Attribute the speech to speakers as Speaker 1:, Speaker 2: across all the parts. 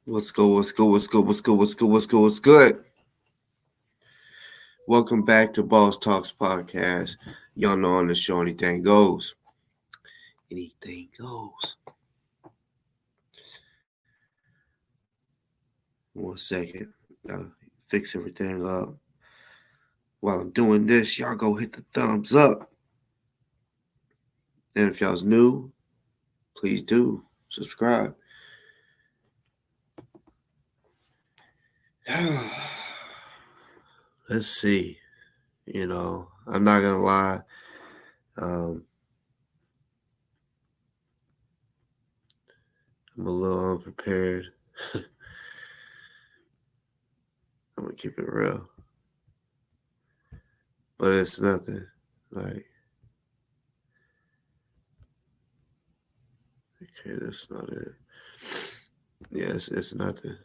Speaker 1: What's good? What's good? What's good? What's good? What's good? What's good? What's good? Welcome back to Boss Talks Podcast. Y'all know on the show anything goes. Anything goes. 1 second. Gotta fix everything up. While I'm doing this, y'all go hit the thumbs up. And if y'all's new, please do subscribe. Let's see. I'm not gonna lie. I'm a little unprepared. I'm gonna keep it real. But it's nothing. Okay, that's not it. Yeah, it's nothing.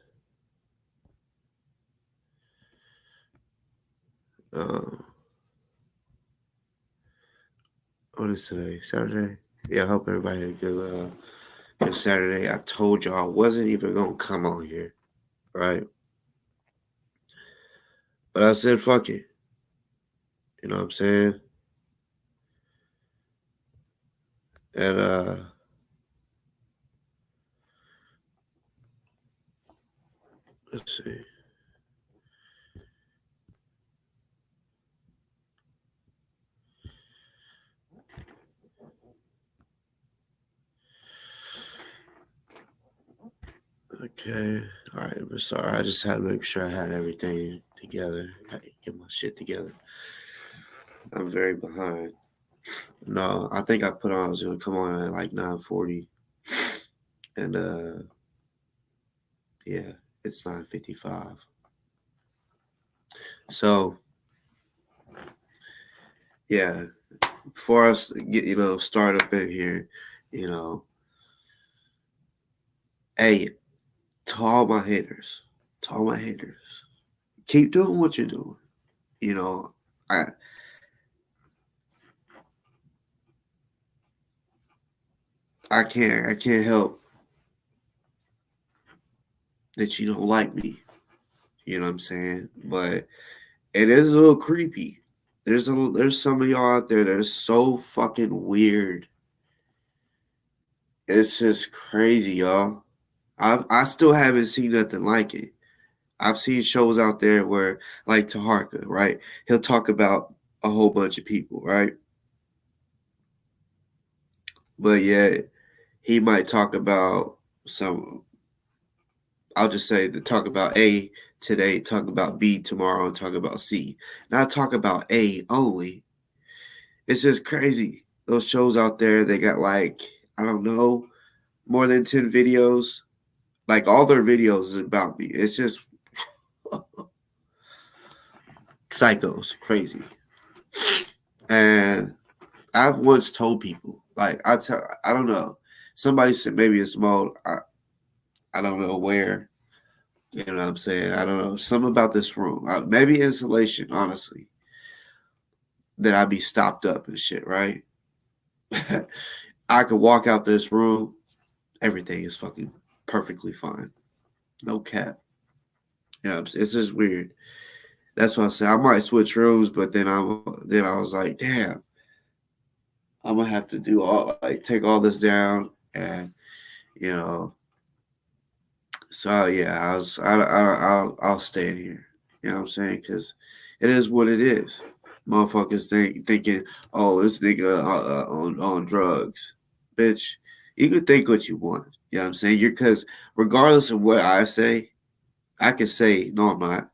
Speaker 1: What is today? Saturday? Yeah, I hope everybody had a good Saturday. I told y'all I wasn't even gonna come on here, right? But I said fuck it. You know what I'm saying? And let's see. Okay. All right. I'm sorry. I just had to make sure I had everything together. I had to get my shit together. I'm very behind. No, I think I put on I was gonna come on at like 9:40. And yeah, it's 9:55. So yeah, before us get start up in here, hey, to all my haters, keep doing what you're doing. I I can't help that you don't like me. You know what I'm saying? But it is a little creepy. There's some of y'all out there that are so fucking weird. It's just crazy, y'all. I still haven't seen nothing like it. I've seen shows out there where, like Taharka, right? He'll talk about a whole bunch of people, right? But yet he might talk about some. I'll just say to talk about A today, talk about B tomorrow, and talk about C. Not talk about A only. It's just crazy. Those shows out there, they got like, I don't know, more than 10 videos. Like all their videos is about me. It's just psychos, crazy. And I've once told people, like I don't know. Somebody said maybe it's mold. I don't know where. You know what I'm saying? I don't know. Something about this room. Maybe insulation, honestly. That I'd be stopped up and shit, right? I could walk out this room, everything is fucking perfectly fine. No cap. Yeah, it's just weird. That's why I said I might switch rooms, but then I was like, damn, I'm gonna have to do all like take all this down and you know. So yeah, I'll stay in here. You know what I'm saying? Because it is what it is. Motherfuckers thinking, oh, this nigga on drugs, bitch. You can think what you want. You know what I'm saying? You're because regardless of what I say, I can say no, I'm not.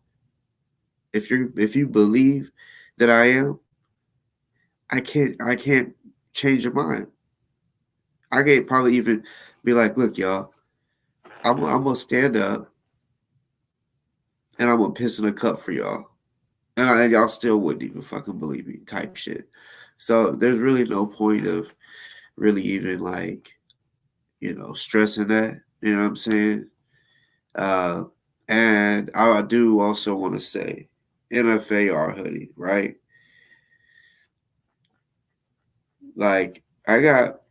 Speaker 1: If you believe that I am, I can't change your mind. I can't probably even be like, look, y'all, I'm gonna stand up and I'm gonna piss in a cup for y'all, and y'all still wouldn't even fucking believe me, type shit. So there's really no point of really even like stressing that. You know what I'm saying? Uh, and I do also want to say NFAR hoodie, right? Like I got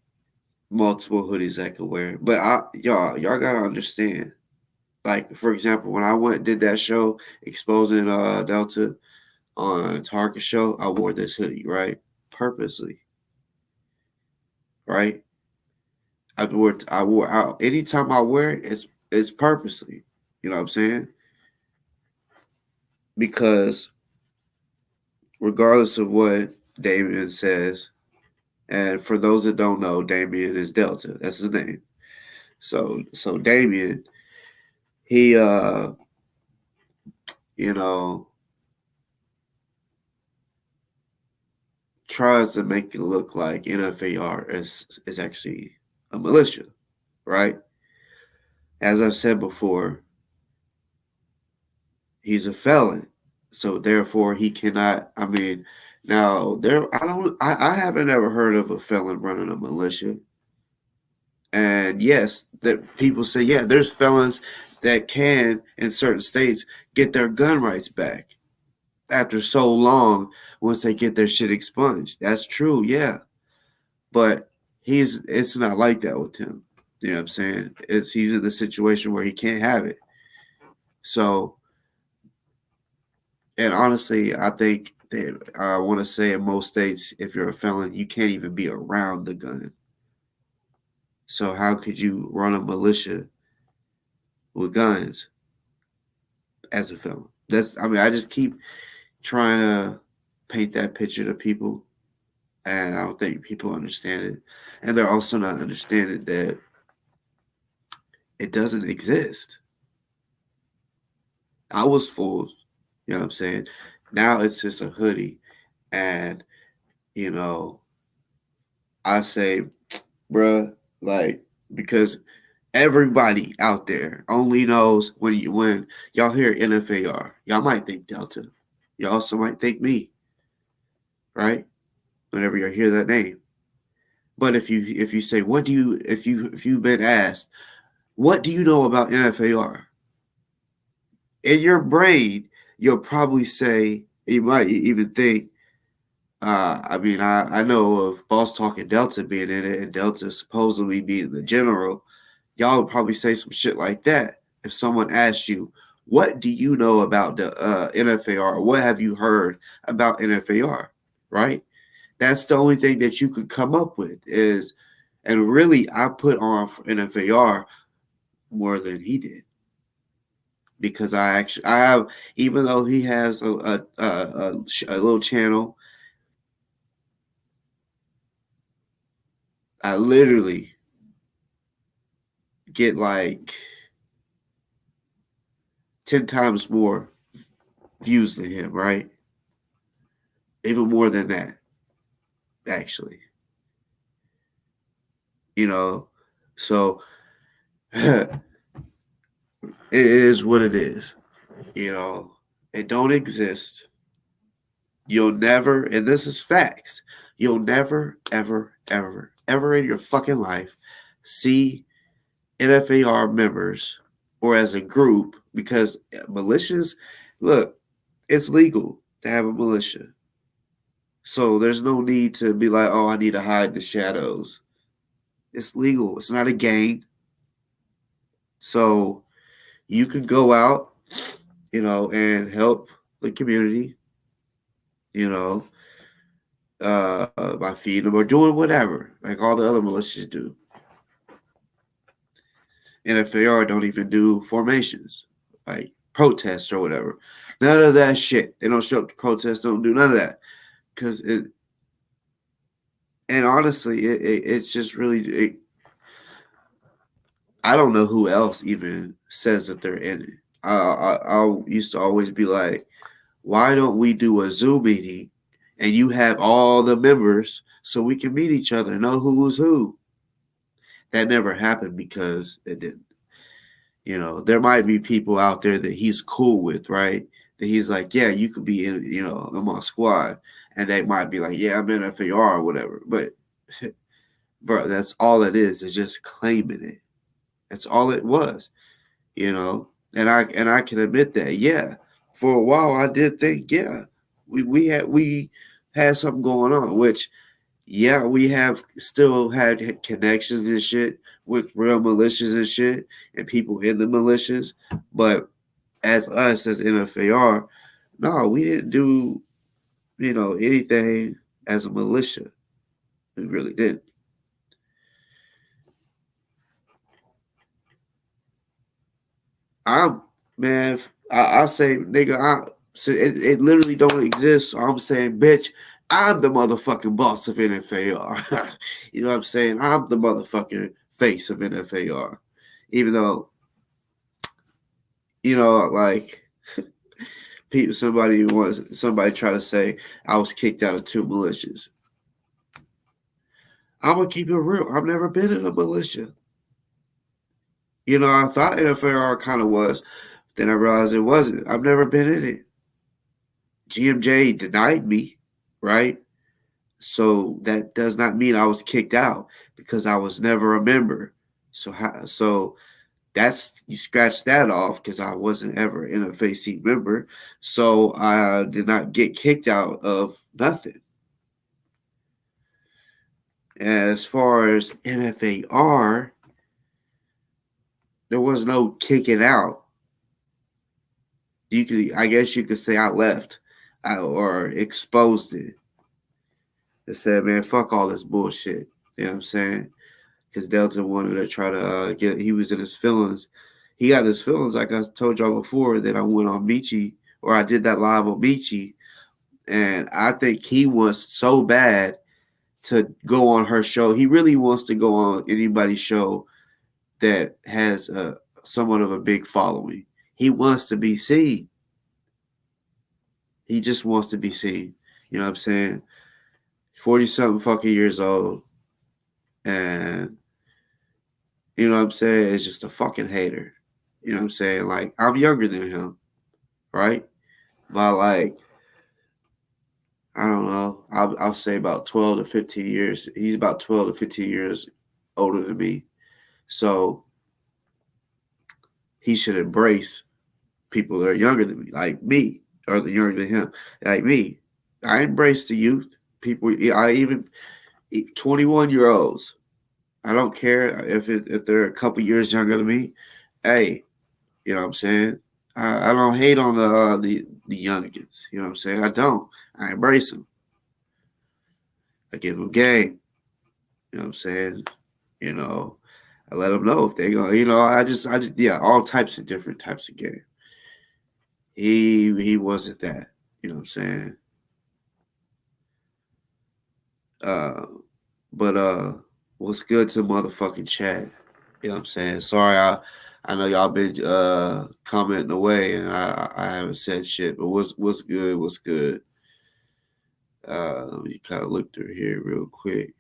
Speaker 1: multiple hoodies I could wear, but y'all gotta understand. Like, for example, when I went and did that show exposing Delta on Target show, I wore this hoodie, right? Purposely, right? I wore out anytime I wear it, it's purposely. You know what I'm saying? Because regardless of what Damien says, and for those that don't know, Damien is Delta. That's his name. So Damien, he you know, tries to make it look like NFAR is actually a militia, right? As I've said before, he's a felon, so therefore he cannot. I mean, now there, I haven't ever heard of a felon running a militia. And yes, that people say, yeah, there's felons that can in certain states get their gun rights back after so long once they get their shit expunged. That's true, yeah. But it's not like that with him. You know what I'm saying? He's in the situation where he can't have it. So, and honestly, I think that I want to say in most states, if you're a felon, you can't even be around the gun. So how could you run a militia with guns as a felon? I just keep trying to paint that picture to people, and I don't think people understand it. And they're also not understanding that it doesn't exist. I was fooled, you know what I'm saying? Now it's just a hoodie. And, you know, I say, bruh, like, because everybody out there only knows when y'all hear NFAR, y'all might think Delta. You also might think me, right? Whenever you hear that name. But if you say, what do you if you've been asked, what do you know about NFAR? In your brain, you'll probably say, you might even think, I know of Boss Talk and Delta being in it, and Delta supposedly being the general. Y'all would probably say some shit like that if someone asked you, what do you know about the NFAR? What have you heard about NFAR? Right? That's the only thing that you could come up with is, and really, I put on for NFAR more than he did because I have, even though he has a little channel, I literally get like 10 times more views than him, right? Even more than that, actually. You know, so it is what it is. You know, it don't exist. You'll never, and this is facts, you'll never, ever, ever, ever in your fucking life see NFAR members or as a group because militias, look, it's legal to have a militia. So there's no need to be like, oh, I need to hide the shadows. It's legal. It's not a gang. So you can go out, you know, and help the community, you know, by feeding them or doing whatever, like all the other militias do. NFAR don't even do formations, like protests or whatever. None of that shit. They don't show up to protest. Don't do none of that because it. And honestly, it's just really. I don't know who else even says that they're in it. I used to always be like, why don't we do a Zoom meeting and you have all the members so we can meet each other, know who's who? That never happened because it didn't. You know, there might be people out there that he's cool with, right? That he's like, yeah, you could be in, you know, I'm on squad. And they might be like, yeah, I'm in FAR or whatever. But, bro, that's all it is just claiming it. That's all it was, you know? And I can admit that, yeah. For a while I did think, yeah, we had something going on, which yeah, we have still had connections and shit, with real militias and shit and people in the militias. But as us as NFAR, no, we didn't do, anything as a militia. We really didn't. I'm man. I say, nigga, it literally don't exist. So I'm saying, bitch, I'm the motherfucking boss of NFAR. You know what I'm saying? I'm the motherfucking face of NFAR. Even though, like people, somebody try to say I was kicked out of 2 militias. I'm gonna keep it real. I've never been in a militia. I thought NFAR kind of was. Then I realized it wasn't. I've never been in it. GMJ denied me, right? So that does not mean I was kicked out because I was never a member. So that's, you scratch that off because I wasn't ever an NFAC member. So I did not get kicked out of nothing. As far as NFAR, there was no kicking out. I guess you could say I left or exposed it. They said, man, fuck all this bullshit. You know what I'm saying? Because Delta wanted to try to he was in his feelings. He got his feelings, like I told y'all before, that I went on Michi, or I did that live on Michi. And I think he wants so bad to go on her show. He really wants to go on anybody's show that has somewhat of a big following. He wants to be seen. He just wants to be seen. You know what I'm saying? 40-something fucking years old. And, you know what I'm saying? It's just a fucking hater. You know what I'm saying? Like, I'm younger than him, right? But, like, I don't know. I'll say about 12 to 15 years. He's about 12 to 15 years older than me. So, he should embrace people that are younger than me, like me, or younger than him, like me. I embrace the youth. People, I even 21-year-olds. I don't care if they're a couple years younger than me. Hey, you know what I'm saying? I don't hate on the youngins. You know what I'm saying? I don't. I embrace them. I give them game. You know what I'm saying? I let them know if they go. I just yeah, all types of different types of game. He wasn't that. You know what I'm saying? Uh, but what's good to motherfucking chat? You know what I'm saying? Sorry, I know y'all been commenting away and I haven't said shit, but what's good? What's good? Let me kind of look through here real quick.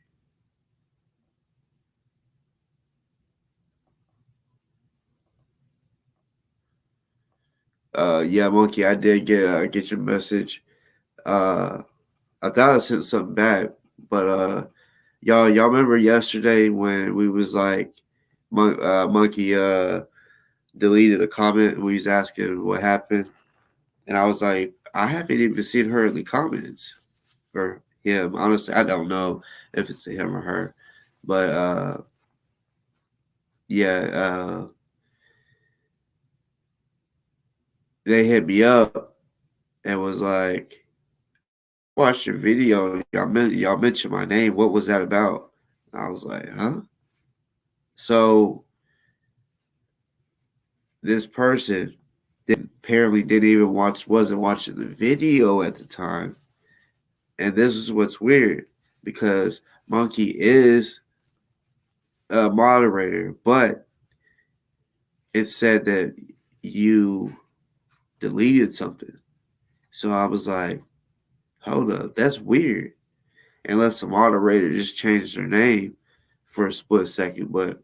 Speaker 1: Yeah, Monkey, I did get your message. I thought I sent something back, but y'all remember yesterday when we was like, Monkey deleted a comment and we was asking what happened, and I was like, I haven't even seen her in the comments or him. Honestly, I don't know if it's a him or her, but yeah, they hit me up and was like, watched your video. Y'all mentioned my name. What was that about? I was like, huh? So this person apparently didn't even wasn't watching the video at the time. And this is what's weird because Monkey is a moderator, but it said that you deleted something. So I was like, hold up, that's weird. Unless the moderator just changed their name for a split second. But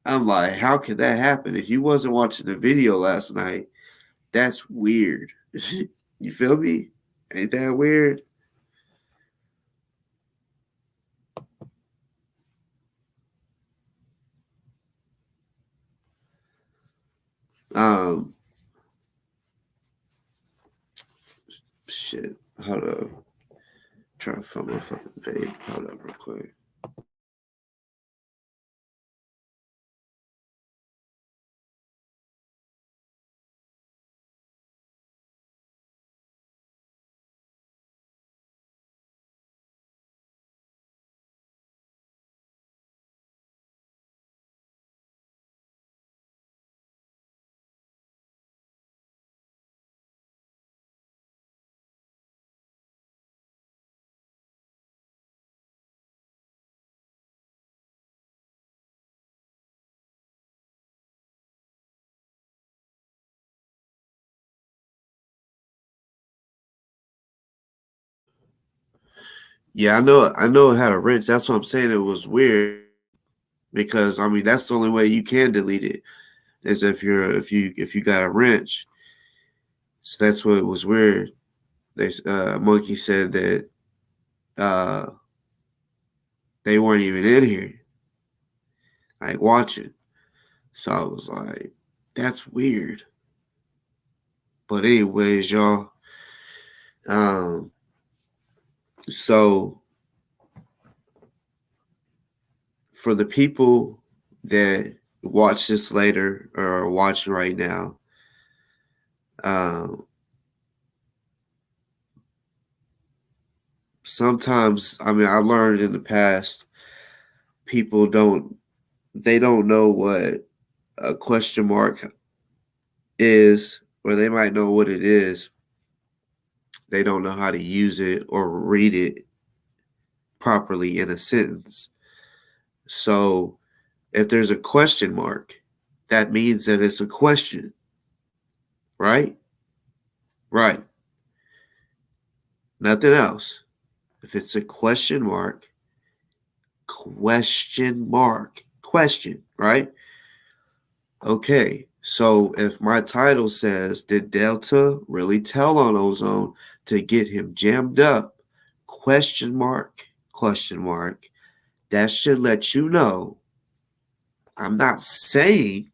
Speaker 1: I'm like, how could that happen? If you wasn't watching the video last night, that's weird. You feel me? Ain't that weird? Um, shit. Hold up. Trying to find my fucking vape. Hold up real quick. Yeah, I know it had a wrench. That's what I'm saying. It was weird because I mean that's the only way you can delete it is if you got a wrench. So that's what it was weird. They Monkey said that uh they weren't even in here like watching. So I was like, that's weird. But anyways, y'all. Um, so for the people that watch this later or are watching right now, um, sometimes I mean I learned in the past people don't know what a question mark is, or they might know what it is. They don't know how to use it or read it properly in a sentence. So if there's a question mark, that means that it's a question, right? Right. Nothing else. If it's a question mark, question, right? Okay. So if my title says, did Delta really tell on Ozone to get him jammed up? Question mark. That should let you know I'm not saying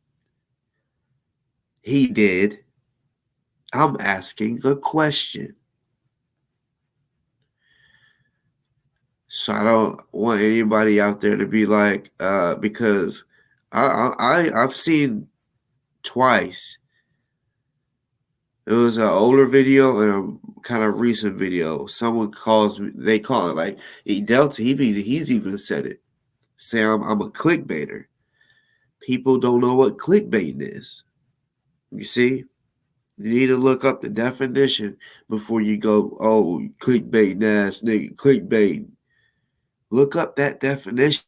Speaker 1: he did. I'm asking a question. So I don't want anybody out there to be like, because I've seen twice. It was an older video and a kind of recent video. Someone calls me. They call it like Delta. He's even said it. Say I'm a clickbaiter. People don't know what clickbait is. You see, you need to look up the definition before you go. Oh, clickbait ass nigga, clickbait. Look up that definition.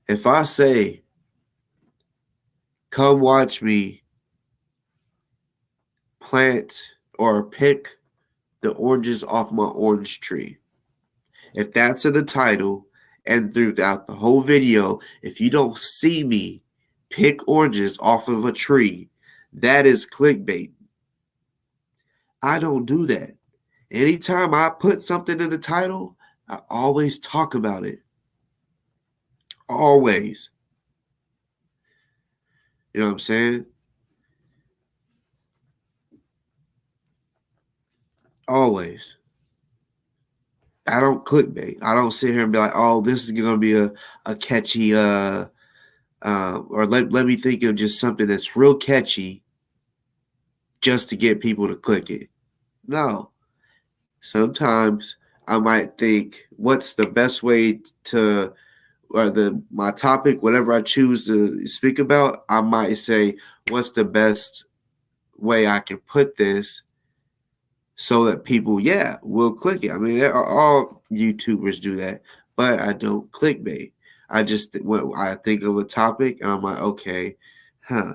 Speaker 1: If I say, come watch me plant or pick the oranges off my orange tree. If that's in the title and throughout the whole video, if you don't see me pick oranges off of a tree, that is clickbait. I don't do that. Anytime I put something in the title, I always talk about it. Always. You know what I'm saying? Always. I don't clickbait. I don't sit here and be like, oh, this is gonna be a catchy or let me think of just something that's real catchy just to get people to click it. No. Sometimes I might think, what's the best way to or my topic, whatever I choose to speak about, I might say, what's the best way I can put this so that people, yeah, will click it. I mean, all YouTubers do that, but I don't clickbait. I just when I think of a topic, and I'm like, okay, huh,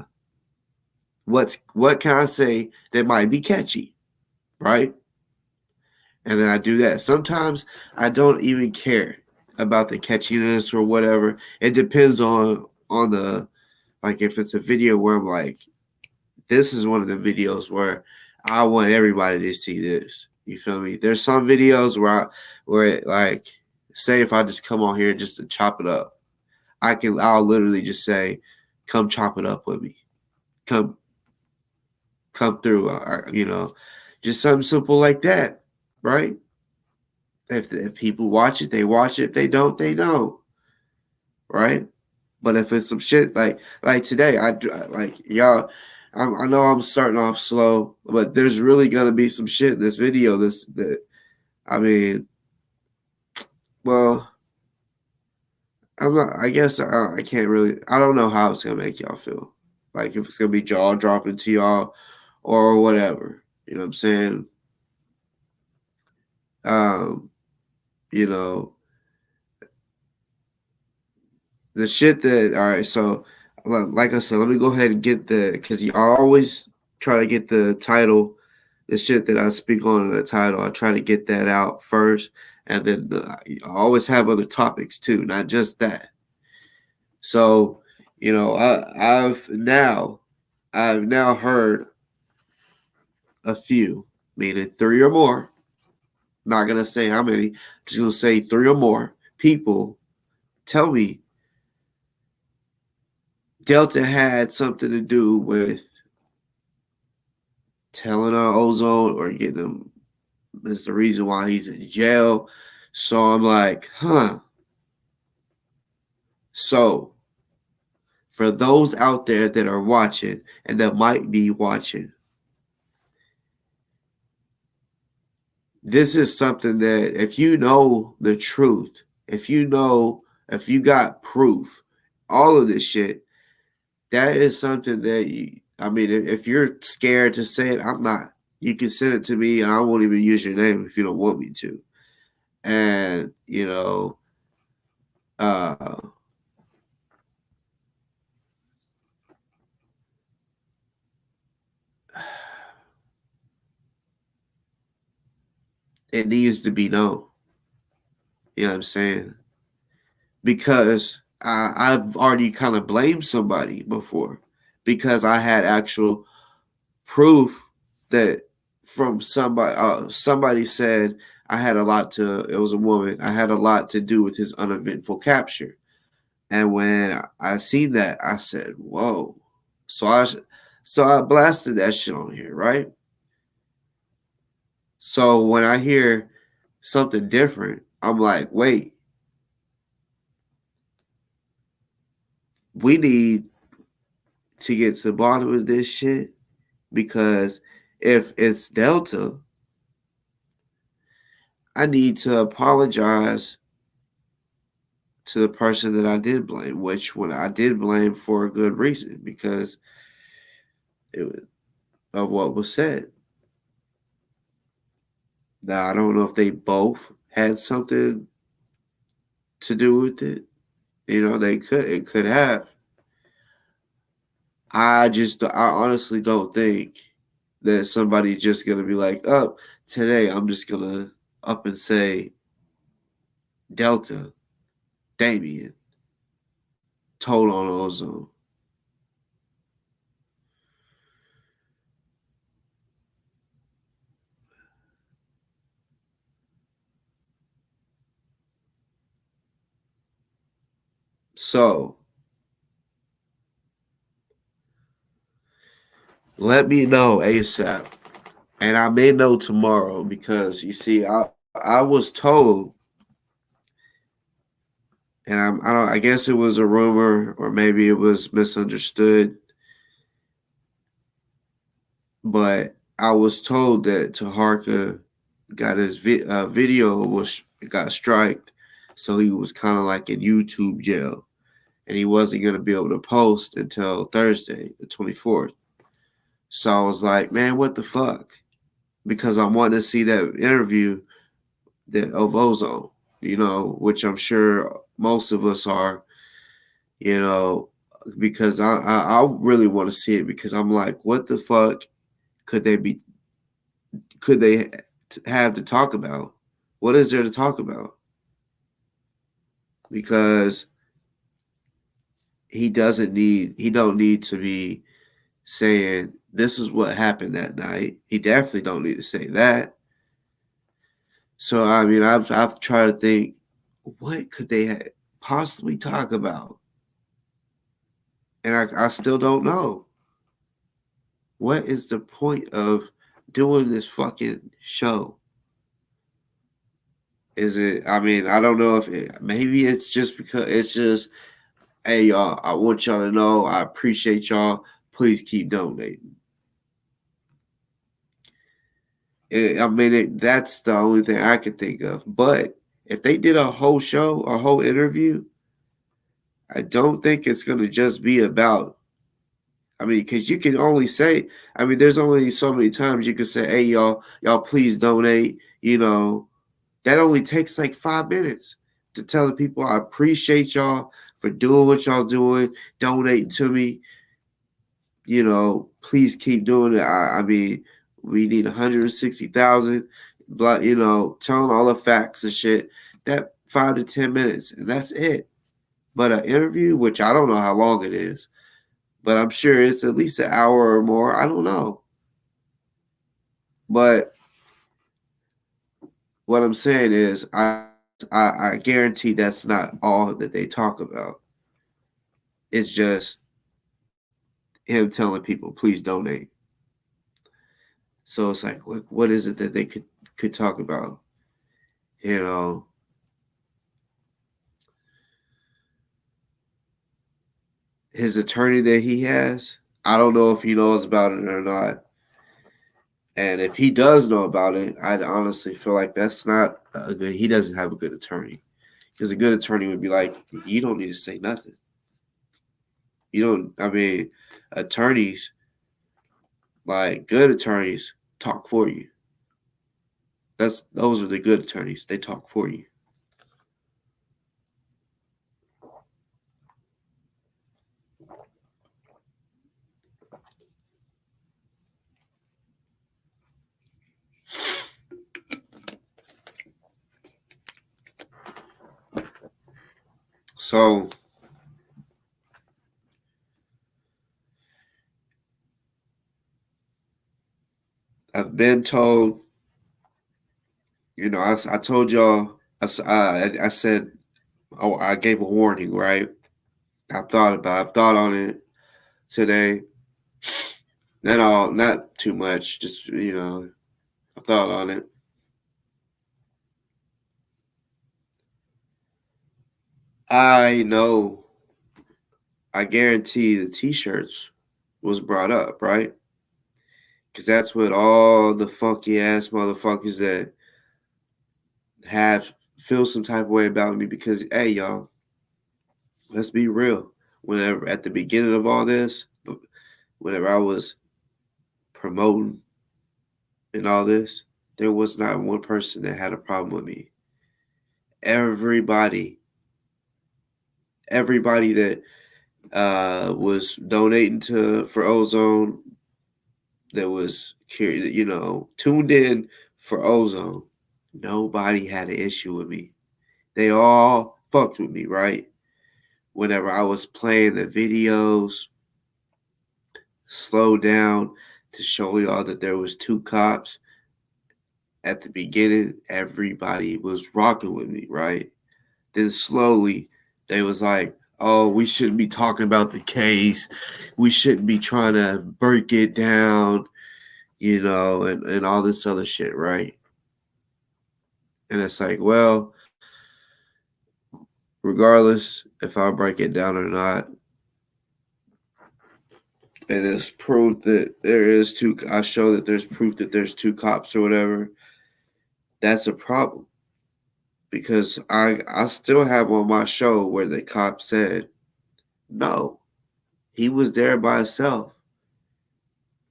Speaker 1: what can I say that might be catchy, right? And then I do that. Sometimes I don't even care about the catchiness or whatever. It depends on the like if it's a video where I'm like, this is one of the videos where I want everybody to see this. You feel me? There's some videos where it, like say if I just come on here just to chop it up, I'll literally just say, come chop it up with me. Come come through just something simple like that, right? If people watch it, they watch it. If they don't, they don't, right? But if it's some shit like today, I like y'all. I know I'm starting off slow, but there's really gonna be some shit in this video. I mean, well, I'm not. I guess I can't really. I don't know how it's gonna make y'all feel. Like if it's gonna be jaw dropping to y'all or whatever. You know what I'm saying? You know, the shit that, all right, so like I said, let me go ahead and get because I always try to get the title, the shit that I speak on in the title. I try to get that out first, and then I always have other topics too, not just that. So, I've now heard a few, meaning three or more. Not gonna say how many, just gonna say three or more people tell me Delta had something to do with telling on Ozone or getting him is the reason why he's in jail. So I'm like, huh. So for those out there that are watching and that might be watching, this is something that if you know the truth, if you got proof, all of this shit, that is something that if you're scared to say it, I'm not. You can send it to me and I won't even use your name if you don't want me to. And, uh, it needs to be known. You know what I'm saying? Because I've already kind of blamed somebody before because I had actual proof that from somebody said I had a lot to, it was a woman, I had a lot to do with his uneventful capture. And when I seen that, I said, whoa. So I blasted that shit on here, right? So when I hear something different, I'm like, wait, we need to get to the bottom of this shit because if it's Delta, I need to apologize to the person that I did blame, which when I did blame for a good reason because it was, of what was said. Now I don't know if they both had something to do with it. It could have. I honestly don't think that somebody's just gonna be like, oh, today I'm just gonna up and say Delta, Damien, told on Ozone. So let me know ASAP. And I may know tomorrow because you see, I was told, and I guess it was a rumor or maybe it was misunderstood, but I was told that Taharka got his video got striked, so he was kind of like in YouTube jail, and he wasn't gonna be able to post until Thursday, the 24th. So I was like, man, what the fuck? Because I wanted to see that interview of Ozone, which I'm sure most of us are, because I really want to see it because I'm like, what the fuck could they have to talk about? What is there to talk about? Because he don't need to be saying this is what happened that night. He definitely don't need to say that. So I've tried to think, what could they possibly talk about, and I still don't know. What is the point of doing this fucking show? Is it? I don't know if maybe it's just because it's just, hey y'all, I want y'all to know I appreciate y'all. Please keep donating. That's the only thing I could think of. But if they did a whole show, a whole interview, I don't think it's going to just be about, because you can only say, there's only so many times you can say, hey, y'all please donate, That only takes like 5 minutes to tell the people I appreciate y'all for doing what y'all doing, donating to me. Please keep doing it. I mean, we need 160,000. Telling all the facts and shit. That 5 to 10 minutes, and that's it. But an interview, which I don't know how long it is, but I'm sure it's at least an hour or more. I don't know. But what I'm saying is, I guarantee that's not all that they talk about. It's just him telling people, please donate. So it's like, what is it that they could talk about? His attorney that he has, I don't know if he knows about it or not. And if he does know about it, I'd honestly feel like that's not a good. He doesn't have a good attorney, because a good attorney would be like, you don't need to say nothing. You don't. I mean, attorneys, like good attorneys, talk for you. Those are the good attorneys. They talk for you. So I've been told, I told y'all, I said, oh, I gave a warning, right? I've thought on it today. Not too much, just, I thought on it. I know, I guarantee the t-shirts was brought up, right? Because that's what all the funky ass motherfuckers that have feel some type of way about me, because, hey, y'all, let's be real. Whenever at the beginning of all this, whenever I was promoting and all this, there was not one person that had a problem with me. Everybody that was donating for Ozone, that was tuned in for Ozone, nobody had an issue with me. They all fucked with me, right? Whenever I was playing the videos, slow down to show y'all that there was 2 cops at the beginning, everybody was rocking with me, right? Then slowly they was like, oh, we shouldn't be talking about the case. We shouldn't be trying to break it down, and all this other shit, right? And it's like, well, regardless if I break it down or not, and it's proof that I show that there's proof that there's 2 cops or whatever, that's a problem. Because I still have on my show where the cop said, no, he was there by himself,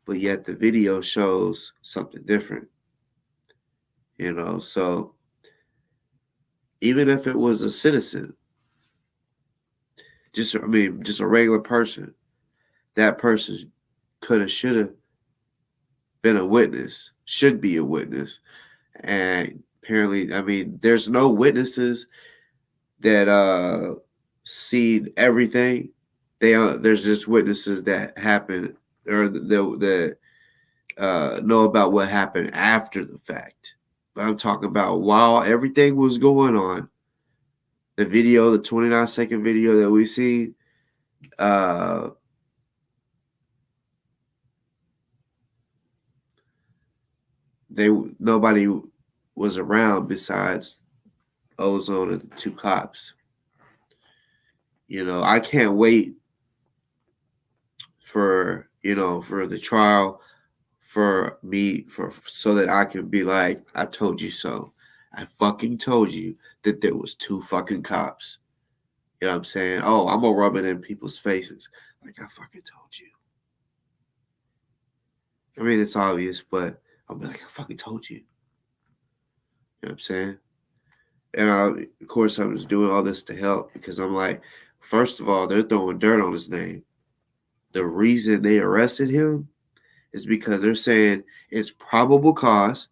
Speaker 1: but yet the video shows something different. So even if it was a citizen, just a regular person, that person should have been a witness, should be a witness. And apparently, there's no witnesses that seen everything. There's just witnesses that happen, or that know about what happened after the fact. But I'm talking about while everything was going on, the 29-second video that we see, nobody was around besides Ozone and the 2 cops. I can't wait for the trial, so that I can be like, I told you so. I fucking told you that there was 2 fucking cops. You know what I'm saying? Oh, I'm gonna rub it in people's faces. Like, I fucking told you. It's obvious, but I'll be like, I fucking told you. You know what I'm saying? And of course, I was doing all this to help because I'm like, first of all, they're throwing dirt on his name. The reason they arrested him is because they're saying it's probable cause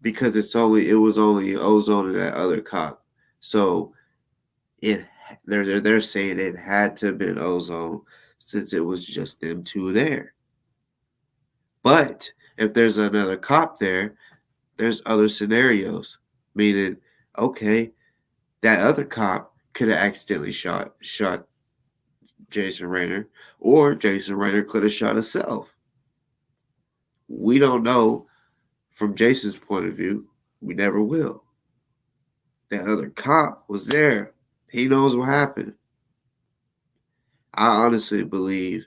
Speaker 1: because it was only Ozone and that other cop. So they're saying it had to have been Ozone since it was just them two there. But if there's another cop there, there's other scenarios. Meaning, okay, that other cop could have accidentally shot Jason Raynor, or Jason Raynor could have shot himself. We don't know from Jason's point of view. We never will. That other cop was there. He knows what happened. I honestly believe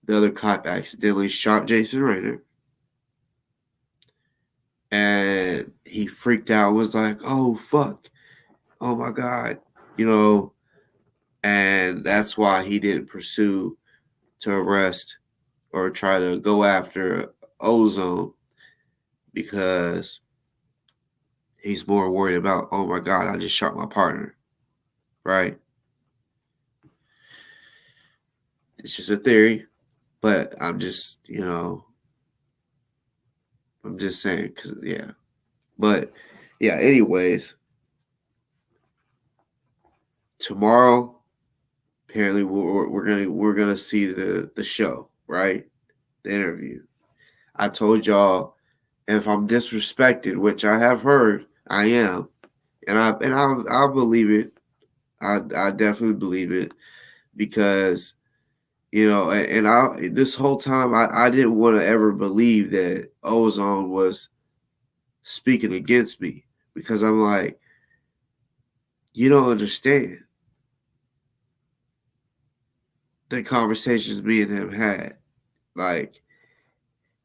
Speaker 1: the other cop accidentally shot Jason Raynor. And he freaked out, was like, oh, fuck. Oh, my God. And that's why he didn't pursue to arrest or try to go after Ozone, because he's more worried about, oh, my God, I just shot my partner. Right? It's just a theory, but I'm just saying, because, yeah. But, yeah, anyways, tomorrow, apparently we're gonna see the show, right? The interview. I told y'all, if I'm disrespected, which I have heard, I am, and I believe it. I definitely believe it, because and I this whole time I didn't want to ever believe that Ozone was speaking against me, because I'm like, you don't understand the conversations me and him had. Like,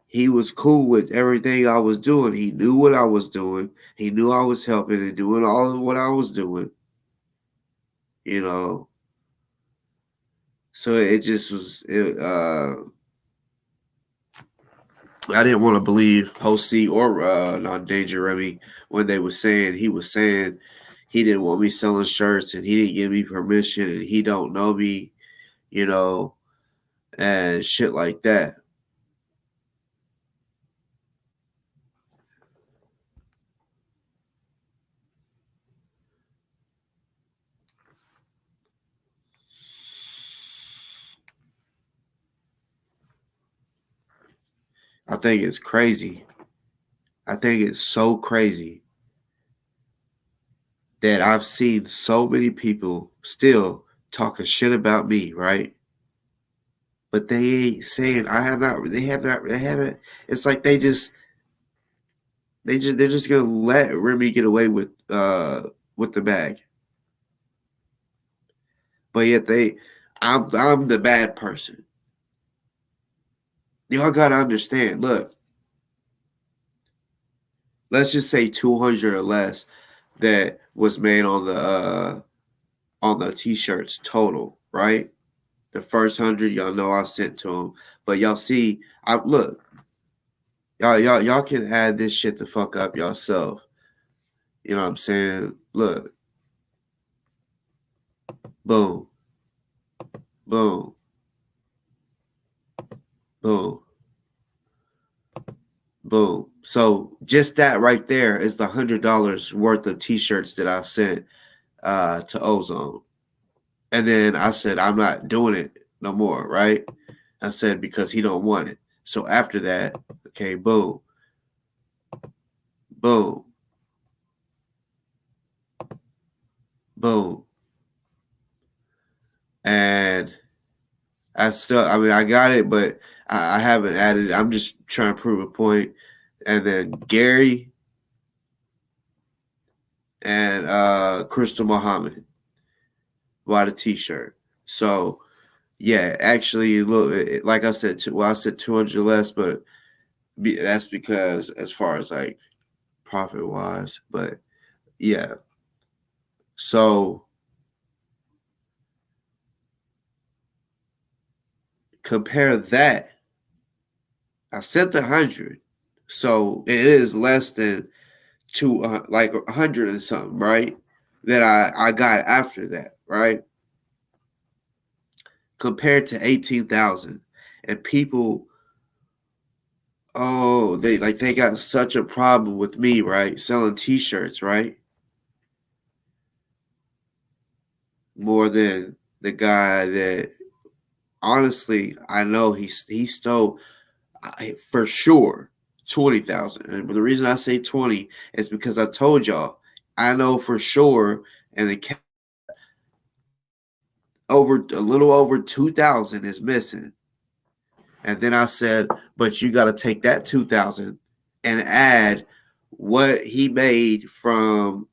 Speaker 1: he was cool with everything I was doing. He knew what I was doing. He knew I was helping and doing all of what I was doing. So it just was. I didn't want to believe Hosey or Non-Danger Remy when he was saying he didn't want me selling shirts and he didn't give me permission and he don't know me, and shit like that. I think it's crazy. I think it's so crazy that I've seen so many people still talking shit about me, right? But they ain't saying I have not. They have not. They haven't. It's like they're just gonna let Remy get away with the bag. But yet I'm the bad person. Y'all gotta understand. Look, let's just say 200 or less that was made on the t-shirts total, right? The first 100, y'all know I sent to them, but y'all see, y'all can add this shit the fuck up yourself. You know what I'm saying? Look, boom, boom, boom, boom. So just that right there is the $100 worth of t-shirts that I sent to Ozone. And then I said, I'm not doing it no more, right? I said, because he don't want it. So after that, okay, boom, boom, boom. And I got it, but I haven't added it. I'm just trying to prove a point. And then Gary and Crystal Muhammad bought a t-shirt. So yeah, actually, look, like I said, I said 200 less, but that's because as far as like profit wise, but yeah. So compare that. I said the 100, so it is less than to like 100 and something, right? That I got after that, right? Compared to 18,000, and people, oh, they got such a problem with me, right? Selling T-shirts, right? More than the guy that honestly I know he stole for sure 20,000. And the reason I say 20 is because I told y'all I know for sure, and the over a little over 2,000 is missing. And then I said, but you got to take that 2,000 and add what he made from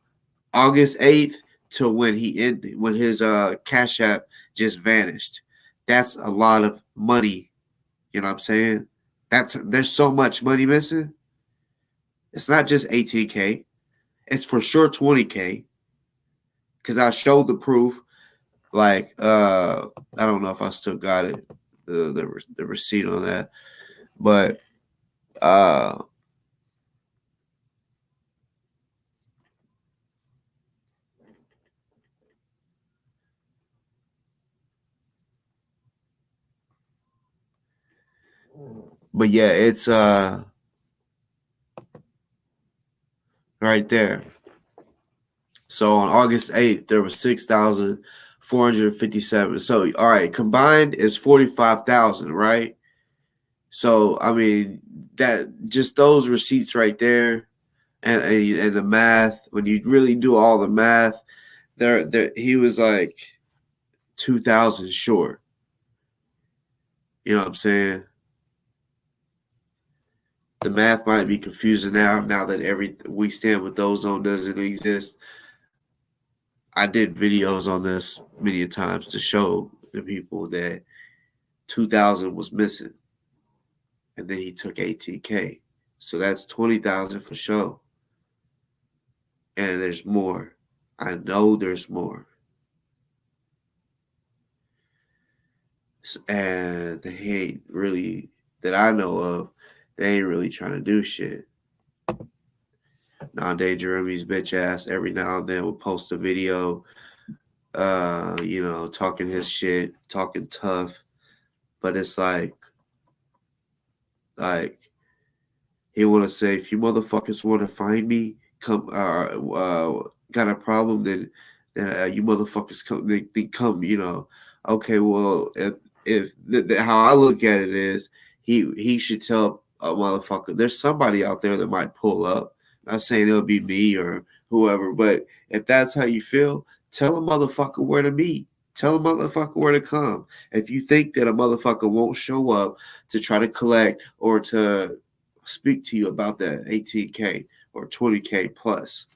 Speaker 1: August 8th to when he ended, when his Cash App just vanished. That's a lot of money. You know what I'm saying? There's so much money missing. It's not just 18K. It's for sure 20K. Cause I showed the proof. Like I don't know if I still got it, the receipt on that, but uh but yeah, it's right there. So on August 8th, there was 6,457. So all right, combined is 45,000, right? So I mean that just those receipts right there, and the math. When you really do all the math, there he was like 2,000 short. You know what I'm saying? The math might be confusing now that every we stand with Ozone doesn't exist. I did videos on this many times to show the people that 2,000 was missing, and then he took 18K, so that's 20,000 for sure. And there's more. I know there's more, and they ain't really that I know of. They ain't really trying to do shit. Nowadays, Jeremy's bitch ass every now and then will post a video, talking his shit, talking tough, but it's like he want to say, if you motherfuckers want to find me, come, got a problem, then you motherfuckers come, they come, okay, well, if how I look at it is, he should tell a motherfucker, there's somebody out there that might pull up. Not saying it'll be me or whoever, but if that's how you feel, tell a motherfucker where to meet. Tell a motherfucker where to come. If you think that a motherfucker won't show up to try to collect or to speak to you about that 18K or 20K plus,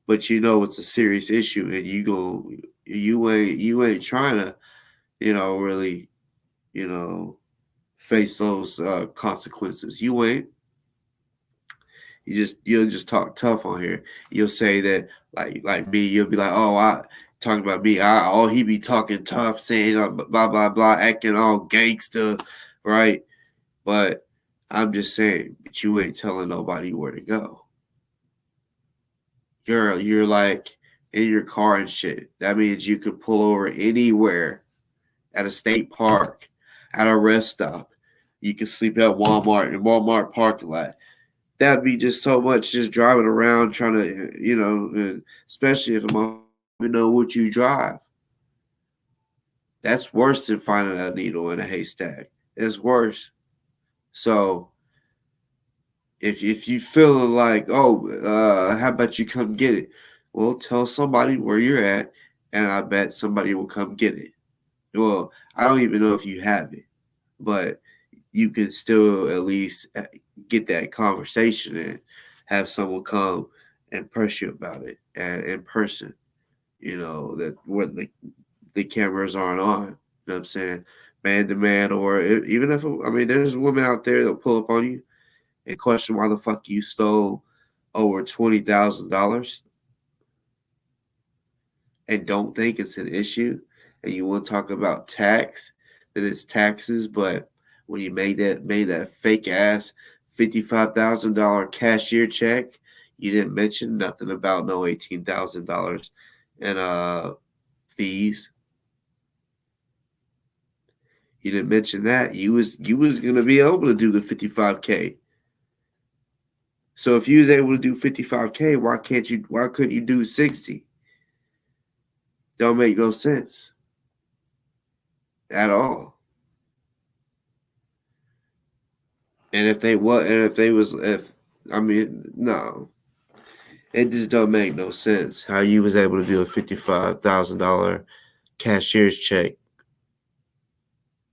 Speaker 1: but you know it's a serious issue, and you ain't trying to, really, you know, face those consequences. You ain't. You'll just talk tough on here. You'll say that like me. You'll be like, oh, I talking about me. He be talking tough, saying blah blah blah, acting all gangster, right? But I'm just saying, but you ain't telling nobody where to go. You're like in your car and shit. That means you could pull over anywhere, at a state park, at a rest stop. You can sleep at Walmart in Walmart parking lot. That'd be just so much just driving around trying to, and especially if I'm don't even know what you drive. That's worse than finding a needle in a haystack. It's worse. So if you feeling like, oh, how about you come get it? Well, tell somebody where you're at, and I bet somebody will come get it. Well, I don't even know if you have it, but you can still at least get that conversation and have someone come and press you about it in person. That where the cameras aren't on. You know what I'm saying? Man to man, or even if there's women out there that pull up on you and question why the fuck you stole over $20,000 and don't think it's an issue, and you want to talk about tax, that it's taxes, but when you made that fake ass $55,000 cashier check. You didn't mention nothing about no $18,000 in fees. You didn't mention that. You was gonna be able to do the 55K. So if you was able to do 55K, why couldn't you do 60? Don't make no sense at all. And if they no, it just don't make no sense how you was able to do a $55,000 cashier's check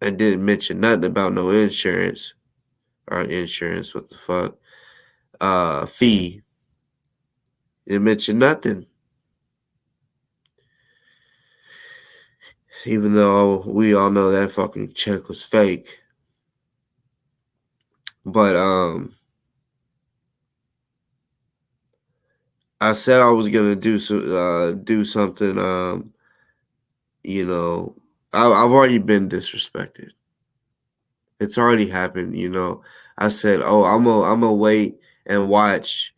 Speaker 1: and didn't mention nothing about no insurance what the fuck, fee. Didn't mention nothing. Even though we all know that fucking check was fake. But I said I was gonna do something. You know, I've already been disrespected. It's already happened. You know, I said, oh, I'm gonna wait and watch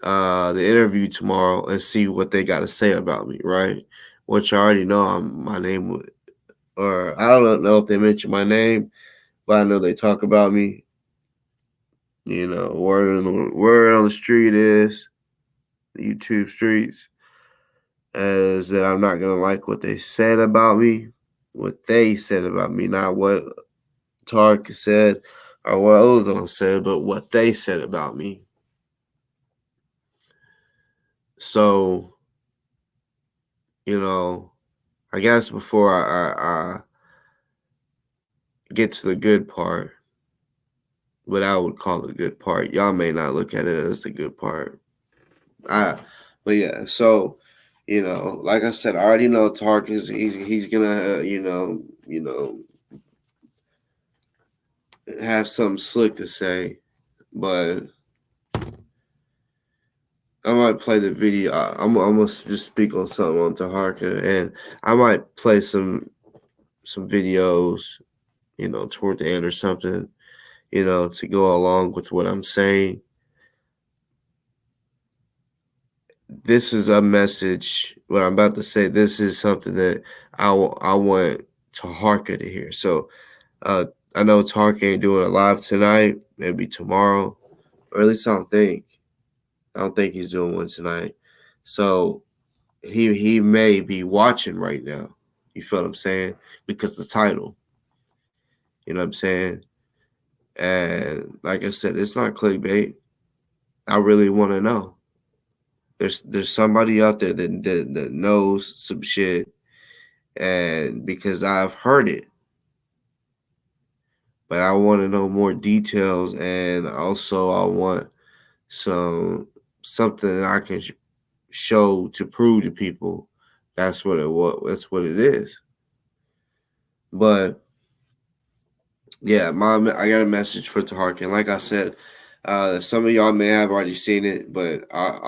Speaker 1: the interview tomorrow and see what they got to say about me, right? Which I already know my name, or I don't know if they mention my name, but I know they talk about me. You know, word on the street is, the YouTube streets, is that I'm not gonna like what they said about me, not what Tark said or what Ozone said, but what they said about me. So, you know, I guess before I get to the good part, what I would call the good part, y'all may not look at it as the good part. But yeah, so you know, like I said, I already know Tark he's gonna have something slick to say, but I might play the video. I'm gonna just speak on something on Taharka, and I might play some videos, you know, toward the end or something, you know, to go along with what I'm saying. This is a message. What I'm about to say, this is something that I want Taharka to hear. So, I know Tark ain't doing it live tonight. Maybe tomorrow, or at least I don't think. I don't think he's doing one tonight. So he may be watching right now. You feel what I'm saying? Because the title. You know what I'm saying? And like I said, it's not clickbait. I really want to know. There's somebody out there that knows some shit, and because I've heard it, but I want to know more details, and also I want something that I can show to prove to people that's what it is. But yeah, Mom, I got a message for Taharkin. Like I said, some of y'all may have already seen it, but I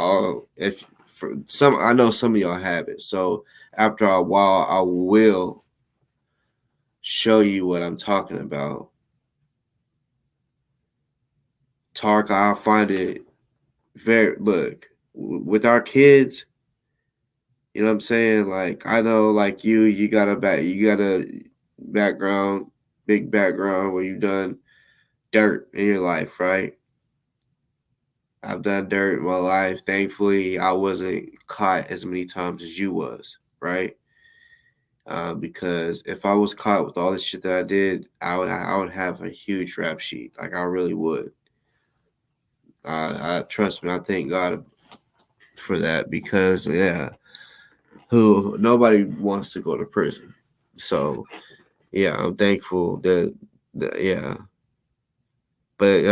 Speaker 1: know some of y'all haven't. So after a while, I will show you what I'm talking about. Tark, I find it with our kids. You know what I'm saying? Like I know, like you got a background, big background where you've done dirt in your life, right? I've done dirt in my life. Thankfully, I wasn't caught as many times as you was, right? Because if I was caught with all the shit that I did, I would have a huge rap sheet. Like I really would. I trust me. I thank God for that because nobody wants to go to prison. So yeah, I'm thankful that yeah. But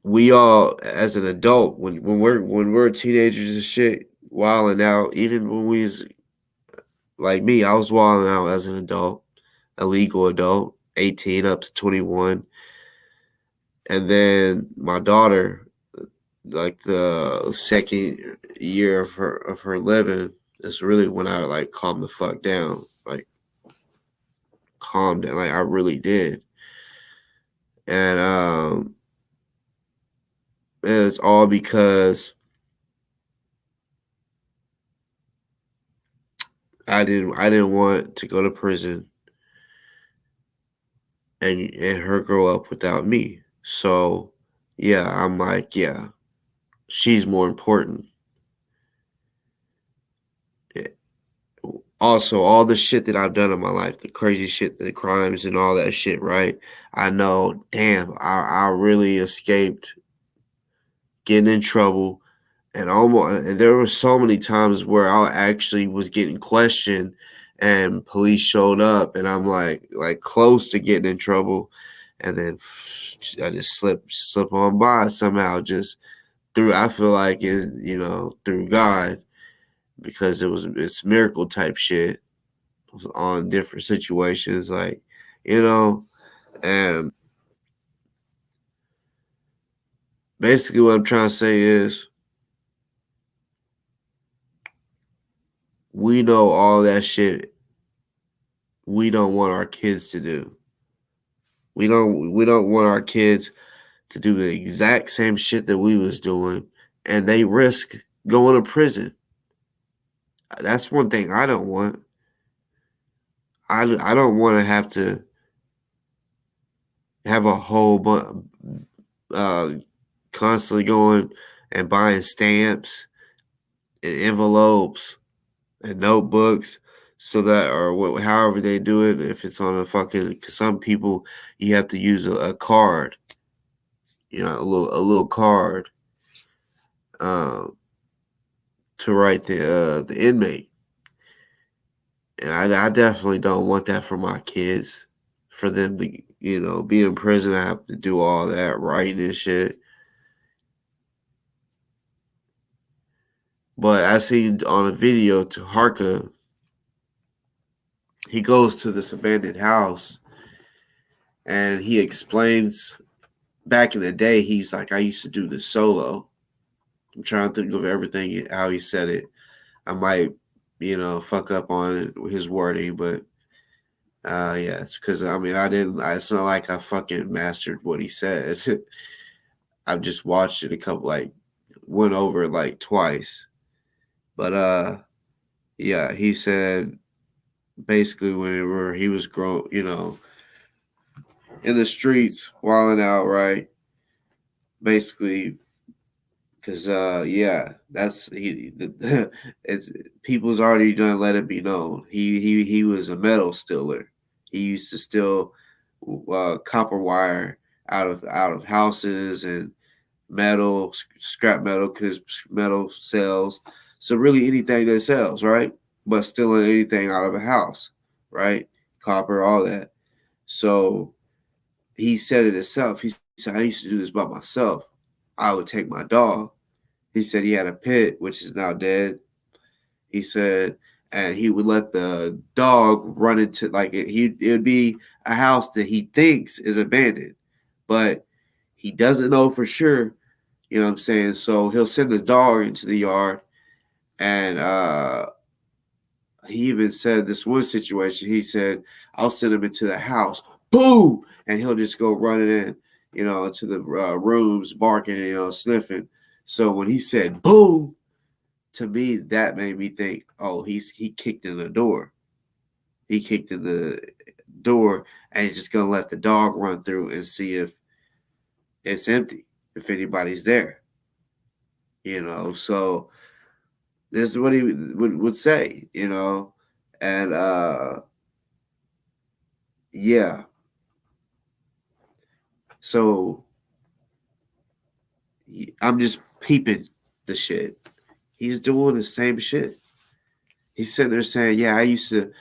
Speaker 1: we all, as an adult, when we're teenagers and shit, wilding out. Even when we was like me, I was wilding out as an adult, a legal adult, 18 up to 21, and then my daughter, like the second year of her living, is really when I like calmed the fuck down, like calmed down, like I really did. And it's all because I didn't want to go to prison and her grow up without me. So yeah, I'm like, yeah, she's more important. Also, all the shit that I've done in my life, the crazy shit, the crimes and all that shit, right? I know, damn, I really escaped getting in trouble. And there were so many times where I actually was getting questioned and police showed up and I'm like close to getting in trouble. And then I just slip on by somehow, just through, I feel like is, through God, because it's miracle type shit on different situations, like, and basically what I'm trying to say is we know all that shit we don't want our kids to do. We don't want our kids to do the exact same shit that we was doing and they risk going to prison. That's one thing I don't want. I don't want to have a whole bunch constantly going and buying stamps and envelopes and notebooks so that, or however they do it, if it's on a fucking, cause some people you have to use a card, a little card um, to write the inmate. And I definitely don't want that for my kids, for them to, be in prison. I have to do all that writing and shit. But I seen on a video to Harka, he goes to this abandoned house and he explains back in the day, he's like, I used to do this solo. I'm trying to think of everything, how he said it. I might, fuck up on his wording, but yeah, it's because it's not like I fucking mastered what he said. I've just watched it went over it like twice. But yeah, he said basically whenever he was in the streets, wilding out, right? Basically, because yeah, that's it's people's already gonna let it be known. He was a metal stealer. He used to steal copper wire out of houses and metal, scrap metal, because metal sells. So really anything that sells, right? But stealing anything out of a house, right? Copper, all that. So he said it himself. He said, I used to do this by myself. I would take my dog. He said he had a pit, which is now dead. He said, and he would let the dog run into it would be a house that he thinks is abandoned, but he doesn't know for sure. You know what I'm saying? So he'll send his dog into the yard, and he even said this one situation. He said, "I'll send him into the house, boom," and he'll just go running in, into the rooms, barking, sniffing. So when he said "boom," to me, that made me think, oh, he kicked in the door. He kicked in the door, and he's just gonna let the dog run through and see if it's empty, if anybody's there. So this is what he would say, and yeah. So I'm just peeping the shit. He's doing the same shit. He's sitting there saying, "Yeah, I used to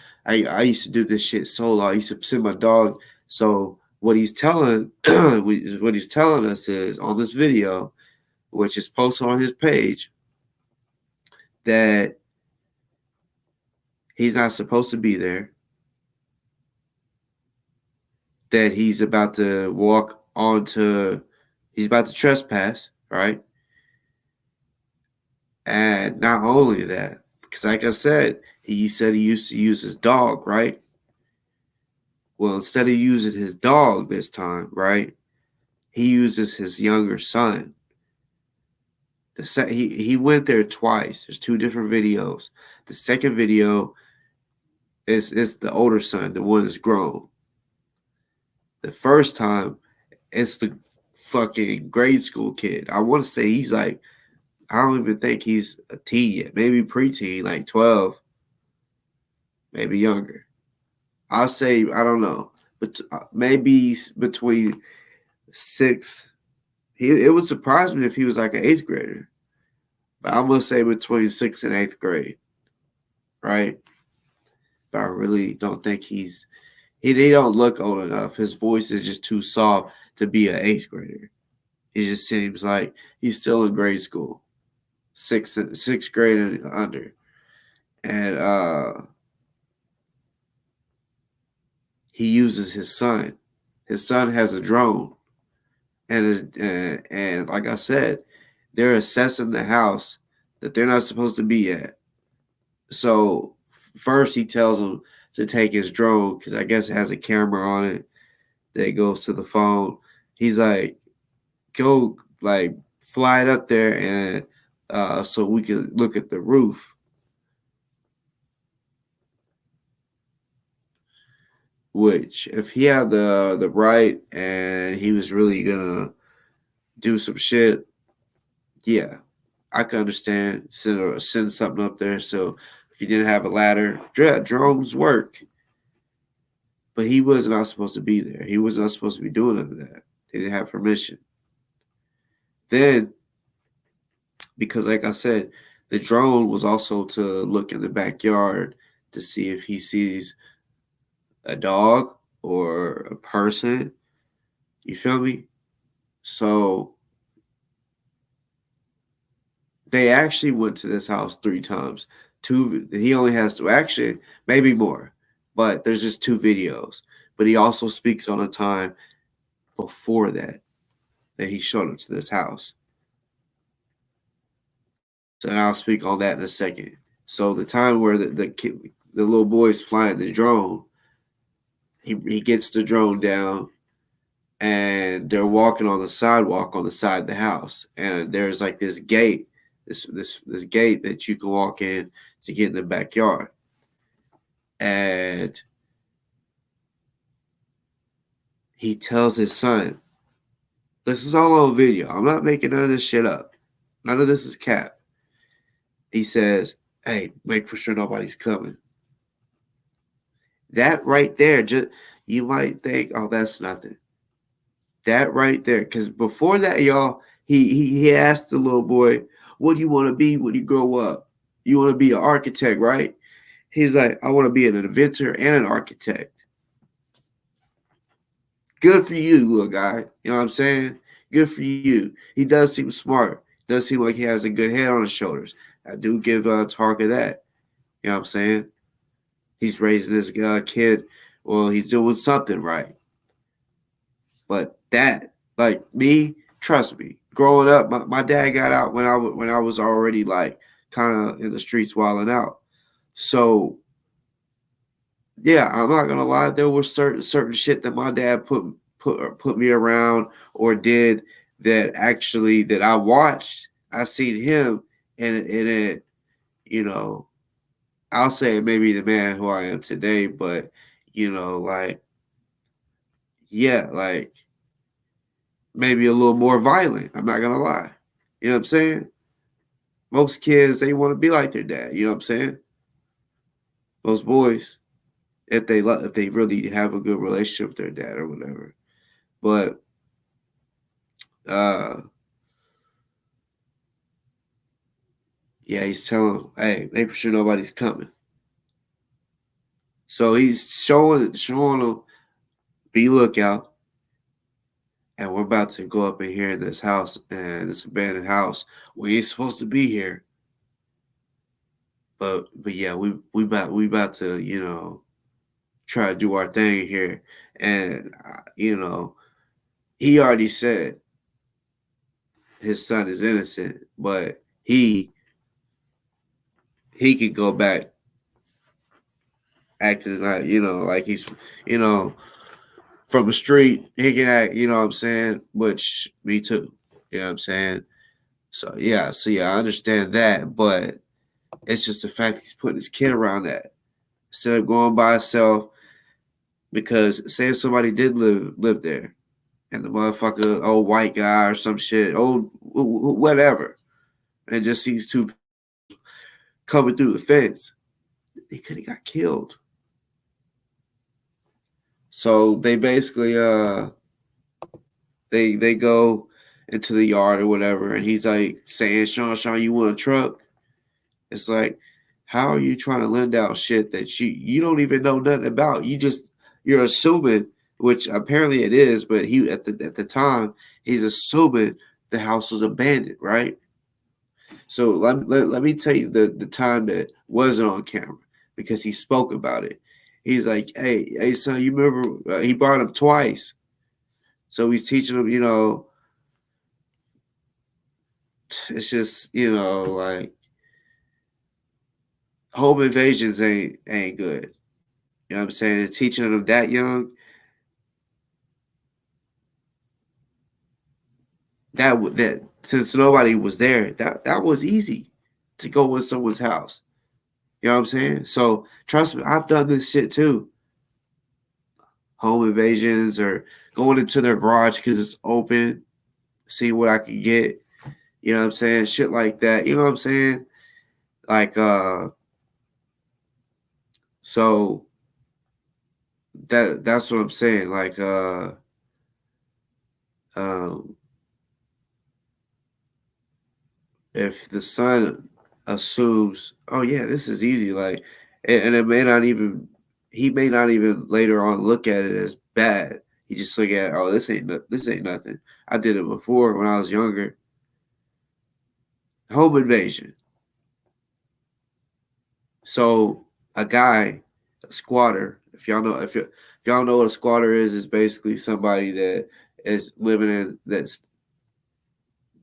Speaker 1: do this shit solo. I used to send my dog." So what he's telling, what he's telling us is on this video, which is posted on his page, that he's not supposed to be there. That he's about to he's about to trespass, right? And not only that, because like I said, he said he used to use his dog, right? Well, instead of using his dog this time, right? he uses his younger son. He went there twice. There's 2 different videos. The second video is the older son, the one that's grown. The first time, it's the fucking grade school kid. I want to say he's like, I don't even think he's a teen yet. Maybe preteen, like 12, maybe younger. I'll say, I don't know, but maybe between 6. It would surprise me if he was like an 8th grader. But I'm gonna say between 6th and 8th grade, right? But I really don't think he don't look old enough. His voice is just too soft to be an 8th grader. It just seems like he's still in grade school, sixth grade and under. And he uses his son. His son has a drone, and like I said, they're assessing the house that they're not supposed to be at. So first he tells them to take his drone because I guess it has a camera on it that goes to the phone. He's like, go like fly it up there and so we can look at the roof. Which if he had the right and he was really gonna do some shit, yeah, I could understand send something up there. So if you didn't have a ladder, drones work. But he was not supposed to be there. He was not supposed to be doing none of that. They didn't have permission. Then, because like I said, the drone was also to look in the backyard to see if he sees a dog or a person. You feel me? So they actually went to this house 3 times. He only has 2, actually, maybe more, but there's just 2 videos. But he also speaks on a time before that he showed up to this house. So I'll speak on that in a second. So the time where the little boy's flying the drone, he gets the drone down, and they're walking on the sidewalk on the side of the house, and there's like this gate, this gate that you can walk in to get in the backyard, and he tells his son, this is all on video. I'm not making none of this shit up. None of this is cap. He says, hey, make for sure nobody's coming. That right there, just you might think, oh, that's nothing. That right there, because before that, y'all, he asked the little boy, what do you want to be when you grow up? You want to be an architect, right? He's like, I want to be an inventor and an architect. Good for you, little guy. You know what I'm saying? Good for you. He does seem smart. Does seem like he has a good head on his shoulders. I do give Tarka that. You know what I'm saying? He's raising this kid. Well, he's doing something right. But that, like me, trust me, growing up, my dad got out when I was already like kind of in the streets wilding out. So yeah, I'm not gonna lie, there was certain shit that my dad put me around or did that actually that I watched. I seen him and it, you know, I'll say maybe the man who I am today, but like yeah, like maybe a little more violent. I'm not gonna lie. You know what I'm saying? Most kids they want to be like their dad. You know what I'm saying? Most boys, if they really have a good relationship with their dad or whatever. But yeah, he's telling them, hey, make sure nobody's coming. So he's showing them, be lookout. And we're about to go up in here in this house, and this abandoned house. We ain't supposed to be here. But yeah, we about to try to do our thing here, and he already said his son is innocent, but he could go back acting like like he's from the street, he can act, you know what I'm saying? Which, me too. You know what I'm saying? So yeah, I understand that, but it's just the fact he's putting his kid around that instead of going by himself. Because say if somebody did live there, and the motherfucker, old white guy or some shit, old whatever, and just sees two coming through the fence, they could have got killed. So they basically they go into the yard or whatever, and he's like saying, Sean, you want a truck? It's like, how are you trying to lend out shit that you don't even know nothing about? You're assuming, which apparently it is, but he at the time he's assuming the house was abandoned, right? So let me tell you the time that wasn't on camera because he spoke about it. He's like, hey son, you remember he brought him twice. So he's teaching him, it's just, like home invasions ain't good. You know what I'm saying? And teaching them that young, that since nobody was there, that was easy to go in someone's house. You know what I'm saying? So trust me, I've done this shit too. Home invasions or going into their garage because it's open, see what I can get. You know what I'm saying? Shit like that. You know what I'm saying? Like so that's what I'm saying. Like um if the son assumes, oh yeah, this is easy, like, and it may not even, he may not even later on look at it as bad. He just look at, oh, this ain't nothing. I did it before when I was younger. Home invasion. So a guy, a squatter. If y'all know what a squatter is basically somebody that is that's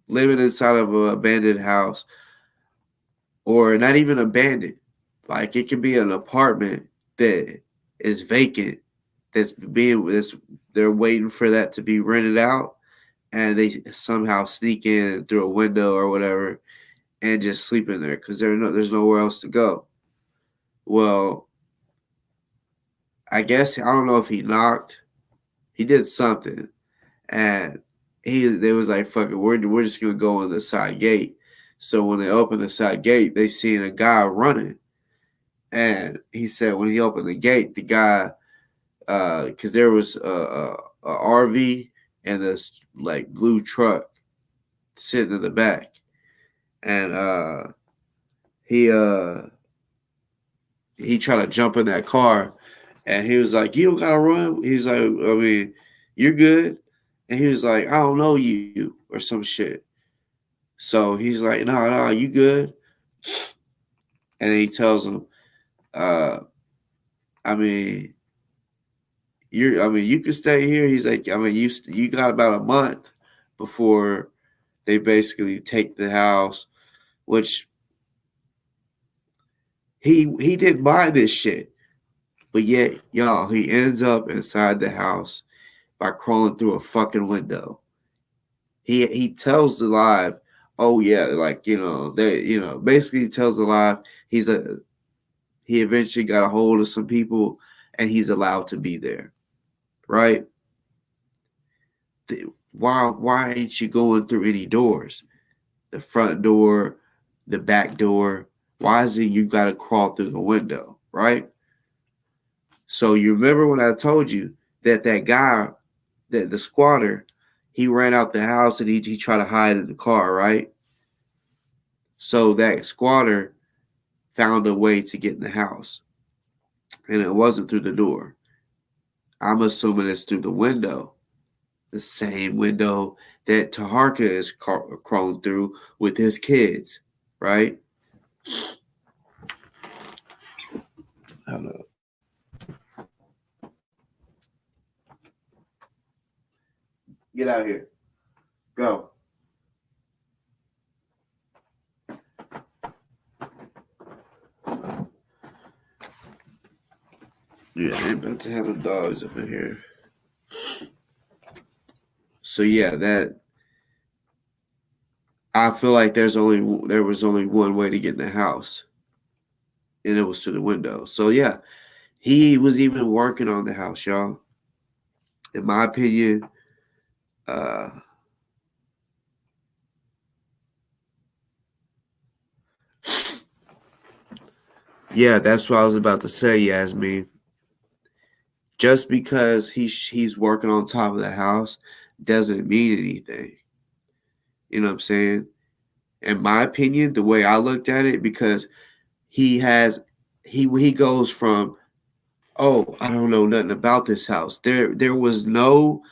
Speaker 1: living inside of an abandoned house, or not even abandoned. Like it can be an apartment that is vacant, that's they're waiting for that to be rented out, and they somehow sneak in through a window or whatever and just sleep in there because there's nowhere else to go. Well, I guess I don't know if he knocked, he did something, and they was like, "Fuck it, we're just gonna go in the side gate." So when they opened the side gate, they seen a guy running. And he said when he opened the gate, the guy, because there was a RV and this like blue truck sitting in the back, and he he tried to jump in that car, and he was like, "You don't gotta run." He's like, "I mean, you're good," and he was like, "I don't know you" or some shit. So he's like, "No, you good," and he tells him, uh, "I mean." You can stay here. He's like, I mean, you got about a month before they basically take the house, which he didn't buy this shit, but yet, y'all, he ends up inside the house by crawling through a fucking window. He tells the live, oh yeah, like basically he tells the live he eventually got a hold of some people and he's allowed to be there, right? Why ain't you going through any doors? The front door, the back door. Why is it you got to crawl through the window, right? So you remember when I told you that guy, that the squatter, he ran out the house and he tried to hide in the car, right? So that squatter found a way to get in the house, and it wasn't through the door. I'm assuming it's through the window, the same window that Taharka is crawling through with his kids, right? Hold up. Get out of here. Go. Yeah, they about to have the dogs up in here. So yeah, that I feel like there was only one way to get in the house, and it was through the window. So yeah, he was even working on the house, y'all. In my opinion, uh, yeah, that's what I was about to say, Yasmin. Just because he's working on top of the house doesn't mean anything. You know what I'm saying? In my opinion, the way I looked at it, because he goes from, oh, I don't know nothing about this house. There was no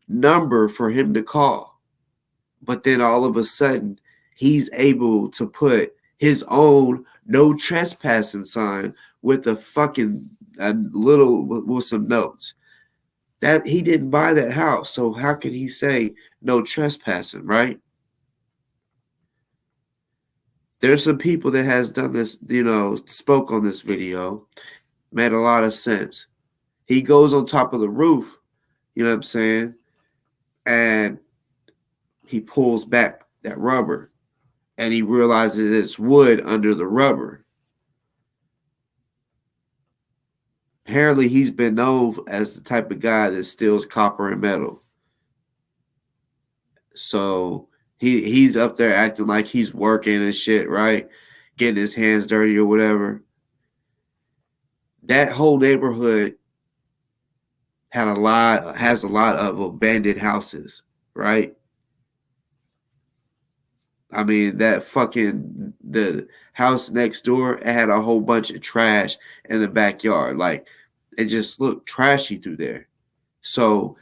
Speaker 1: number for him to call. But then all of a sudden, he's able to put his own no trespassing sign with a fucking a little with some notes. That he didn't buy that house, so how can he say no trespassing, right? There's some people that has done this, spoke on this video, made a lot of sense. He goes on top of the roof, you know what I'm saying, and he pulls back that rubber, and he realizes it's wood under the rubber. Apparently, he's been known as the type of guy that steals copper and metal. So he's up there acting like he's working and shit, right? Getting his hands dirty or whatever. That whole neighborhood has a lot of abandoned houses, right? I mean, the house next door, it had a whole bunch of trash in the backyard. Like, it just looked trashy through there. So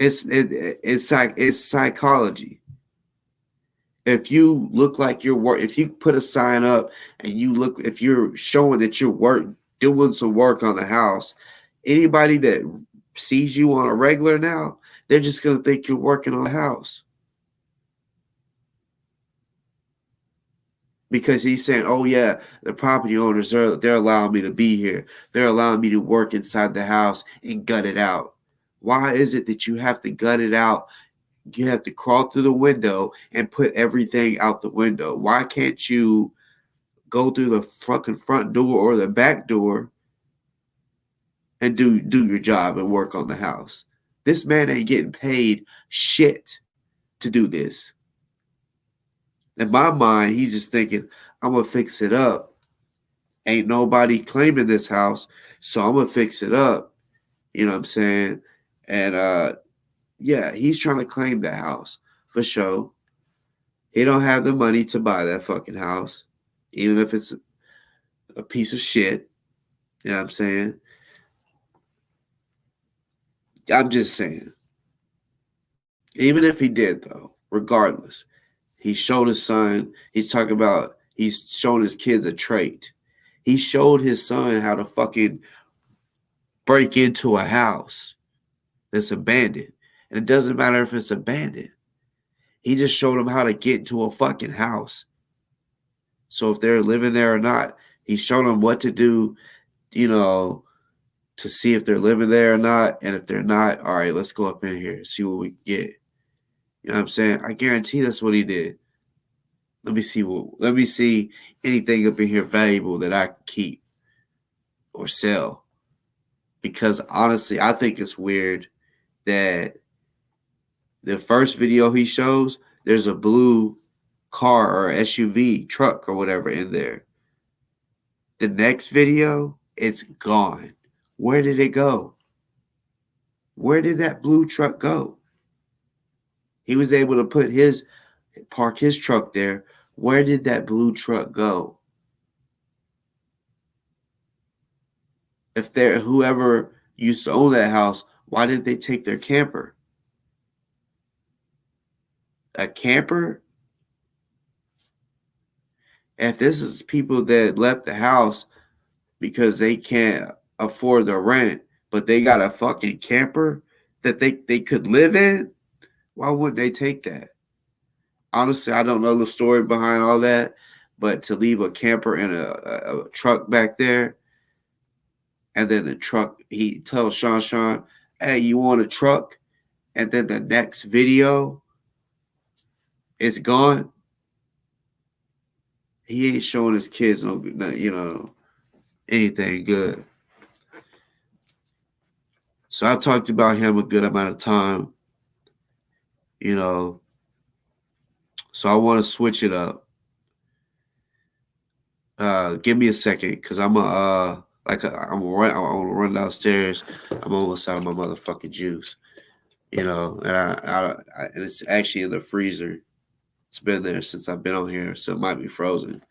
Speaker 1: it's psychology. If you look like if you put a sign up and if you're showing that you're doing some work on the house, anybody that sees you on a regular now, they're just gonna think you're working on the house. Because he's saying, oh yeah, the property owners, they're allowing me to be here. They're allowing me to work inside the house and gut it out. Why is it that you have to gut it out? You have to crawl through the window and put everything out the window. Why can't you go through the fucking front door or the back door and do your job and work on the house? This man ain't getting paid shit to do this. In my mind, he's just thinking, I'm gonna fix it up. Ain't nobody claiming this house, so I'm gonna fix it up. You know what I'm saying? And yeah, he's trying to claim that house for sure. He don't have the money to buy that fucking house, even if it's a piece of shit. You know what I'm saying? I'm just saying. Even if he did, though, regardless, he showed his son. He's showing his kids a trait. He showed his son how to fucking break into a house that's abandoned. And it doesn't matter if it's abandoned. He just showed them how to get into a fucking house. So if they're living there or not, he showed them what to do, to see if they're living there or not. And if they're not, all right, let's go up in here and see what we get. You know what I'm saying? I guarantee that's what he did. Let me see anything up in here valuable that I can keep or sell. Because honestly, I think it's weird that the first video he shows, there's a blue car or SUV truck or whatever in there. The next video, it's gone. Where did it go? Where did that blue truck go? He was able to park his truck there. Where did that blue truck go? If whoever used to own that house, why didn't they take their camper? A camper? If this is people that left the house because they can't afford the rent, but they got a fucking camper that they could live in, why wouldn't they take that? Honestly, I don't know the story behind all that, but to leave a camper in a truck back there, and then the truck, he tells Sean, hey, you want a truck? and then the next video is gone, he ain't showing his kids no, anything good. So I talked about him a good amount of time, So I want to switch it up. Give me a second, because I'm gonna run downstairs. I'm almost out of my motherfucking juice, and and it's actually in the freezer. It's been there since I've been on here, so it might be frozen.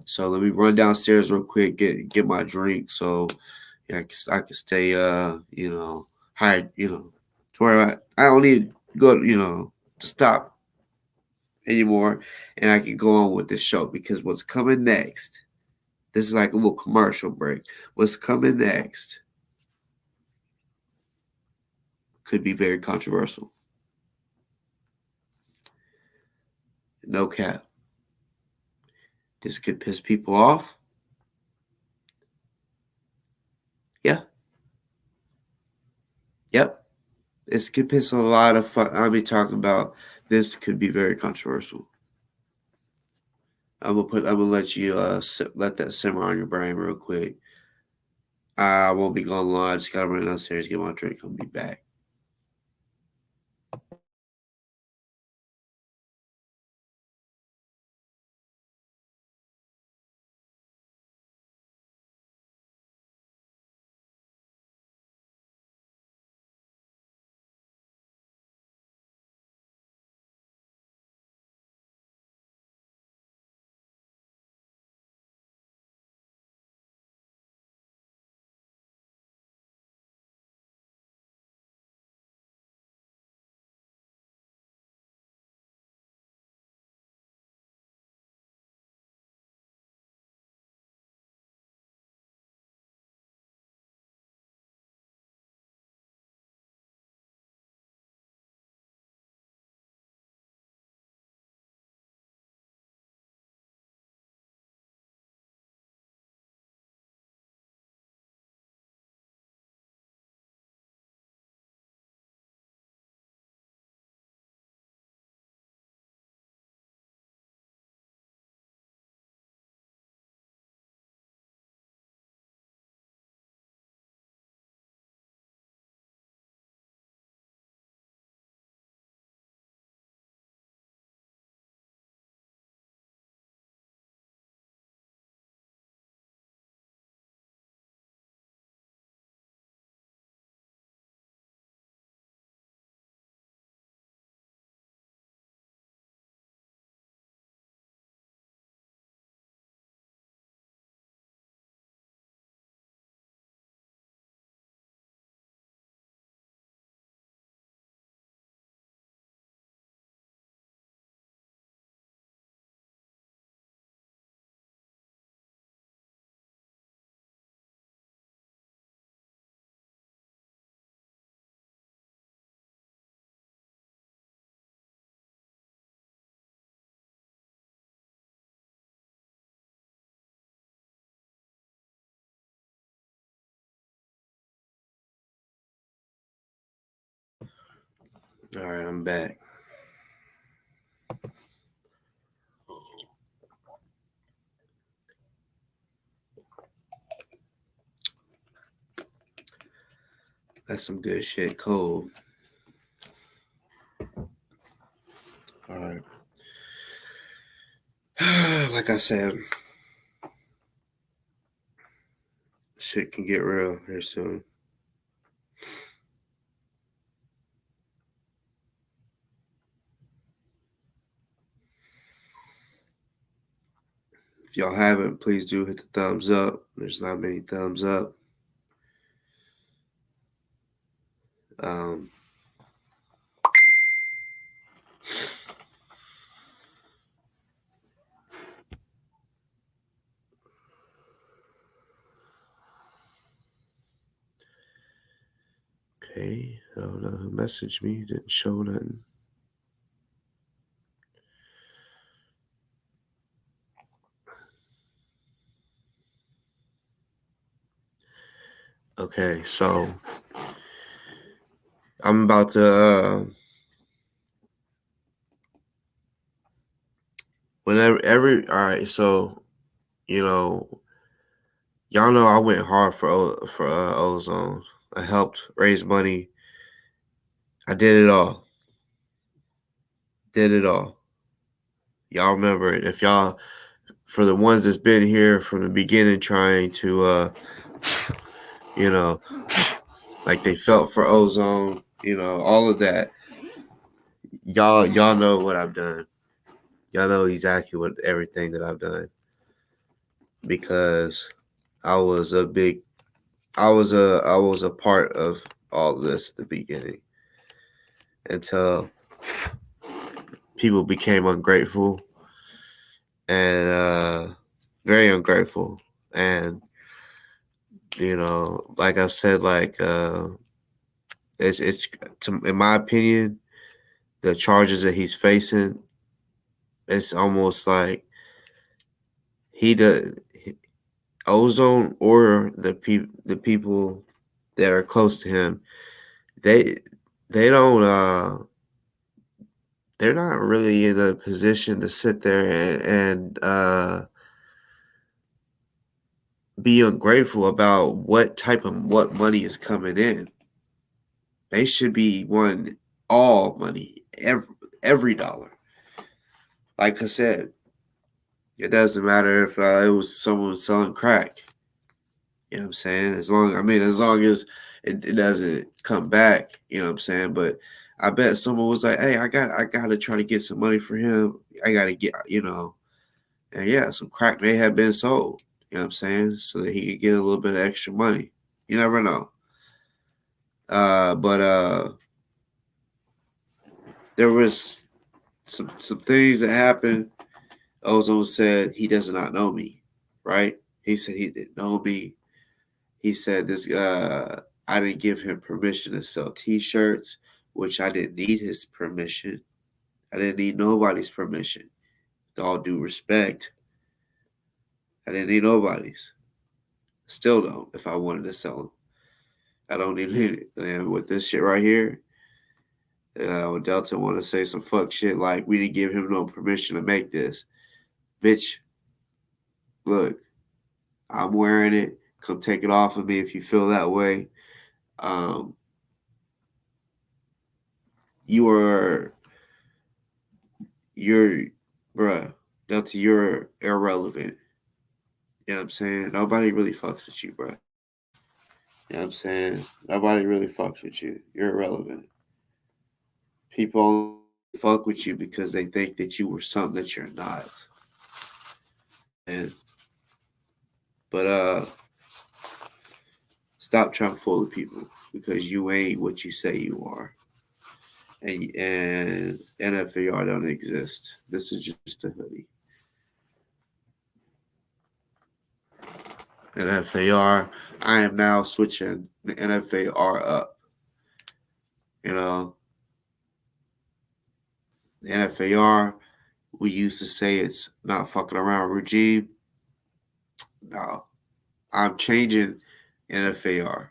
Speaker 1: So let me run downstairs real quick, get my drink, so yeah, I can stay, high, to where I don't need to go, to stop anymore, and I can go on with this show, because what's coming next, this is like a little commercial break. What's coming next could be very controversial. No cap. This could piss people off. Yeah. Yep. This could piss a lot of I'll be talking about. This could be very controversial. I'm gonna let you let that simmer on your brain real quick. I won't be going long. I just gotta run downstairs, get my drink. I'll be back. All right, I'm back. That's some good shit. Cold. All right. Like I said, shit can get real here soon. If y'all haven't, please do hit the thumbs up. There's not many thumbs up. Okay, I don't know who messaged me. Didn't show nothing. Okay, so I'm about to whenever all right, so y'all know I went hard for Ozone. I helped raise money. I did it all. Did it all. Y'all remember it. If y'all, for the ones that's been here from the beginning, trying to like they felt for Ozone, all of that. Y'all know what I've done. Y'all know exactly what everything that I've done, because I was a part of all of this at the beginning, until people became ungrateful and very ungrateful. And like I said, like it's in my opinion, the charges that he's facing, it's almost like he does Ozone, or the people that are close to him, they don't they're not really in a position to sit there and be ungrateful about what money is coming in. They should be wanting all money, every dollar. Like I said, it doesn't matter if it was someone selling crack. You know what I'm saying? As long as it doesn't come back, you know what I'm saying? But I bet someone was like, "Hey, I gotta try to get some money for him. I gotta get, and yeah, some crack may have been sold, you know what I'm saying? So that he could get a little bit of extra money. You never know. But there was some things that happened. Ozone said he does not know me, right? He said he didn't know me. He said this. I didn't give him permission to sell T-shirts, which I didn't need his permission. I didn't need nobody's permission. With all due respect, I didn't need nobody's. Still don't. If I wanted to sell them, I don't need it. And with this shit right here, when Delta want to say some fuck shit like we didn't give him no permission to make this, bitch. Look, I'm wearing it. Come take it off of me if you feel that way. Um, you're, bruh, Delta, you're irrelevant. You know what I'm saying? Nobody really fucks with you, bruh. You know what I'm saying? Nobody really fucks with you. You're irrelevant. People fuck with you because they think that you were something that you're not. And but stop trying to fool the people, because you ain't what you say you are. And NFAR don't exist. This is just a hoodie. NFAR, I am now switching the NFAR up. The NFAR, we used to say it's not fucking around regime. No, I'm changing NFAR.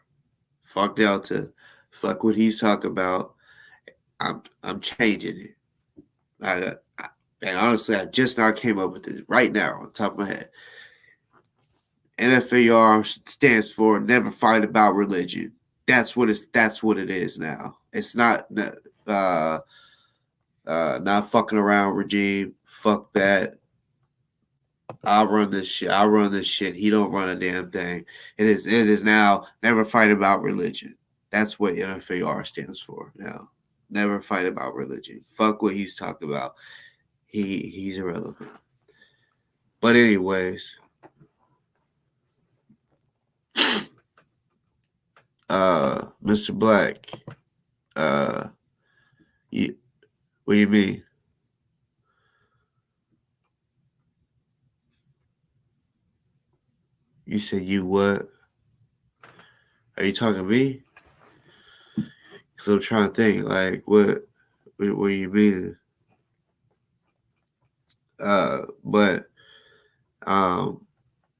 Speaker 1: Fuck Delta. Fuck what he's talking about. I'm changing it. And honestly, I just now came up with it right now on top of my head. NFAR stands for Never Fight About Religion. That's what it is now. It's not not fucking around regime. Fuck that. I'll run this shit. He don't run a damn thing. It is now Never Fight About Religion. That's what NFAR stands for now. Never fight about religion. Fuck what he's talking about. He's irrelevant. But anyways, Mr. Black, what do you mean? You said you what? Are you talking to me? Because I'm trying to think, like, what do you mean? But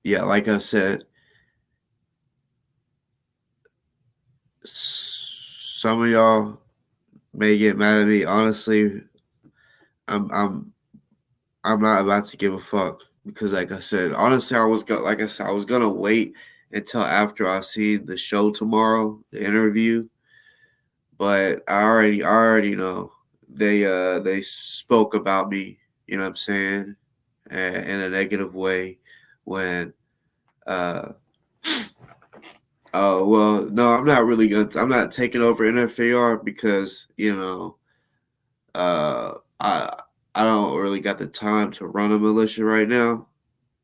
Speaker 1: yeah, like I said, some of y'all may get mad at me. Honestly, I'm I'm I'm not about to give a fuck because, like I said, honestly, I was gonna wait until after I see the show tomorrow, the interview. But I already know they spoke about me. You know what I'm saying, in a negative way when uh oh well, no, I'm not taking over NFAR because uh I I don't really got the time to run a militia right now.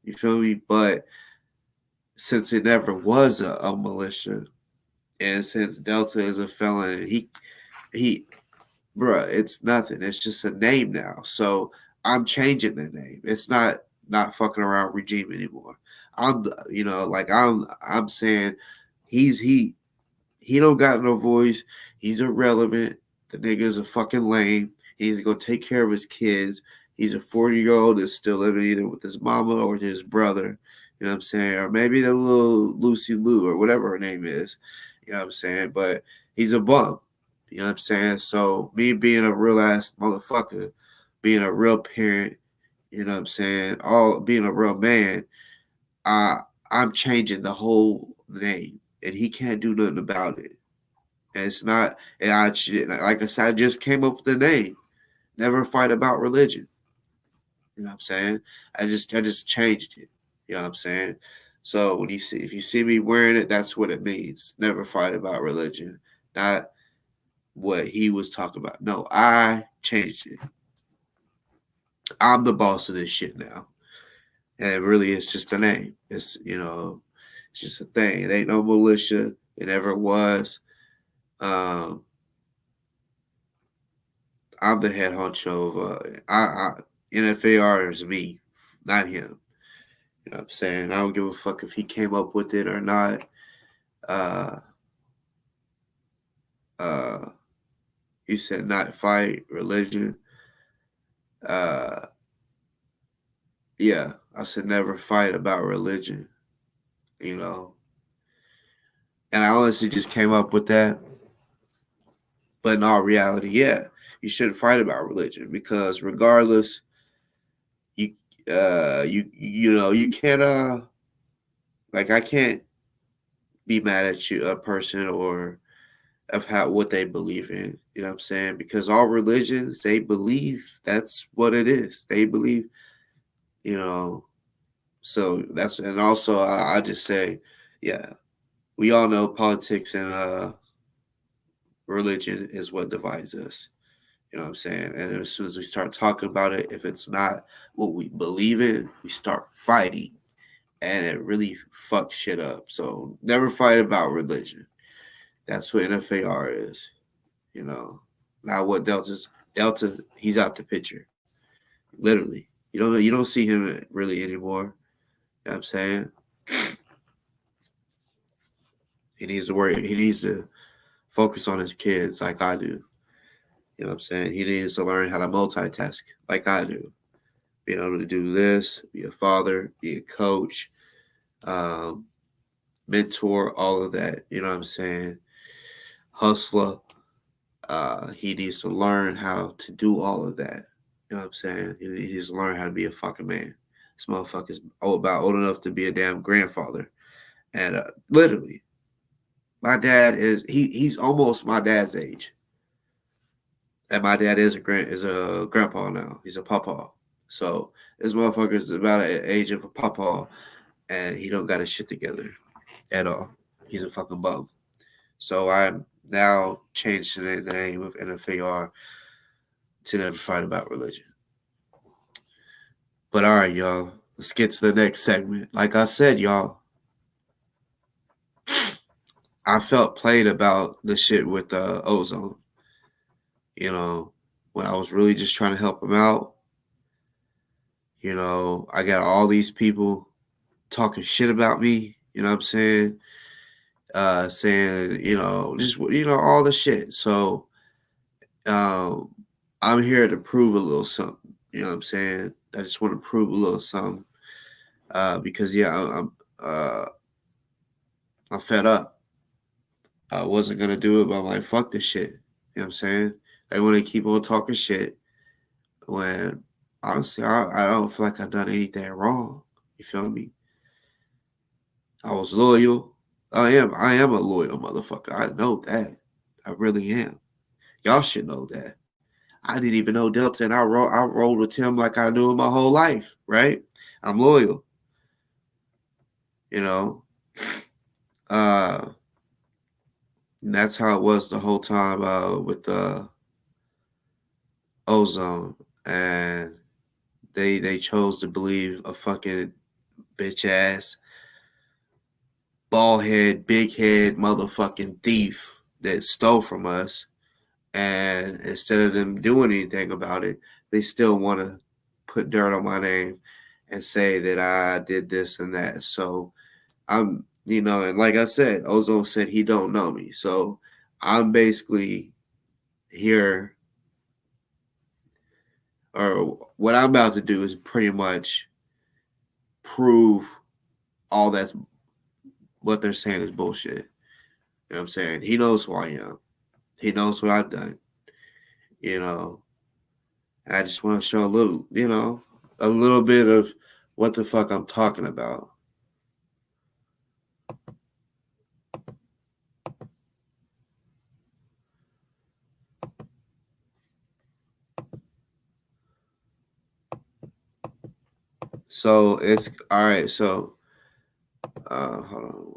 Speaker 1: You feel me? But since it never was a militia, and since Delta is a felon, and he bruh, it's nothing. It's just a name now. So I'm changing the name. It's not fucking around regime anymore. I'm saying he's he don't got no voice. He's irrelevant. The nigga's a fucking lame. He's gonna take care of his kids. He's a 40-year-old that's still living either with his mama or his brother. You know what I'm saying? Or maybe the little Lucy Lou or whatever her name is. You know what I'm saying? But he's a bum. You know what I'm saying? So me being a real ass motherfucker, being a real parent, you know what I'm saying? All being a real man, I I'm changing the whole name. And he can't do nothing about it. And it's not, and like I said, I just came up with the name. Never fight about religion. You know what I'm saying? I just changed it. You know what I'm saying? So if you see me wearing it, that's what it means. Never fight about religion. Not what he was talking about. No, I changed it. I'm the boss of this shit now. And really it's just a name. It's just a thing. It ain't no militia. It never was. Um, I'm the head honcho of NFAR is me, not him. You know what I'm saying? I don't give a fuck if he came up with it or not. Uh uh you said not fight religion. Uh yeah, I said never fight about religion, you know. And I honestly just came up with that. But in all reality, yeah, you shouldn't fight about religion because regardless, you you can't like I can't be mad at you a person or of how what they believe in. You know what I'm saying? Because all religions they believe that's what it is. They believe, you know. So that's and also I just say, yeah, we all know politics and religion is what divides us. You know what I'm saying? And as soon as we start talking about it, if it's not what we believe in, we start fighting, and it really fucks shit up. So never fight about religion. That's what NFAR is. You know, not what Delta. He's out the picture, literally. You don't see him really anymore. You know what I'm saying? He needs to worry. He needs to focus on his kids like I do. You know what I'm saying? He needs to learn how to multitask like I do. Being able to do this, be a father, be a coach, um, mentor, all of that. You know what I'm saying? Hustler. He needs to learn how to do all of that. You know what I'm saying? He needs to learn how to be a fucking man. This motherfucker's about old enough to be a damn grandfather. And literally, my dad he's almost my dad's age. And my dad is a grandpa now. He's a papa. So this motherfucker's about the age of a papa, and he don't got his shit together at all. He's a fucking bum. So I'm now changing the name of NFAR to never fight about religion. But all right, y'all. Let's get to the next segment. Like I said, y'all, I felt played about the shit with Ozone. You know, when I was really just trying to help him out. You know, I got all these people talking shit about me. You know what I'm saying? Saying, just all the shit. So um, I'm here to prove a little something. You know what I'm saying? I just want to prove a little something. Because yeah, I'm fed up. I wasn't gonna do it, but I'm like, fuck this shit. You know what I'm saying? They want to keep on talking shit when honestly, I don't feel like I've done anything wrong. You feel me? I was loyal. I am a loyal motherfucker. I know that. I really am. Y'all should know that. I didn't even know Delta, and I rolled with him like I knew him my whole life. Right? I'm loyal. You know. And that's how it was the whole time with Ozone, and they chose to believe a fucking bitch ass, bald head, big head, motherfucking thief that stole from us. And instead of them doing anything about it, they still want to put dirt on my name and say that I did this and that. So I'm, and like I said, Ozone said he don't know me. So I'm basically here, or what I'm about to do is pretty much prove all that's what they're saying is bullshit. You know what I'm saying? He knows who I am. He knows what I've done. You know, I just want to show a little bit of what the fuck I'm talking about. So it's all right. So, hold on.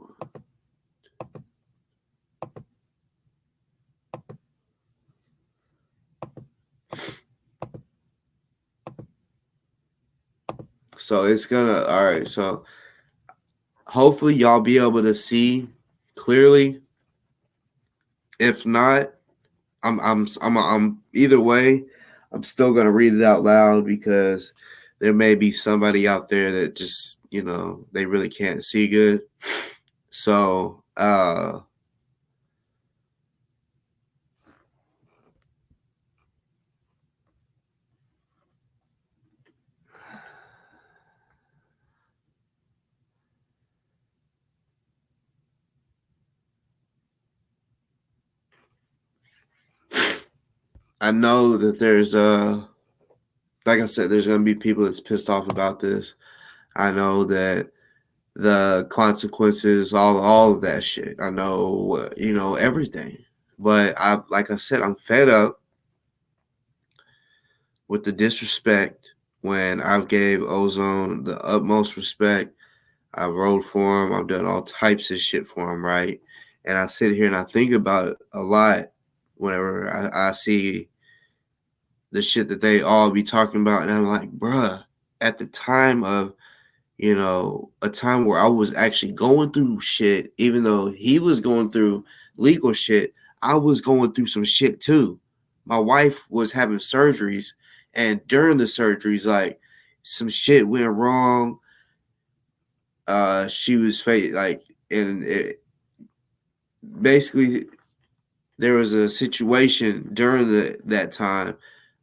Speaker 1: So it's gonna all right. So hopefully y'all be able to see clearly. If not, I'm either way. I'm still gonna read it out loud because there may be somebody out there that just they really can't see good. So I know that there's like I said, there's gonna be people that's pissed off about this. I know that the consequences, all of that shit. I know everything. But like I said, I'm fed up with the disrespect when I've gave Ozone the utmost respect. I rode for him. I've done all types of shit for him, right? And I sit here and I think about it a lot whenever I see the shit that they all be talking about. And I'm like, bruh, at the time of, a time where I was actually going through shit, even though he was going through legal shit, I was going through some shit too. My wife was having surgeries, and during the surgeries, like some shit went wrong. She was like, and basically there was a situation during that time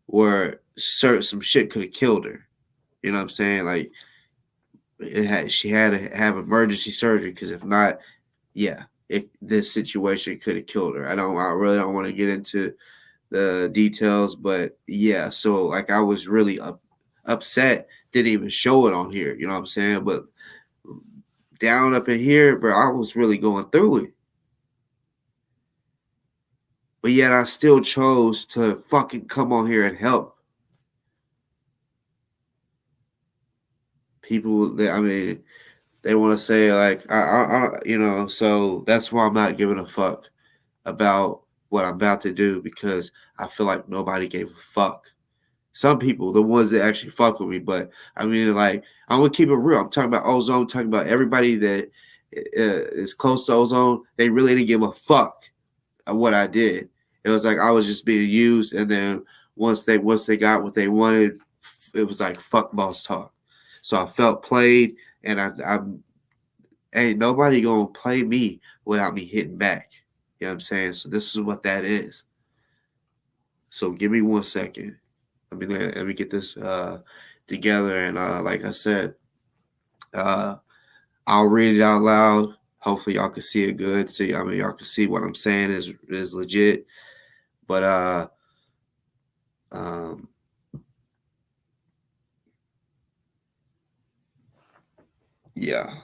Speaker 1: where some shit could have killed her. You know what I'm saying? Like she had to have emergency surgery because if not, yeah, this situation could have killed her. I really don't want to get into the details, but yeah. So like I was really upset. Didn't even show it on here. You know what I'm saying? But down up in here, bro, I was really going through it. But yet I still chose to fucking come on here and help people. They want to say like so that's why I'm not giving a fuck about what I'm about to do because I feel like nobody gave a fuck. Some people, the ones that actually fuck with me, but like I'm gonna keep it real. I'm talking about Ozone, I'm talking about everybody that is close to Ozone. They really didn't give a fuck of what I did. It was like I was just being used, and then once they got what they wanted, it was like fuck boss talk. So I felt played, and I ain't nobody gonna play me without me hitting back. You know what I'm saying? So this is what that is. So give me 1 second. Let me get this together, and like I said, I'll read it out loud. Hopefully y'all can see it good. See, y'all can see what I'm saying is legit. But Um, yeah.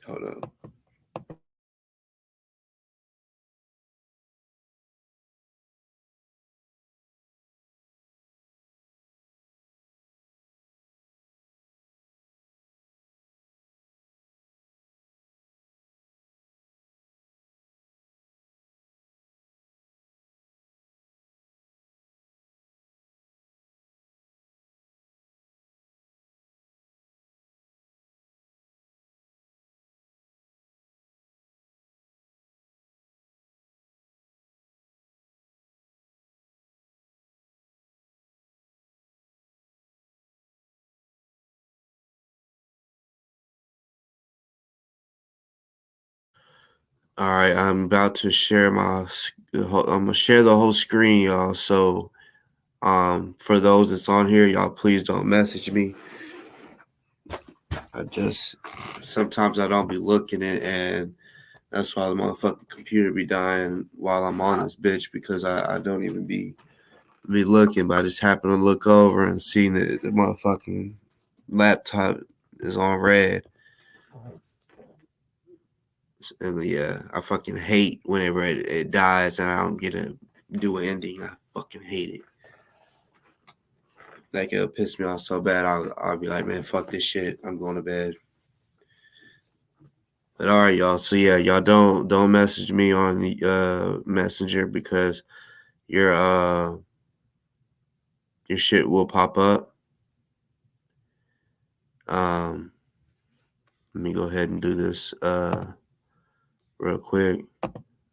Speaker 1: Hold on. All right, I'm about to share I'm gonna share the whole screen, y'all. So, for those that's on here, y'all, please don't message me. Sometimes I don't be looking at, and that's why the motherfucking computer be dying while I'm on this bitch, because I don't even be looking, but I just happen to look over and see that the motherfucking laptop is on red. And yeah, I fucking hate whenever it dies and I don't get to do an ending. I fucking hate it. Like, it'll piss me off so bad. I'll be like, man, fuck this shit. I'm going to bed. But all right, y'all. So yeah, y'all don't message me on the Messenger, because your shit will pop up. Let me go ahead and do this real quick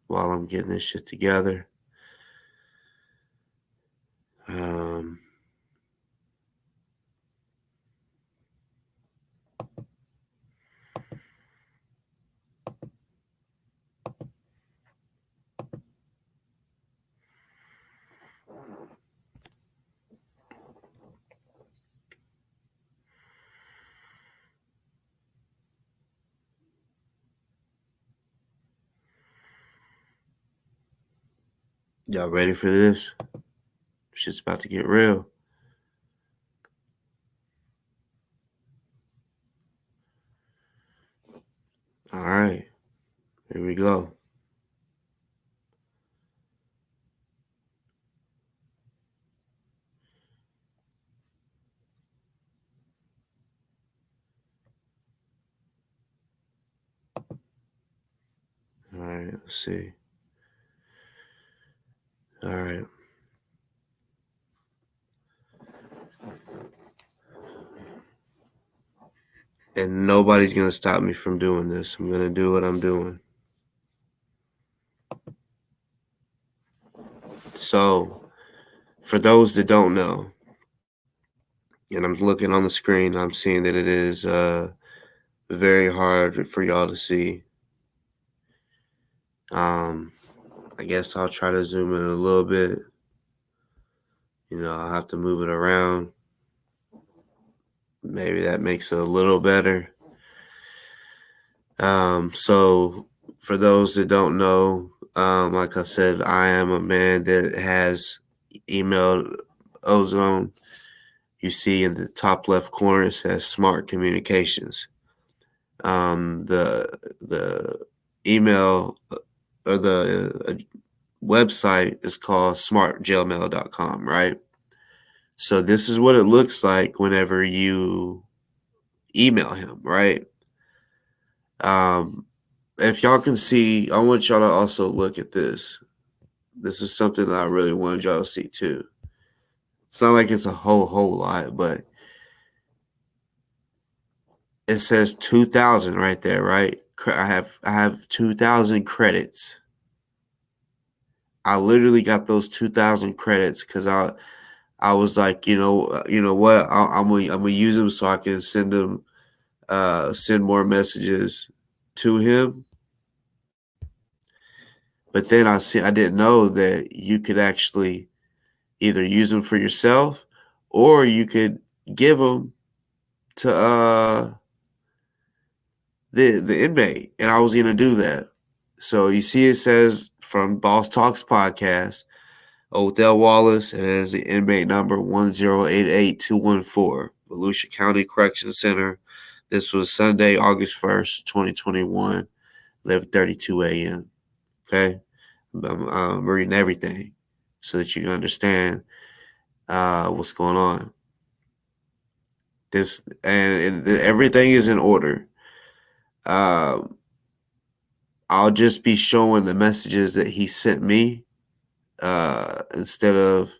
Speaker 1: while I'm getting this shit together. Y'all ready for this? Shit's about to get real. All right, here we go. All right, let's see. All right. And nobody's going to stop me from doing this. I'm going to do what I'm doing. So, for those that don't know, and I'm looking on the screen, I'm seeing that it is very hard for y'all to see. I guess I'll try to zoom in a little bit. I'll have to move it around. Maybe that makes it a little better. So for those that don't know, like I said, I am a man that has emailed Ozone. You see in the top left corner, it says Smart Communications. The email or the website is called smartjailmail.com, right? So this is what it looks like whenever you email him, right? If y'all can see, I want y'all to also look at this. This is something that I really wanted y'all to see too. It's not like it's a whole lot, but it says 2,000 right there, right? I have 2,000 credits. I literally got those 2,000 credits because I was like, you know what? I'm gonna use them so I can send more messages to him. But then I didn't know that you could actually either use them for yourself or you could give them to the inmate, and I was gonna do that. So you see, it says from Boss Talks Podcast. Odell Wallace has the inmate number 1088214, Volusia County Correction Center. This was Sunday, August 1st, 2021, 11:32 a.m. Okay? I'm reading everything so that you can understand what's going on. This and everything is in order. I'll just be showing the messages that he sent me instead of.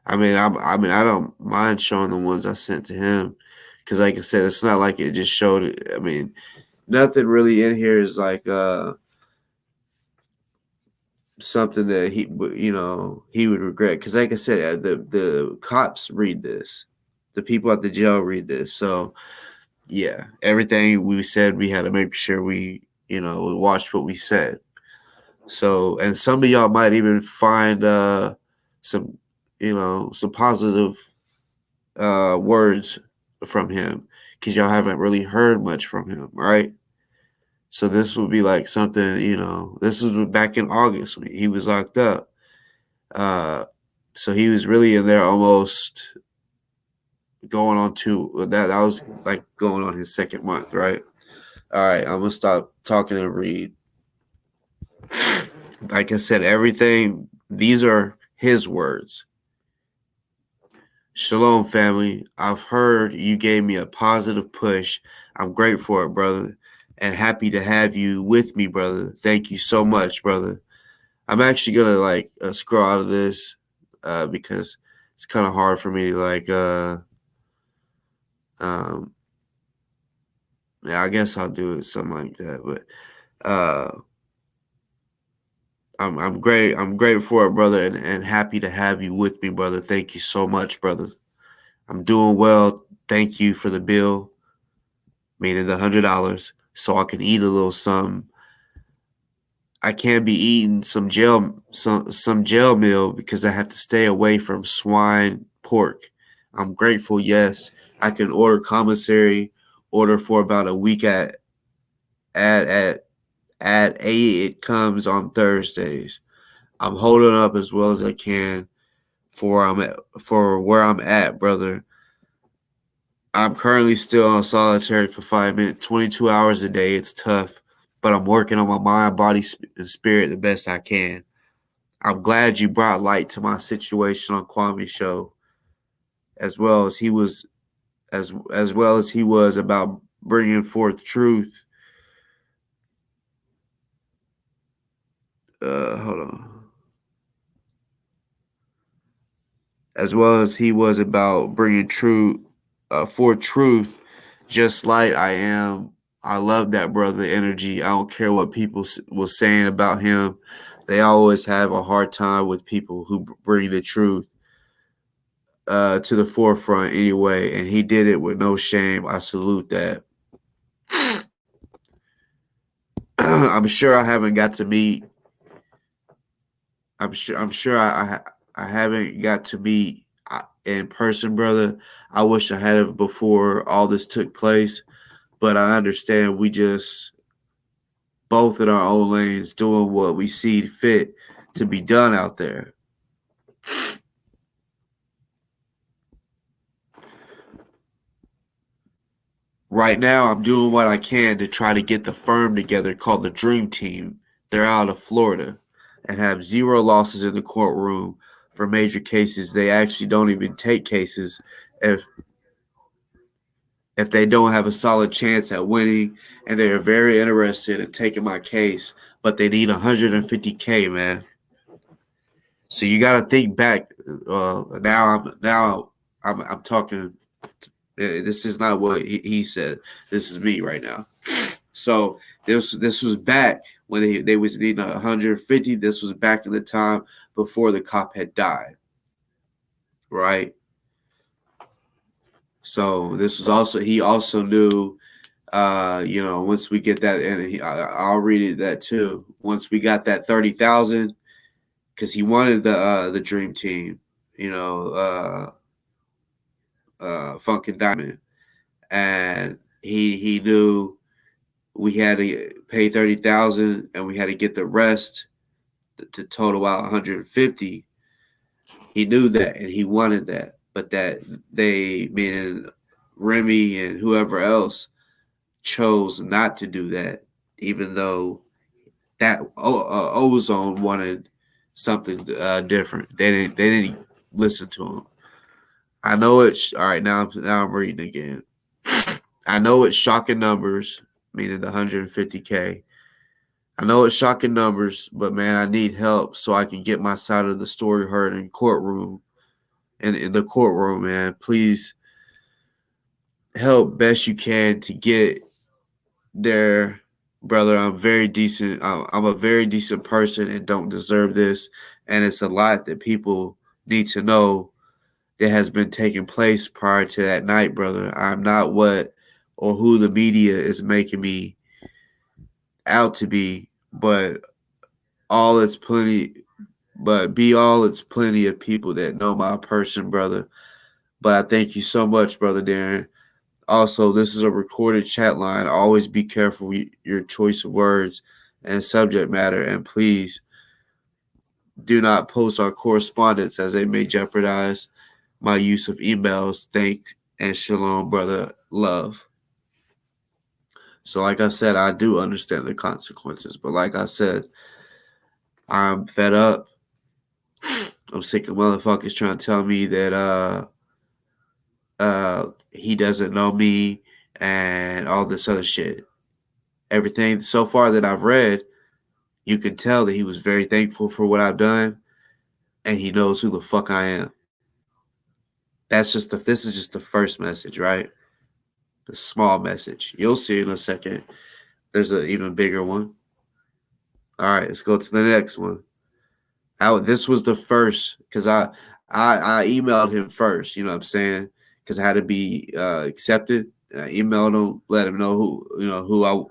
Speaker 1: I mean, I don't mind showing the ones I sent to him because, like I said, it's not like it just showed it. I mean, nothing really in here is like something that he would regret. Because, like I said, the cops read this, the people at the jail read this, so. Yeah, everything we said, we had to make sure we watched what we said. So, and some of y'all might even find some, some positive words from him because y'all haven't really heard much from him, right? So this would be like something, this was back in August when he was locked up. So he was really in there almost going on that was like going on his second month, right? All right, I'm gonna stop talking and read. Like I said, everything, these are his words. Shalom, family. I've heard you gave me a positive push. I'm grateful for it, brother, and happy to have you with me, brother. Thank you so much, brother. I'm actually gonna scroll out of this because it's kind of hard for me to yeah, I guess I'll do it something like that, but I'm great. I'm grateful for it, brother, and happy to have you with me, brother. Thank you so much, brother. I'm doing well. Thank you for the bill, meaning the $100, so I can eat a little something. I can't be eating some jail meal because I have to stay away from swine pork. I'm grateful. Yes, I can order commissary, order for about a week at at 8. It comes on Thursdays. I'm holding up as well as I can for where I'm at, brother. I'm currently still on solitary confinement, 22 hours a day. It's tough, but I'm working on my mind, body, and spirit the best I can. I'm glad you brought light to my situation on Kwame's show, as well as he was, as well as he was about bringing forth truth. Hold on. As well as he was about bringing for truth, just like I am. I love that brother energy. I don't care what people was saying about him. They always have a hard time with people who bring the truth to the forefront anyway, and he did it with no shame. I salute that. I'm sure I haven't got to meet. I'm sure I haven't got to meet in person, brother. I wish I had it before all this took place, but I understand we just both in our own lanes doing what we see fit to be done out there. Right now, I'm doing what I can to try to get the firm together called the Dream Team. They're out of Florida and have 0 losses in the courtroom for major cases. They actually don't even take cases if they don't have a solid chance at winning, and they are very interested in taking my case, but they need 150K, man. So you got to think back. I'm talking. This is not what he said. This is me right now. So this was back when they was needing 150. This was back in the time before the cop had died, right? So this was also he also knew. Once we get that, and I'll read it that too. Once we got that 30,000, because he wanted the dream team, Funk and Diamond, and he knew we had to pay 30,000, and we had to get the rest to total out 150. He knew that and he wanted that, but that they, meaning Remy and whoever else, chose not to do that, even though that Ozone wanted something different. They didn't listen to him. I know it's all right. Now I'm reading again. I know it's shocking numbers, meaning the 150K. I know it's shocking numbers, but man, I need help so I can get my side of the story heard in courtroom. In the courtroom, man, please help best you can to get there, brother. I'm very decent. I'm a very decent person and don't deserve this. And it's a lot that people need to know that has been taking place prior to that night, brother. I'm not what or who the media is making me out to be, but all it's plenty but be all it's plenty of people that know my person, brother. But I thank you so much, brother Darren. Also, this is a recorded chat line. Always be careful with your choice of words and subject matter, and please do not post our correspondence as they may jeopardize my use of emails. Thanks and shalom, brother. Love. So, like I said, I do understand the consequences, but like I said, I'm fed up. I'm sick of motherfuckers trying to tell me that he doesn't know me and all this other shit. Everything so far that I've read, you can tell that he was very thankful for what I've done, and he knows who the fuck I am. This is just the first message, right? The small message. You'll see in a second. There's an even bigger one. All right, let's go to the next one. This was the first because I emailed him first. You know what I'm saying? Because I had to be accepted. I emailed him, let him know who I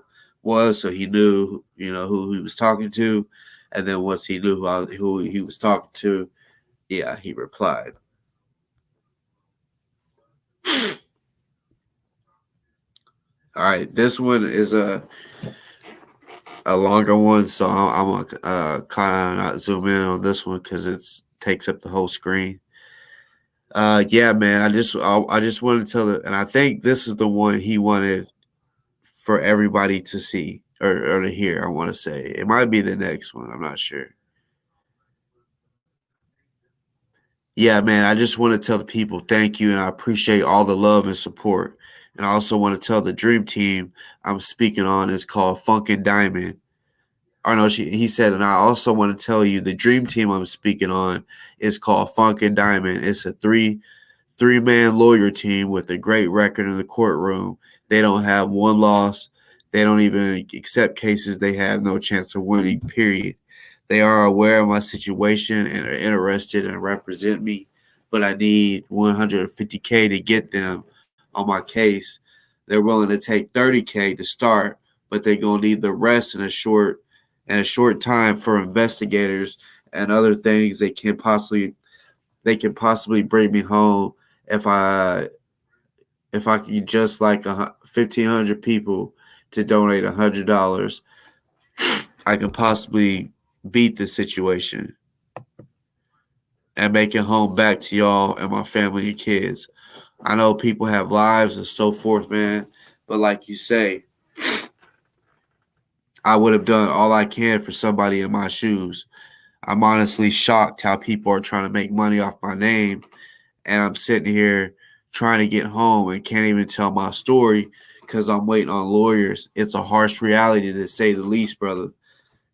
Speaker 1: was, so he knew who he was talking to, and then once he knew who he was talking to, yeah, he replied. All right, this one is a longer one, so I'm gonna kind of not zoom in on this one because it takes up the whole screen. Yeah, man, I just wanted to tell it, and I think this is the one he wanted for everybody to see or to hear. I want to say it might be the next one. I'm not sure. Yeah, man, I just want to tell the people thank you, and I appreciate all the love and support. And I also want to tell the dream team I'm speaking on is called Funkin' Diamond. Or no, he said, and I also want to tell you the dream team I'm speaking on is called Funkin' Diamond. It's a three-man lawyer team with a great record in the courtroom. They don't have one loss. They don't even accept cases they have no chance of winning, period. They are aware of my situation and are interested and represent me, but I need 150K to get them on my case. They're willing to take 30K to start, but they're going to need the rest in a short time for investigators and other things they can possibly bring me home if I can just like 1,500 people to donate $100. I can possibly beat the situation and make it home back to y'all and my family and kids. I know people have lives and so forth, man, but like you say, I would have done all I can for somebody in my shoes. I'm honestly shocked how people are trying to make money off my name, and I'm sitting here trying to get home and can't even tell my story because I'm waiting on lawyers. It's a harsh reality to say the least, brother.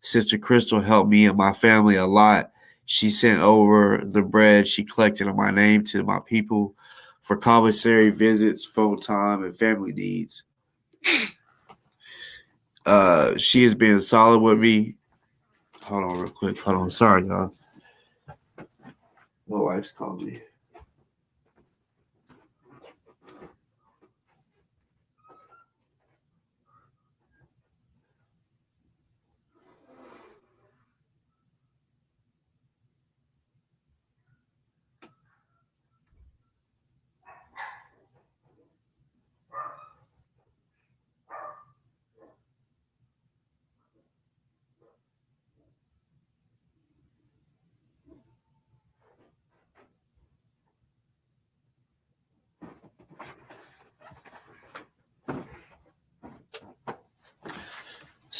Speaker 1: Sister Crystal helped me and my family a lot. She sent over the bread she collected on my name to my people for commissary visits, phone time, and family needs. She has been solid with me. Hold on real quick. Hold on. Sorry, y'all. My wife's calling me.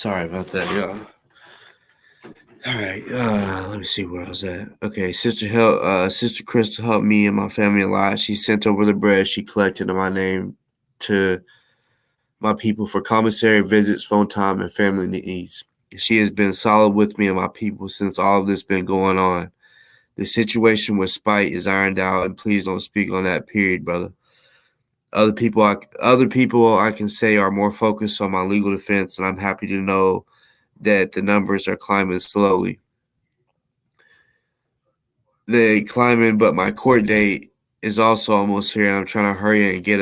Speaker 1: Sorry about that, y'all. All right, let me see where I was at. Okay, Sister Crystal helped me and my family a lot. She sent over the bread she collected in my name to my people for commissary visits, phone time, and family needs. She has been solid with me and my people since all of this been going on. The situation with Spite is ironed out, and please don't speak on that period, brother. Other people I can say are more focused on my legal defense, and I'm happy to know that the numbers are climbing slowly. They climbing, but my court date is also almost here, and I'm trying to hurry and get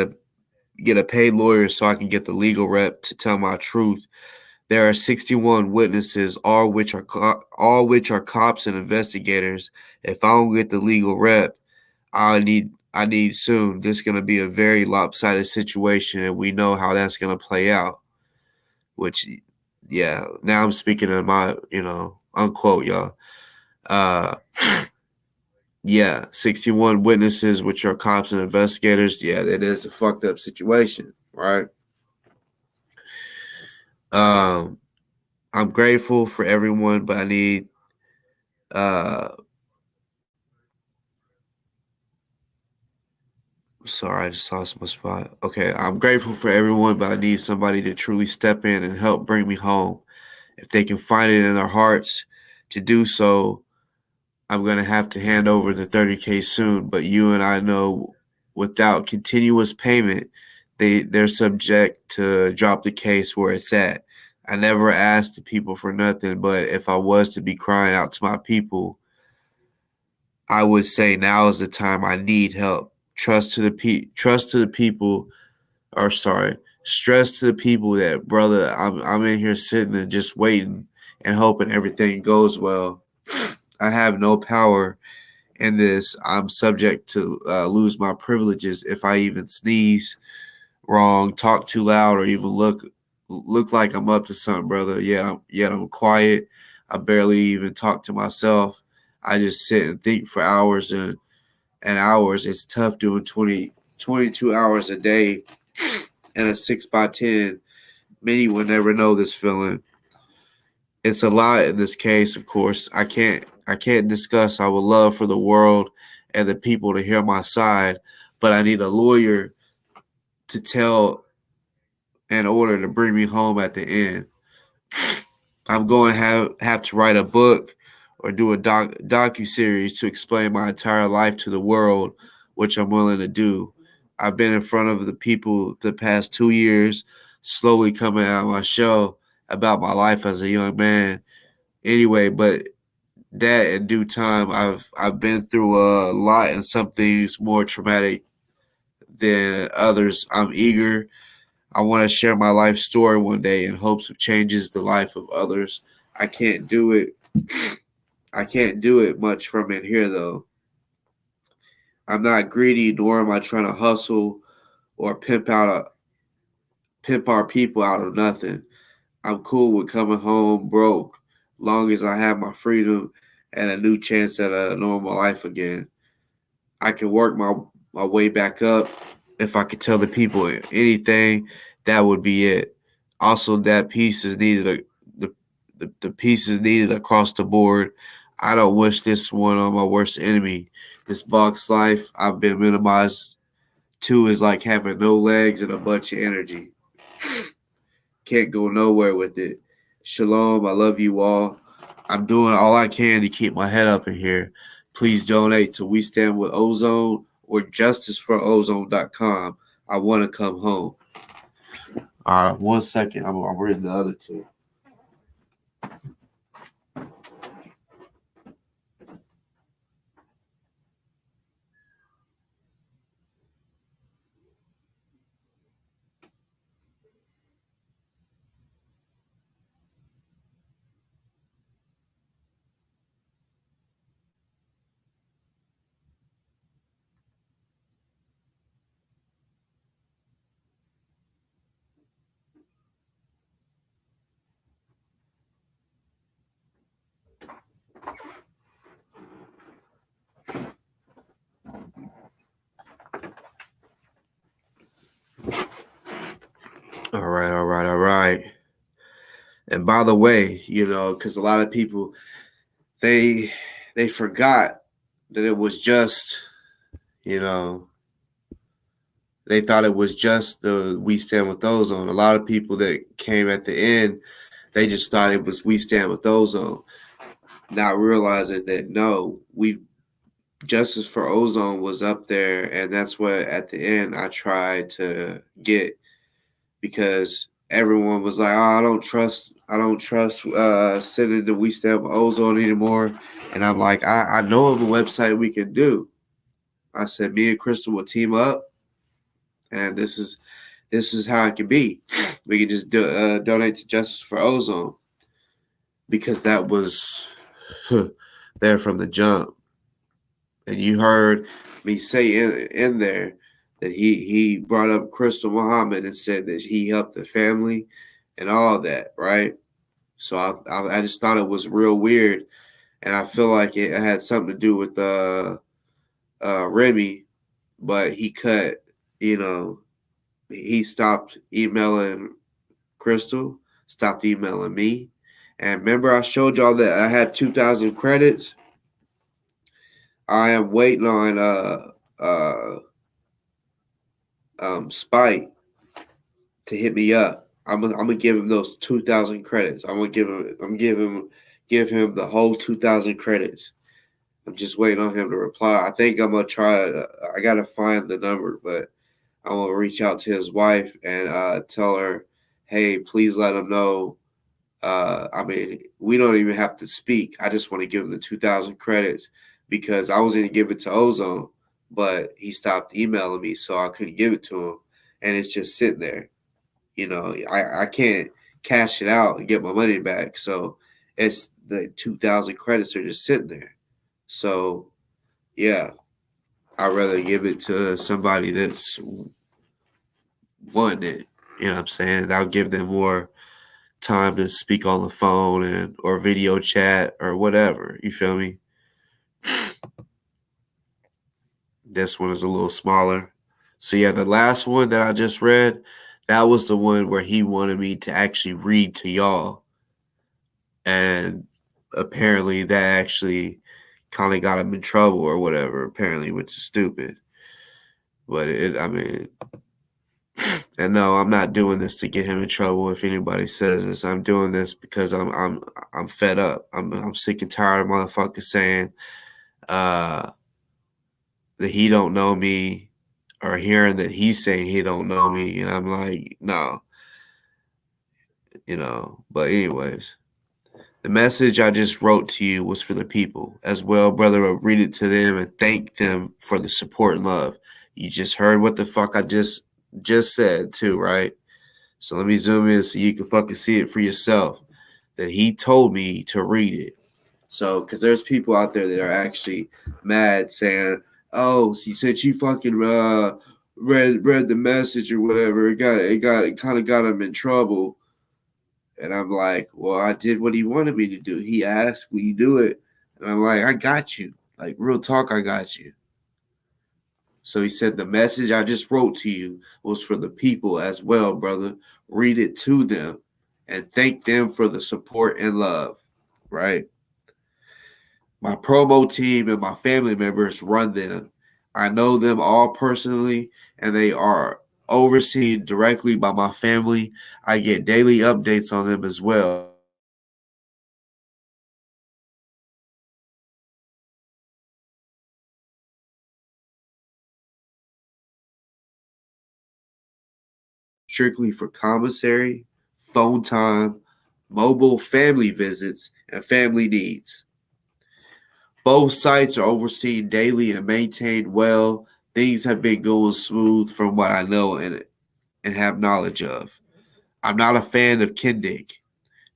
Speaker 1: a paid lawyer so I can get the legal rep to tell my truth. There are 61 witnesses, all which are cops and investigators. If I don't get the legal rep, I need soon. This is going to be a very lopsided situation, and we know how that's going to play out. Which, yeah, now I'm speaking in my, unquote, y'all. Yeah, 61 witnesses, which are cops and investigators. Yeah, that is a fucked up situation, right? I'm grateful for everyone, but I need sorry, I just lost my spot. Okay, I'm grateful for everyone, but I need somebody to truly step in and help bring me home. If they can find it in their hearts to do so, I'm going to have to hand over the 30K soon. But you and I know without continuous payment, they're subject to drop the case where it's at. I never asked the people for nothing, but if I was to be crying out to my people, I would say now is the time I need help. Trust to the people, or sorry, stress to the people that, brother, I'm in here sitting and just waiting and hoping everything goes well. I have no power in this. I'm subject to lose my privileges if I even sneeze wrong, talk too loud, or even look like I'm up to something, brother. Yet I'm quiet. I barely even talk to myself. I just sit and think for hours and hours. It's tough doing 22 hours a day and a 6x10. Many will never know this feeling. It's a lot in this case, of course. I can't discuss. I would love for the world and the people to hear my side, but I need a lawyer to tell in order to bring me home at the end. I'm going to have to write a book or do a docu series to explain my entire life to the world, which I'm willing to do. I've been in front of the people the past 2 years, slowly coming out of my shell about my life as a young man. Anyway, but that in due time, I've been through a lot, and some things more traumatic than others. I'm eager. I want to share my life story one day in hopes of changes the life of others. I can't do it. I can't do it much from in here though. I'm not greedy, nor am I trying to hustle or pimp our people out of nothing. I'm cool with coming home broke, long as I have my freedom and a new chance at a normal life again. I can work my way back up. If I could tell the people anything, that would be it. Also, that piece is needed. The piece is needed across the board. I don't wish this one on my worst enemy. This box life I've been minimized to is like having no legs and a bunch of energy. Can't go nowhere with it. Shalom. I love you all. I'm doing all I can to keep my head up in here. Please donate to We Stand with Ozone or justiceforozone.com. I want to come home. All right, 1 second. I'm reading the other two. All right. And by the way, because a lot of people they forgot that it was just, they thought it was just the We Stand with Ozone. A lot of people that came at the end, they just thought it was We Stand with Ozone, not realizing that no, we Justice for Ozone was up there, and that's what at the end I tried to get, because everyone was like, "Oh, I don't trust sending the We Stand with Ozone anymore," and I'm like, I know of a website we can do. I said, me and Crystal will team up, and this is how it can be. We can just donate to Justice for Ozone, because that was there from the jump. And you heard me say in there that he brought up Crystal Muhammad and said that he helped the family and all that, right? So I just thought it was real weird, and I feel like it had something to do with Remy, but he stopped emailing Crystal, stopped emailing me. And remember, I showed y'all that I had 2,000 credits. I am waiting on Spike to hit me up. I'm gonna give him those 2,000 credits. Give him the whole 2,000 credits. I'm just waiting on him to reply. I think I'm gonna try. I gotta find the number, but I'm gonna reach out to his wife and tell her, hey, please let him know. I mean, we don't even have to speak. I just want to give him the 2,000 credits, because I was going to give it to Ozone, but he stopped emailing me, so I couldn't give it to him, and it's just sitting there. I can't cash it out and get my money back, so it's the 2,000 credits are just sitting there. So yeah, I'd rather give it to somebody that's won it. You know what I'm saying? That'll give them more time to speak on the phone or video chat or whatever. You feel me? This one is a little smaller. So yeah, the last one that I just read, that was the one where he wanted me to actually read to y'all. And apparently that actually kind of got him in trouble or whatever, apparently, which is stupid. But I mean, and no, I'm not doing this to get him in trouble. If anybody says this, I'm doing this because I'm fed up. I'm sick and tired of motherfuckers saying that he don't know me, or hearing that he's saying he don't know me, and I'm like, no, But anyways, the message I just wrote to you was for the people as well, brother. I'll read it to them and thank them for the support and love. You just heard what the fuck I just said too, right? So let me zoom in so you can fucking see it for yourself. That he told me to read it. So, because there's people out there that are actually mad, saying, "Oh, since you fucking read the message or whatever, it kind of got him in trouble." And I'm like, "Well, I did what he wanted me to do. He asked, will you do it?" And I'm like, "I got you. Like, real talk, I got you." So he said, the message I just wrote to you was for the people as well, brother. Read it to them and thank them for the support and love, right? My promo team and my family members run them. I know them all personally, and they are overseen directly by my family. I get daily updates on them as well. Strictly for commissary, phone time, mobile family visits, and family needs. Both sites are overseen daily and maintained well. Things have been going smooth from what I know and have knowledge of. I'm not a fan of Kendick,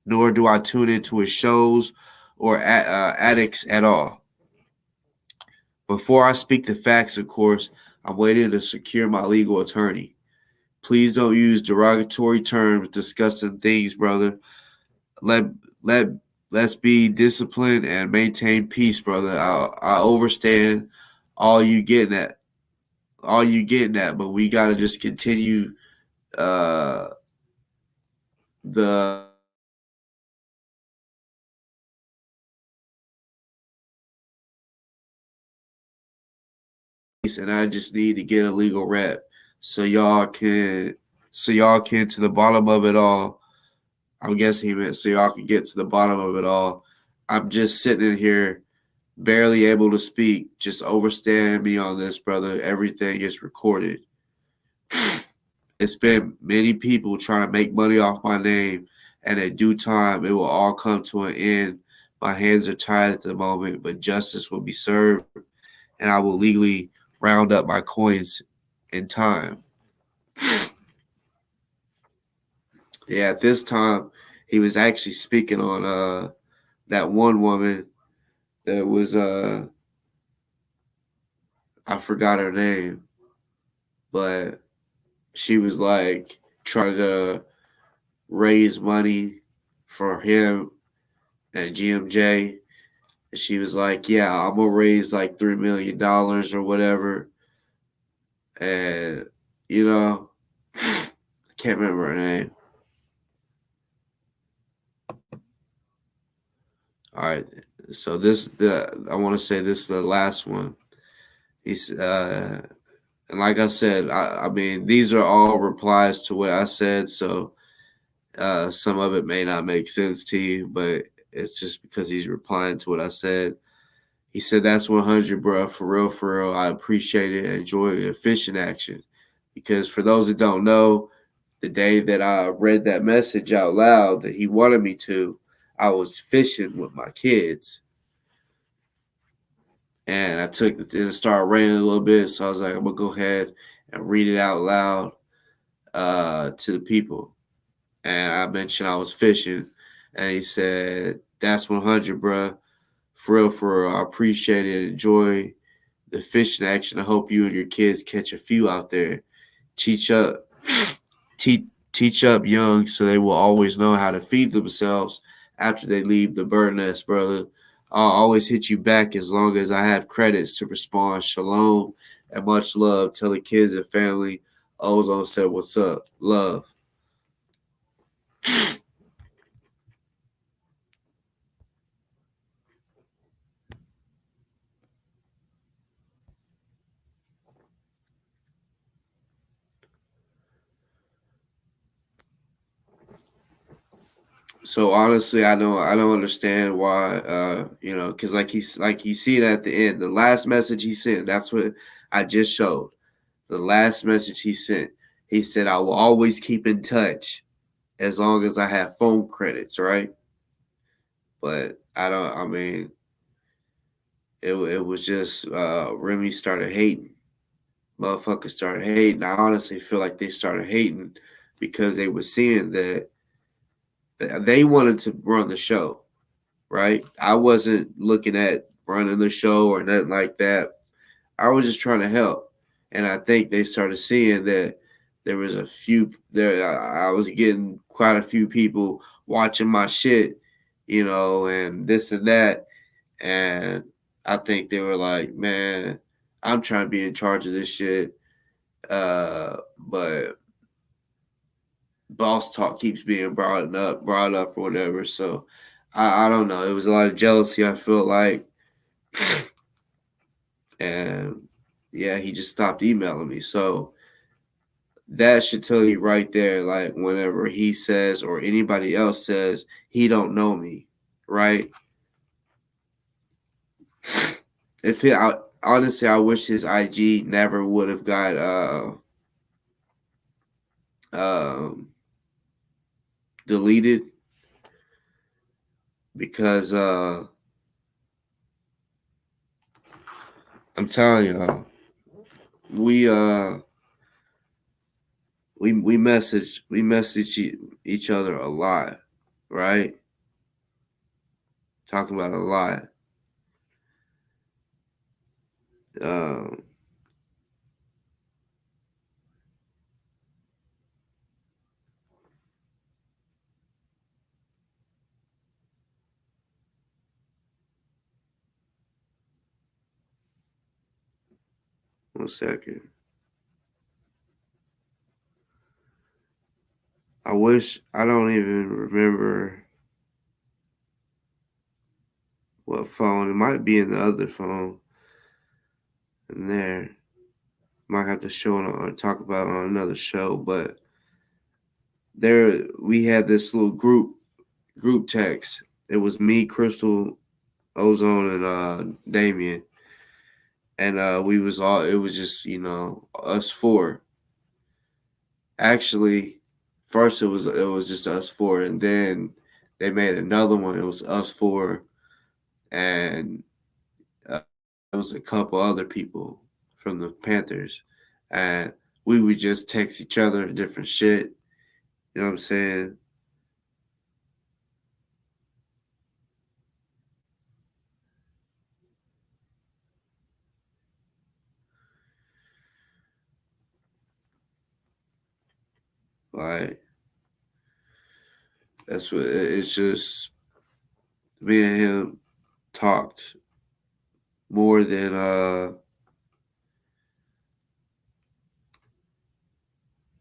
Speaker 1: nor do I tune into his shows or addicts at all. Before I speak the facts, of course, I'm waiting to secure my legal attorney. Please don't use derogatory terms discussing things, brother. Let let let's be disciplined and maintain peace, brother. I understand all you getting at, but we gotta just continue uh the and I just need to get a legal rep so y'all can to the bottom of it all. I'm guessing he meant so y'all can get to the bottom of it all. I'm just sitting in here barely able to speak. Just overstand me on this, brother. Everything is recorded. It's been many people trying to make money off my name, and in due time, it will all come to an end. My hands are tied at the moment, but justice will be served, and I will legally round up my coins in time. Yeah, at this time, he was actually speaking on that one woman that was I forgot her name, but she was like trying to raise money for him and GMJ. And she was like, "Yeah, I'm gonna raise like $3 million or whatever." And I can't remember her name. All right, so I want to say this is the last one. He's and like I said, I mean these are all replies to what I said, so some of it may not make sense to you, but it's just because he's replying to what I said. He said, "That's 100, bro. For real, for real. I appreciate it and enjoy the fishing action." Because for those that don't know, the day that I read that message out loud that he wanted me to, I was fishing with my kids. And I took it and it started raining a little bit. So I was like, I'm going to go ahead and read it out loud to the people. And I mentioned I was fishing. And he said, "That's 100, bro. For real, for real. I appreciate it. Enjoy the fishing action. I hope you and your kids catch a few out there. Teach up, teach up young so they will always know how to feed themselves after they leave the bird nest, brother. I'll always hit you back as long as I have credits to respond. Shalom and much love. Tell the kids and family." Ozone said, "What's up? Love." So honestly, I don't understand why because like you see it at the end, the last message he sent, that's what I just showed. The last message he sent, he said, "I will always keep in touch as long as I have phone credits," right? But I mean, it was just Remy started hating. Motherfuckers started hating. I honestly feel like they started hating because they were seeing that they wanted to run the show, right? I wasn't looking at running the show or nothing like that. I was just trying to help. And I think they started seeing that there was a few there. I was getting quite a few people watching my shit, and this and that. And I think they were like, "Man, I'm trying to be in charge of this shit." But boss talk keeps being brought up or whatever. So I don't know. It was a lot of jealousy, I feel like. And yeah, he just stopped emailing me. So that should tell you right there, like whenever he says or anybody else says he don't know me, right? If he, honestly, I wish his IG never would have got um deleted because I'm telling you, we we message each other a lot, right? Talking about a lot. Um, 1 second. I don't even remember what phone. It might be in the other phone in there. might have to show it or talk about it on another show, but we had this little group text. It was me, Crystal, Ozone, and Damien, and we was all. It was just us four. Actually, first it was just us four, and then they made another one. It was us four, and it was a couple other people from the Panthers, and we would just text each other different shit. You know what I'm saying? Like that's what it's just. Me and him talked more than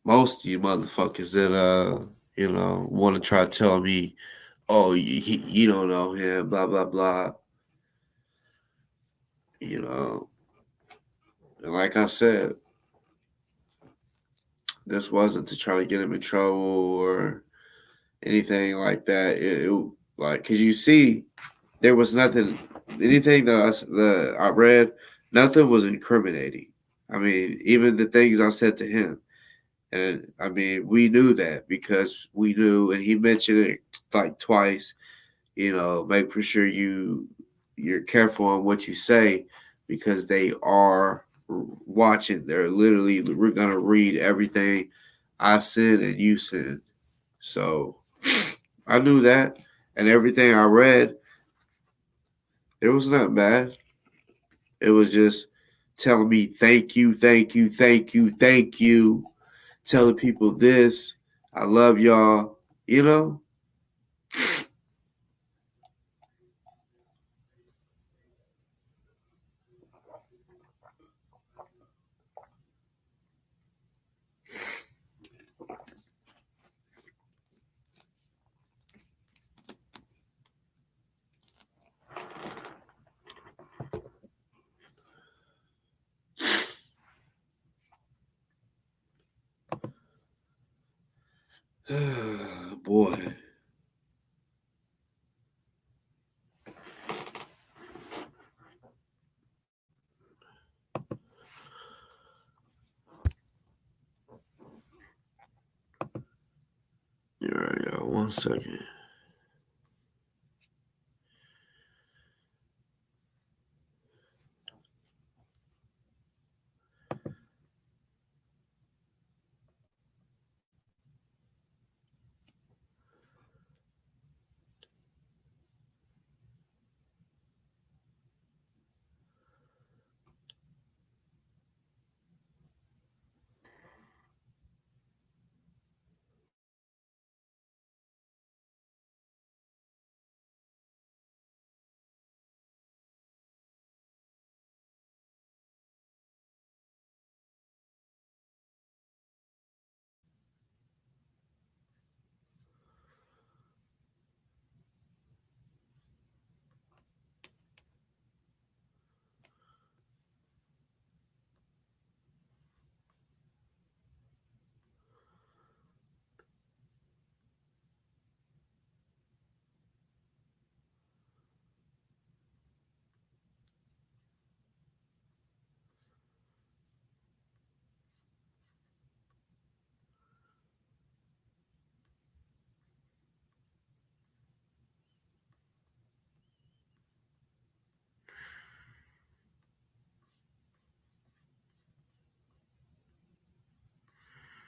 Speaker 1: most of you motherfuckers that want to try to tell me, oh, you don't know him, blah blah blah. And like I said, this wasn't to try to get him in trouble or anything like that. Like, cause you see, there was nothing, anything that I read, nothing was incriminating. I mean, even the things I said to him. And I mean, we knew that because we knew, and he mentioned it like twice. Make sure you're careful on what you say because they are watching. They're literally we're gonna read everything I said and you said. So I knew that, and everything I read, it was not bad. It was just telling me thank you, thank you, thank you, thank you. Telling people this, I love y'all. You know. Boy. All right, y'all. 1 second.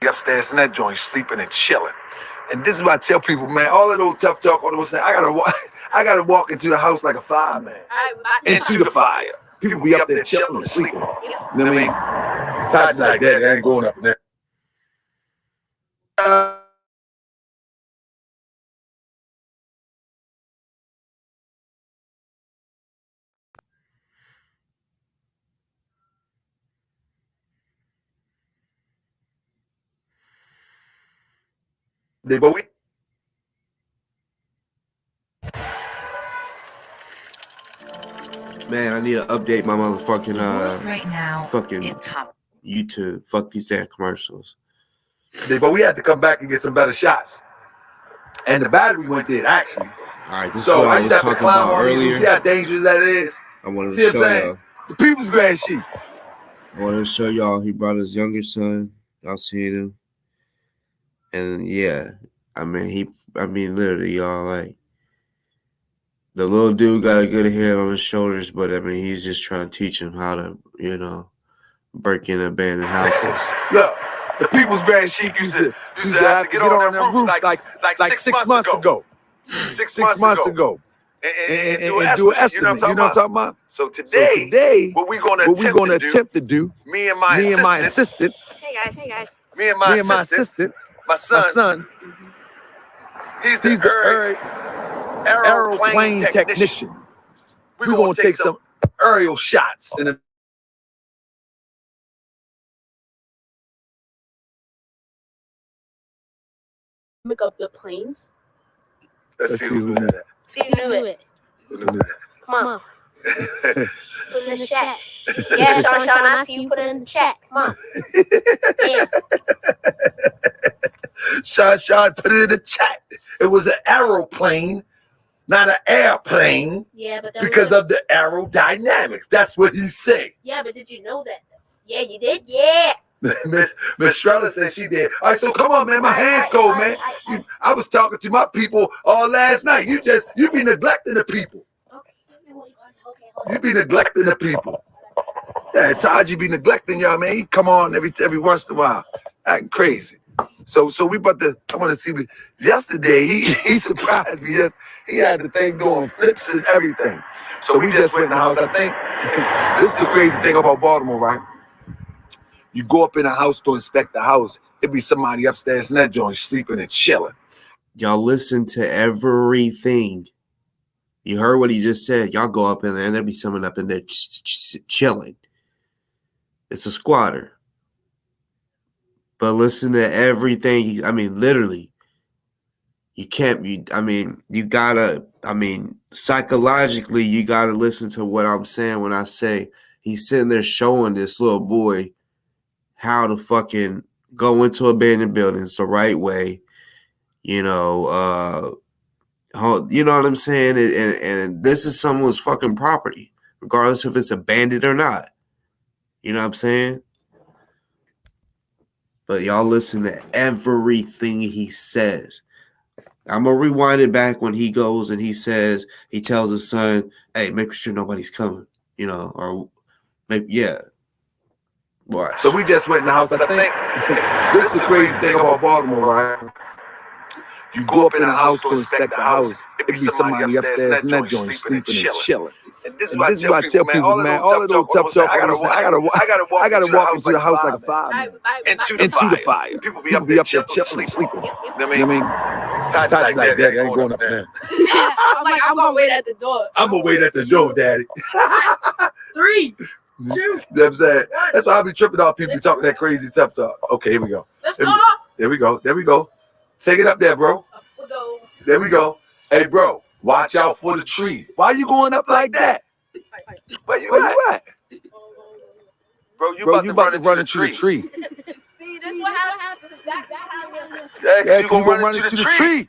Speaker 2: Upstairs in that joint, sleeping and chilling. And this is what I tell people, man. All of those tough talk, all those things, I gotta walk into the house like a fireman, into the fire. People be up there chilling and sleeping. You know what I mean? Todd's like that. I ain't going up in there. But we.
Speaker 1: Man, I need to update my motherfucking
Speaker 3: right now
Speaker 1: fucking
Speaker 3: is
Speaker 1: YouTube. Fuck these damn commercials.
Speaker 2: But we had to come back and get some better shots. And the battery went dead, actually.
Speaker 1: All right, this
Speaker 2: So
Speaker 1: is what
Speaker 2: I
Speaker 1: I
Speaker 2: used
Speaker 1: was
Speaker 2: to have to
Speaker 1: talking
Speaker 2: climb
Speaker 1: about
Speaker 2: on these. You
Speaker 1: earlier.
Speaker 2: see how dangerous that is?
Speaker 1: I wanted
Speaker 2: See
Speaker 1: to
Speaker 2: what I'm
Speaker 1: show
Speaker 2: saying?
Speaker 1: y'all.
Speaker 2: The people's grand sheep.
Speaker 1: I wanted to show y'all. He brought his younger son. Y'all seen him? And yeah, I mean, literally, y'all, like, the little dude got a good head on his shoulders, but I mean, he's just trying to teach him how to, you know, break in abandoned houses.
Speaker 2: Look, the people's grand sheep used to have to get on their roof like 6 months ago. 6 months ago. And do an estimate. You know what I'm talking about? So today, what we're going to attempt to do, me and my assistant, me and my assistant, my son, he's the aeroplane technician. We're going to take some aerial shots.
Speaker 3: Make up the planes.
Speaker 2: Let's see who knew that.
Speaker 3: See who knew it. Come on. Put it in the chat. Yeah, Sean, I see you put it in the chat. Come on. Yeah.
Speaker 2: Sean, put it in the chat. It was an aeroplane, not an airplane.
Speaker 3: Yeah, but
Speaker 2: because of the aerodynamics. That's what he said.
Speaker 3: Yeah, but did you know that? Yeah, you did? Yeah.
Speaker 2: Miss Strella said she did. All right, so come on, man. My hands cold, man. I was talking to my people all last night. You be neglecting the people. You be neglecting the people. Yeah, Taji be neglecting y'all, man. He come on every once in a while, acting crazy. So we about to. I want to see. Yesterday he surprised me. He had the thing doing flips and everything. So we just went in the house. I think this is the crazy thing about Baltimore, right? You go up in a house to inspect the house. It'd be somebody upstairs in that joint sleeping and chilling.
Speaker 1: Y'all listen to everything. You heard what he just said. Y'all go up in there and there'll be someone up in there chilling. It's a squatter. But listen to everything. I mean, literally. You can't, you gotta, psychologically, you gotta listen to what I'm saying when I say he's sitting there showing this little boy how to fucking go into abandoned buildings the right way, you know what I'm saying? And this is someone's fucking property, regardless if it's abandoned or not. You know what I'm saying? But y'all listen to everything he says. I'm going to rewind it back when he goes and he tells his son, hey, make sure nobody's coming, you know, or maybe, yeah. Watch.
Speaker 2: So we just went in the house. I think this is the crazy thing about Baltimore, right? You go up in a house to inspect the house. It'd be somebody upstairs in that joint sleeping and chilling. And this is why I tell people, man, all of those tough talk. I gotta walk into the house like a fireman. Into the fire. People be up there chilling, sleeping. You know what I mean? Taji's like, Daddy, I ain't going up there.
Speaker 3: I'm gonna wait at the door.
Speaker 2: I'm gonna wait at the door, Daddy.
Speaker 3: 3, 2.
Speaker 2: You know what I'm saying? That's why I be tripping off people talking that crazy tough talk. Okay, here we go.
Speaker 3: Let's go.
Speaker 2: There we go. Take it up there, bro. There we go. Hey, bro, watch out for the tree. Why you going up like that? Where you at? Bro, you about to run into the tree.
Speaker 3: See, this is what happens.
Speaker 2: Yeah, you gonna run into the tree.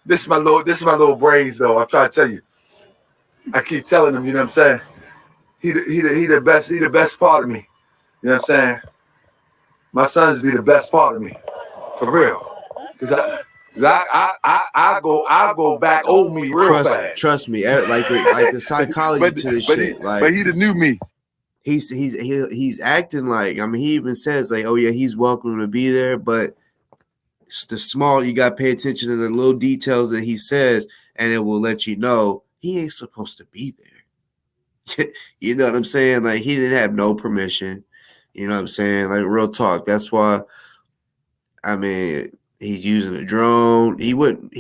Speaker 2: This is my little brains, though. I'm trying to tell you. I keep telling him, you know what I'm saying? He the best part of me. You know what I'm saying? My sons be the best part of me. For real. Cause I go back old me real fast.
Speaker 1: Trust me, like the psychology to this shit.
Speaker 2: But he the new me.
Speaker 1: He's acting like, he even says like, oh yeah, he's welcome to be there, but the small, you got to pay attention to the little details that he says, and it will let you know he ain't supposed to be there. You know what I'm saying? Like, he didn't have no permission. You know what I'm saying? Like, real talk. That's why, he's using a drone. He wouldn't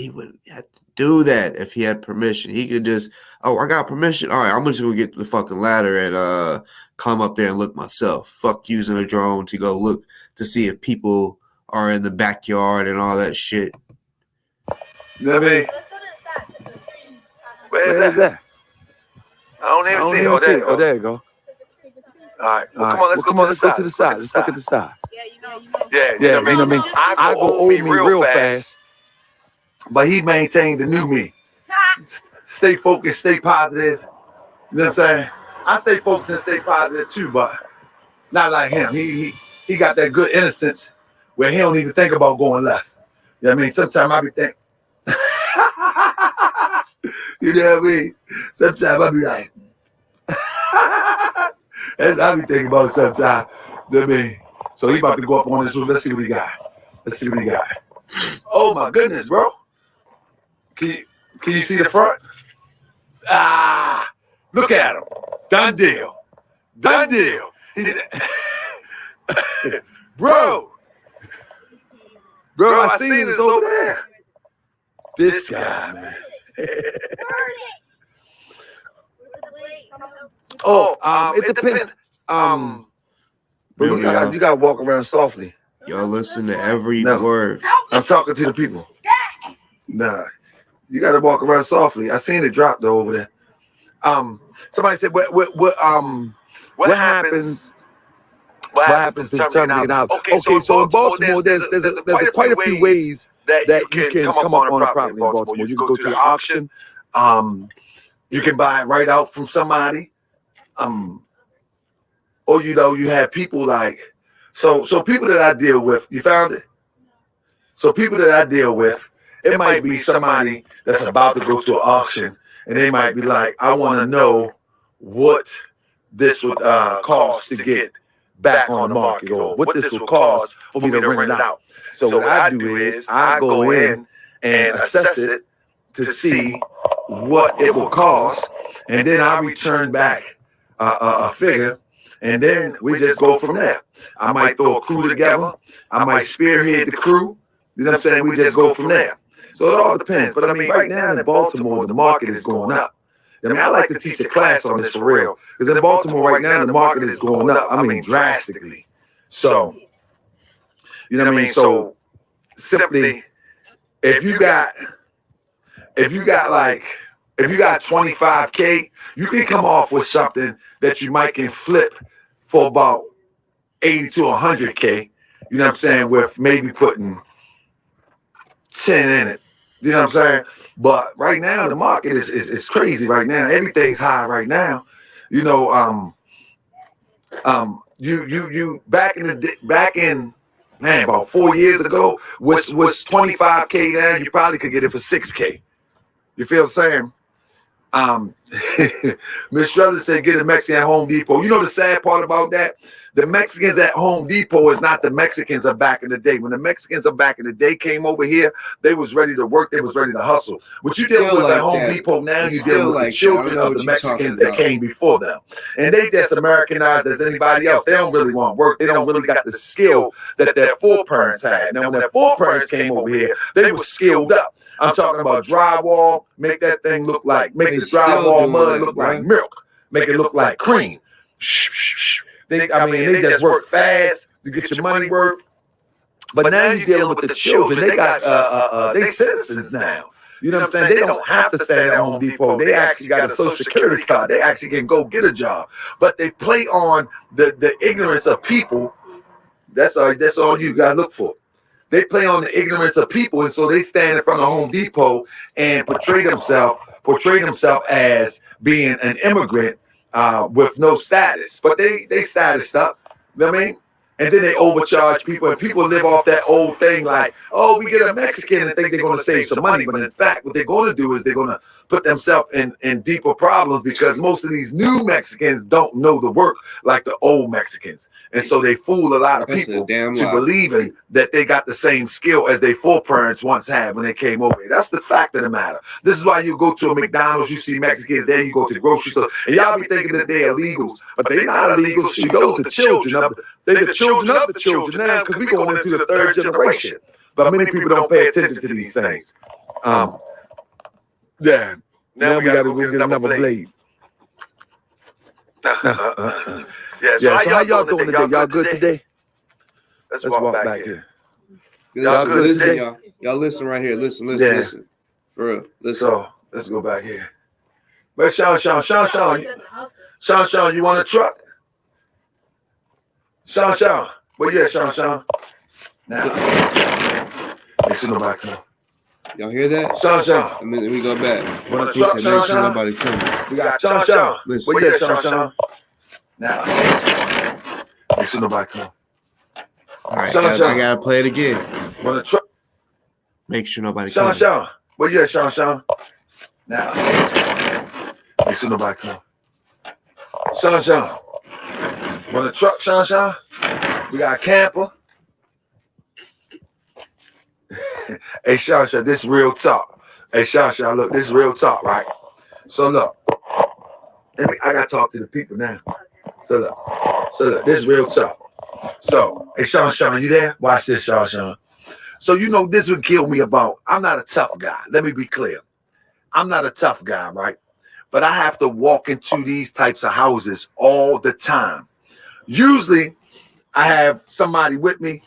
Speaker 1: have to do that if he had permission. He could just, oh, I got permission. All right, I'm just going to get the fucking ladder and climb up there and look myself. Fuck using a drone to go look to see if people are in the backyard and all that shit.
Speaker 2: You know what I mean? Where is that? I don't even see it. Oh, there you go. All right. Well, come on, let's go to the side. Let's look at the side. Yeah, you know what I mean? I go old me real fast, but he maintained the new me. Stay focused, stay positive. You know what I'm saying? I stay focused and stay positive too, but not like him. He got that good innocence where he don't even think about going left. You know what I mean? Sometimes I be thinking, you know what I mean? Sometimes I be like, that's I be thinking about sometimes. You know what I mean? So he about to go up on this roof. Let's see what he got. Let's see what he got. Oh my goodness, bro. Can you see the front? Ah, look at him. Done deal. Done deal. Bro, I seen this over there. This guy, man. It depends. But you gotta walk around softly.
Speaker 1: Y'all listen to every word.
Speaker 2: I'm talking to the people. Nah, you gotta walk around softly. I seen it drop though over there. Somebody said, what happens? What happens to terminate out? Okay, so in Baltimore, there's quite a few ways that you can come up on a property in Baltimore. You can go to the auction. You can buy it right out from somebody. Or you have people like so people that I deal with. You found it. So people that I deal with, it might be somebody that's about to go to an auction, and they might be like, I want to know what this would cost to get back on the market, or what this would cost for me to rent it out. So what I do is I go in and assess it to see what it will cost, and then I return back a figure, and then we just go from there. I might throw a crew together. I might spearhead the crew. You know what I'm saying? We just go from there. So it all depends. But I mean, right now in Baltimore, the market is going up. I mean, I like to teach a class on this for real. Because in Baltimore right now, the market is going up. I mean, drastically. So, you know what I mean? So simply, if you got 25K, you can come off with something that you might can flip for about 80 to 100K. You know what I'm saying? With maybe putting 10 in it. You know what I'm saying? But right now the market is crazy right now. Everything's high right now. You know, you back in about 4 years ago was 25K now, you probably could get it for 6K. You feel what I'm saying? Miss Struther said get a Mexican at Home Depot. You know the sad part about that? The Mexicans at Home Depot is not the Mexicans of back in the day. When the Mexicans of back in the day came over here, they was ready to work. They was ready to hustle. What you dealing with at Home Depot now, you dealing with the children of the Mexicans that came before them. And they just Americanized as anybody else. They don't really want work. They don't really got the skill that their foreparents had. Now, when their foreparents came over here, they were skilled up. I'm talking about drywall, make that thing look like, make the drywall mud look like milk, make it look like cream. They just work fast to get your money worth. But now you're dealing with the children. They got they citizens now. You know what I'm saying? They don't have to stay at Home Depot. They actually got a Social Security card. They actually can go get a job. But they play on the ignorance of people. That's all you got to look for. They play on the ignorance of people, and so they stand in front of Home Depot and portray themselves as being an immigrant with no status. But they status up, you know what I mean? And then they overcharge people, and people live off that old thing like, oh, we get a Mexican and think they're going to save some money. But in fact, what they're going to do is they're going to put themselves in deeper problems, because most of these new Mexicans don't know the work like the old Mexicans. And so they fool a lot of people to believing that they got the same skill as their foreparents once had when they came over here. That's the fact of the matter. This is why you go to a McDonald's, you see Mexicans there, you go to the grocery store, and y'all be thinking that they're illegals, but they're not illegals. She goes to children of they're the children of the children now, because we're going into the third generation. But many people don't pay attention to these things. Yeah. Now we got to go get another blade. Yeah, so how y'all doing today? Y'all good today? Let's walk back here.
Speaker 1: Y'all good? Listen, y'all. Y'all listen right here. Listen. For real. Listen.
Speaker 2: So let's go back here. But Sean, you want a truck? Sean. Where you at, Sean? Now. Make sure nobody come.
Speaker 1: Y'all hear that?
Speaker 2: Sean.
Speaker 1: Let me go back. He said, make sure nobody coming.
Speaker 2: We got Sean.
Speaker 1: Listen.
Speaker 2: Where you at, Sean? Now. Make sure nobody come.
Speaker 1: All right,
Speaker 2: Sean.
Speaker 1: I gotta play it again. Make sure nobody comes.
Speaker 2: Sean. Where you at, Sean? Now. Make sure nobody come. Sean. On the truck, Sean. We got a camper. Hey, Sean, this real talk. Hey, Sean, look, this is real talk, right? So look, I gotta talk to the people now. So look, this is real talk. So, hey, Sean, you there? Watch this, Sean. So, you know, this would kill me about, I'm not a tough guy. Let me be clear. I'm not a tough guy, right? But I have to walk into these types of houses all the time. Usually, I have somebody with me.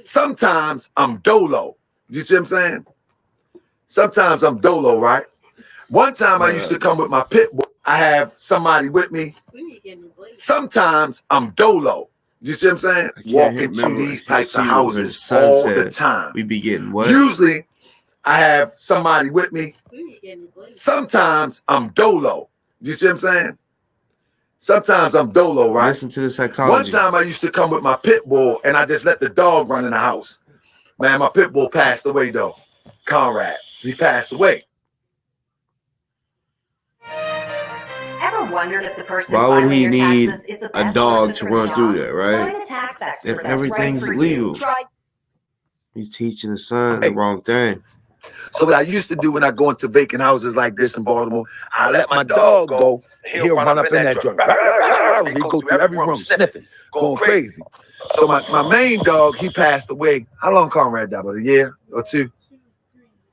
Speaker 2: Sometimes I'm dolo. You see what I'm saying? Sometimes I'm dolo, right? One time I used to come with my pit bull. I have somebody with me. Sometimes I'm dolo. You see what I'm saying? Walk into these types of houses all the time.
Speaker 1: We be getting what?
Speaker 2: Usually, I have somebody with me. Sometimes I'm dolo. You see what I'm saying? Sometimes I'm dolo, right?
Speaker 1: Listen to the psychology.
Speaker 2: One time I used to come with my pit bull and I just let the dog run in the house. Man, my pit bull passed away though. Conrad, he passed away.
Speaker 4: Ever wondered if the person
Speaker 1: why would he
Speaker 4: filing your
Speaker 1: need
Speaker 4: taxes is the
Speaker 1: a
Speaker 4: best
Speaker 1: dog
Speaker 4: person
Speaker 1: to
Speaker 4: for the
Speaker 1: run through
Speaker 4: job?
Speaker 1: that, right?
Speaker 4: Find a tax expert
Speaker 1: If
Speaker 4: that's
Speaker 1: everything's
Speaker 4: right for
Speaker 1: legal.
Speaker 4: you.
Speaker 1: He's teaching his son the wrong thing.
Speaker 2: So what I used to do when I go into vacant houses like this in Baltimore, I let my dog go. He'll run up in that joint. He go through every room sniffing, going crazy. So my main dog, he passed away. How long Conrad died? About a year or two?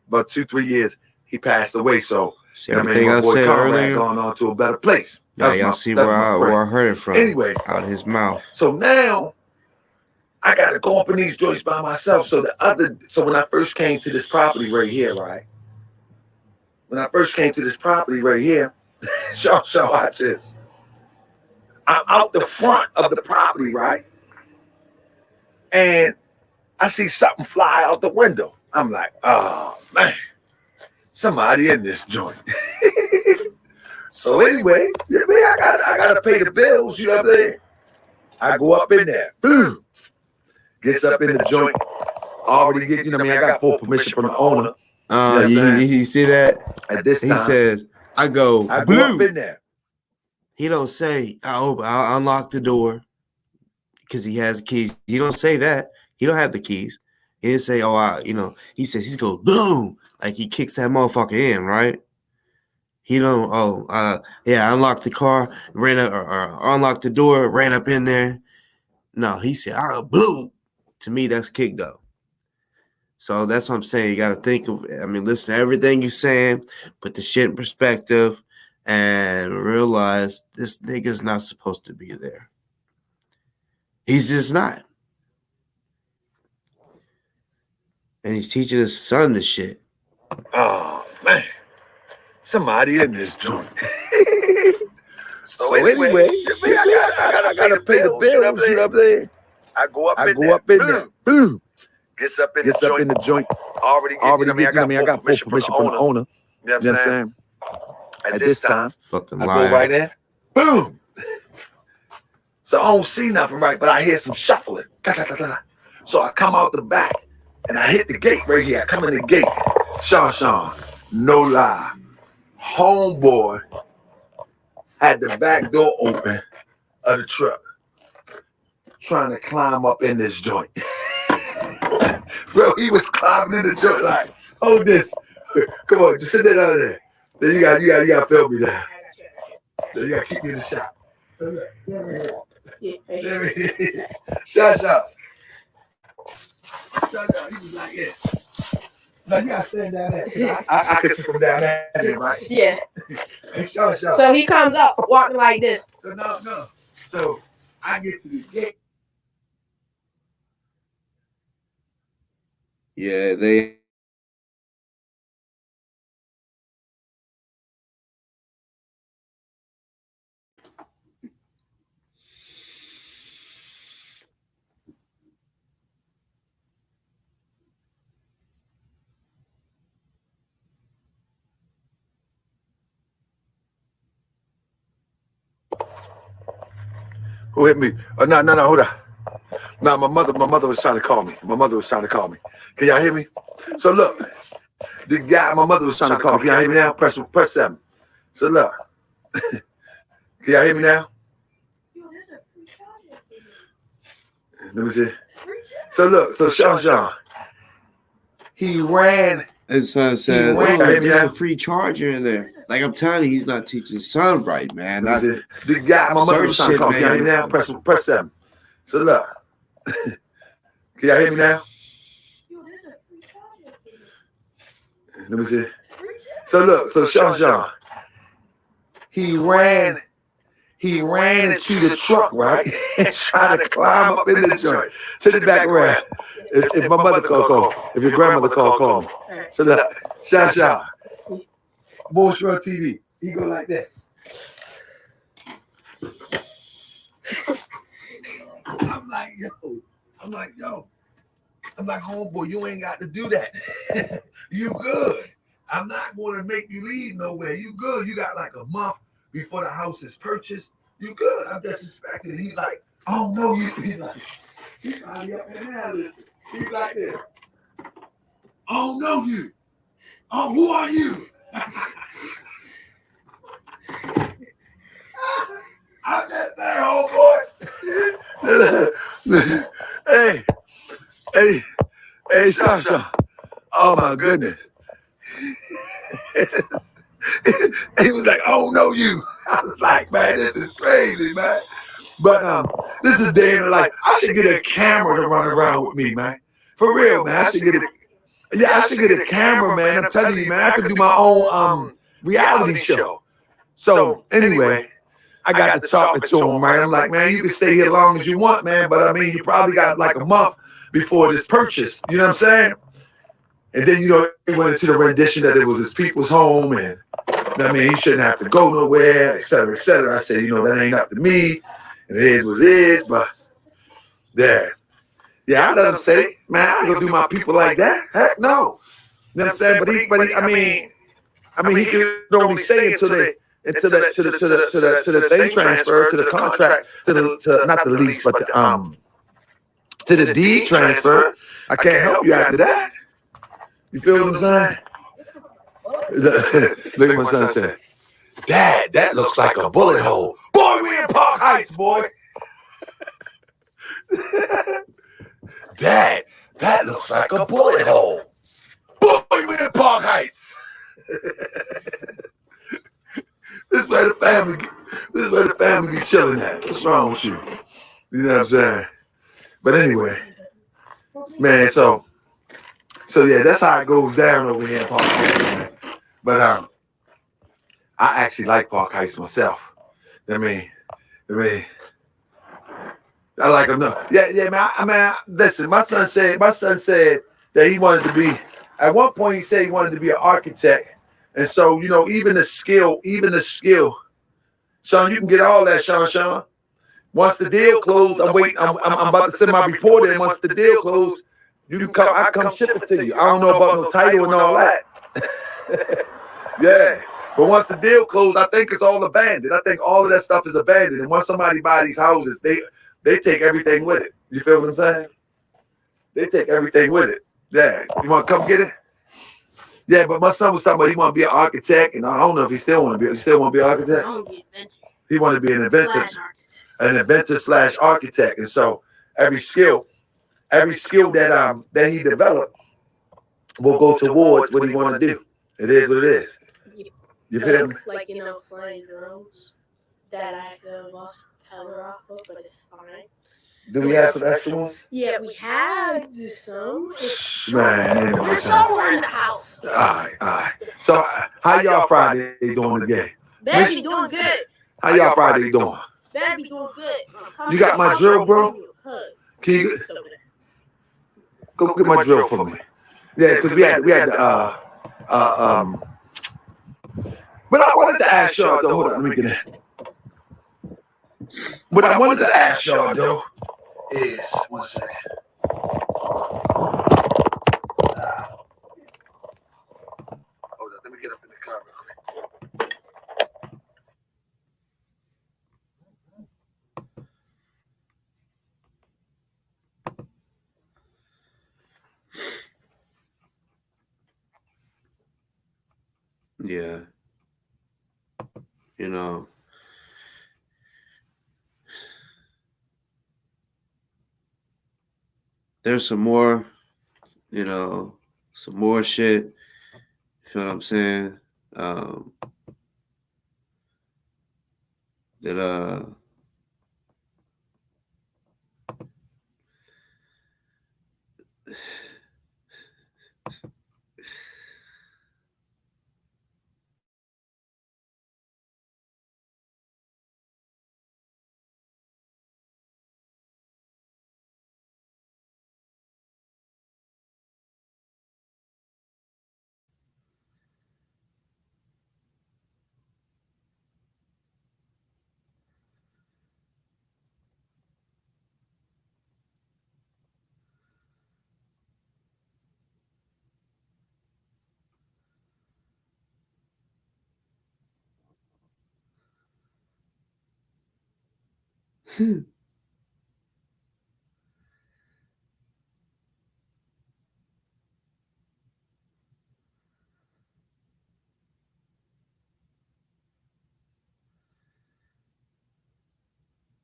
Speaker 2: About 2-3 years. He passed away. So
Speaker 1: See, everything I
Speaker 2: boy
Speaker 1: said
Speaker 2: Conrad
Speaker 1: earlier.
Speaker 2: gone on to a better place.
Speaker 1: Yeah, y'all see where I heard it from.
Speaker 2: Anyway,
Speaker 1: out of his mouth.
Speaker 2: So now I gotta go up in these joints by myself. So when I first came to this property right here, right? When I first came to this property right here, Sean, watch this. I'm out the front of the property, right? And I see something fly out the window. I'm like, oh man, somebody in this joint. So anyway, I gotta pay the bills, you know what I'm saying? I go up in there, boom, gets up in the joint, already get, I got full permission from the owner.
Speaker 1: You see that?
Speaker 2: At this time,
Speaker 1: he says, I go
Speaker 2: up in there.
Speaker 1: He don't say, I'll unlock the door because he has the keys. He don't say that. He don't have the keys. He didn't say, he says, he goes, boom, like he kicks that motherfucker in, right? He don't, I unlocked the car, ran up, or unlocked the door, ran up in there. No, he said, blue. To me, that's kick though. So that's what I'm saying. You got to think of, listen to everything you're saying, put the shit in perspective, and realize this nigga's not supposed to be there. He's just not. And he's teaching his son this shit.
Speaker 2: Oh, man. Somebody in this joint. So anyway, I gotta pay the bills, you know what I'm saying? I go up in there. Boom. Gets up in the joint. Already I got full permission from the owner. You know what I'm saying? At this time,
Speaker 1: fucking
Speaker 2: I
Speaker 1: liar.
Speaker 2: go right there. Boom. So I don't see nothing right, but I hear some shuffling. So I come out the back and I hit the gate right here. I come in the gate. Sean, no lie. Homeboy had the back door open of the truck, trying to climb up in this joint. Bro, he was climbing in the joint like, hold this. Come on, just sit that out there. Then you gotta film me now. Then you gotta keep me in the shot. So look, Shot. He was like, yeah. No, you gotta stand down there. I can sit down there, right?
Speaker 3: Yeah.
Speaker 2: Hey, Shot.
Speaker 3: So he comes up walking like this.
Speaker 2: So no. So I get to the gate.
Speaker 1: Yeah, they
Speaker 2: Who hit me? No, hold on. No, my mother was trying to call me. Can y'all hear me? So look, the guy, my mother was trying to call me. Can y'all hear me now? Press 7. So look, can y'all hear me now? Let me see. So look, so Sean, he ran.
Speaker 1: His son said, "Oh, there's a free charger in there." Like I'm telling you, he's not teaching his son right, man.
Speaker 2: The guy, my mother was trying to call me. Can y'all hear me now? Press 7. So look, can y'all hear me now? Let me see. So look, so Sean, he ran into the truck, right? And tried to climb up in the joint. Sit it back around. If my mother call. If your grandmother call me. So look, Sean. Bullshit on TV. He go like that. I'm like, yo. I'm like, homeboy, you ain't got to do that. You good. I'm not going to make you leave nowhere. You good. You got like a month before the house is purchased. You good. I'm just suspecting. He's like, oh no, you. He's like, he's probably up in there. He's like this. Oh no, you. Oh, who are you? I'm just there, homeboy. Hey, Sean. Oh my goodness. He was like, oh no, you. I was like, man, this is crazy, man. But this is day in the life. I should get a camera to run around with me, man. For real, man. I should get a camera, man. I'm telling you, man, I could do my own reality show. So anyway, I got to talking to him, man. I'm like, man, you can stay here as long as you want, man. But I mean, you probably got like a month before this purchase. You know what I'm saying? And then, he went into the rendition that it was his people's home. And I mean, he shouldn't have to go nowhere, et cetera, et cetera. I said, that ain't up to me. And it is what it is. But yeah, I let him stay. Man, I ain't gonna do my people like that. Heck no. You know what I'm saying? But he could only stay until the thing transferred, to the contract, to not the lease, but to the deed transfer. I can't help you after that. You feel what I'm saying? Look at my son said, Dad, that looks like a bullet hole. Boy, we in Park Heights, boy. Dad, that looks like a bullet hole. Boy, we in Park Heights. This is where the family be chilling at. What's wrong with you? You know what I'm saying? But anyway, man, so yeah, that's how it goes down over here in Park Heights. But I actually like Park Heights myself. I mean, I like him. No, yeah, man. I mean, listen. My son said that he wanted to be. At one point, he said he wanted to be an architect, and so even the skill. Sean, you can get all that, Sean. Once the deal closed, I'm waiting. I'm about to send my report in. Once the deal closed, you can come. I come ship it to you. I don't know about no title and all that. Yeah. But once the deal closed, I think it's all abandoned. I think all of that stuff is abandoned. And once somebody buys these houses, they take everything with it. You feel what I'm saying? They take everything with it. Yeah. You want to come get it? Yeah, but my son was talking about he want to be an architect, and I don't know if he still want to be. He still want to be an architect? He want to be an inventor slash architect. And so every skill that he developed will go towards what he want to do. It is what it is. You feel me?
Speaker 3: Like, flying drones that I actually lost power off of, but it's fine.
Speaker 2: Do we have some extra ones?
Speaker 3: Yeah, we have some.
Speaker 2: Man,
Speaker 3: We're somewhere in the house.
Speaker 2: All right. So, how y'all Friday doing today?
Speaker 3: Baby doing good.
Speaker 2: How y'all Friday doing?
Speaker 3: Baby doing good.
Speaker 2: You got my drill, bro? Can you go get my drill for me? Yeah, because we had but I wanted to ask y'all though. Hold on, let me get it. What I wanted to ask y'all though is 1 second. Hold on, let me get up in the car real quick.
Speaker 1: Yeah. You know, there's some more, some more shit. You feel what I'm saying? That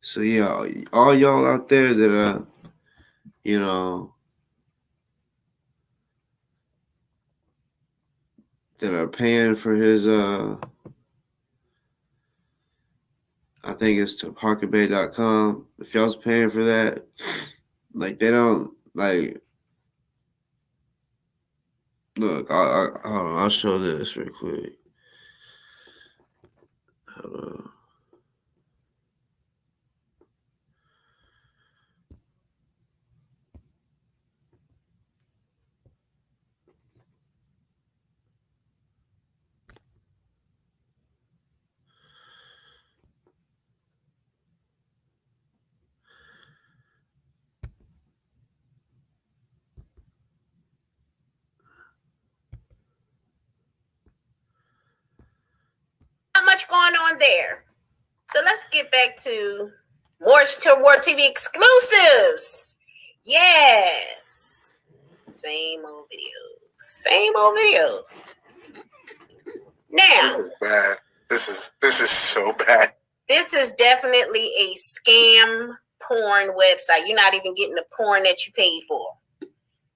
Speaker 1: so yeah, all y'all out there that that are paying for his I think it's to parkerbay.com. If y'all's paying for that, like they don't like look, hold on, I'll show this real quick. Hold on.
Speaker 3: Not much going on there. So let's get back to more TV exclusives. Yes. Same old videos. Now,
Speaker 2: This is bad. This is so bad.
Speaker 3: This is definitely a scam porn website. You're not even getting the porn that you paid for.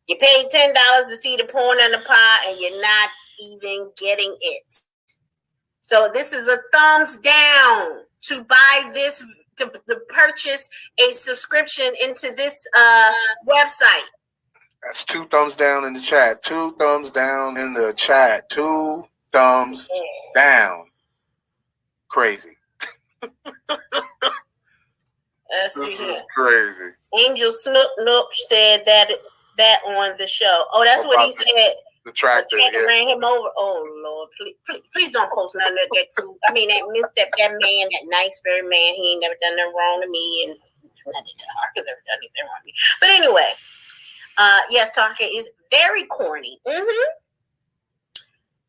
Speaker 3: You paid $10 to see the porn in the pot, and you're not even getting it. So this is a thumbs down to buy this, to purchase a subscription into this website.
Speaker 2: That's 2 thumbs down in the chat. 2 thumbs down in the chat. 2 thumbs down. Crazy.
Speaker 3: Let's
Speaker 2: This
Speaker 3: see
Speaker 2: is
Speaker 3: here.
Speaker 2: crazy.
Speaker 3: Angel Snoop Noop said that on the show. Oh, that's what he said.
Speaker 2: The tractor
Speaker 3: ran him over. Oh Lord, please don't post nothing of that too. I mean, that man, that nice very man, he ain't never done nothing wrong to me, and none of Tarka's ever done anything wrong to me. But anyway, yes, Tarka is very corny.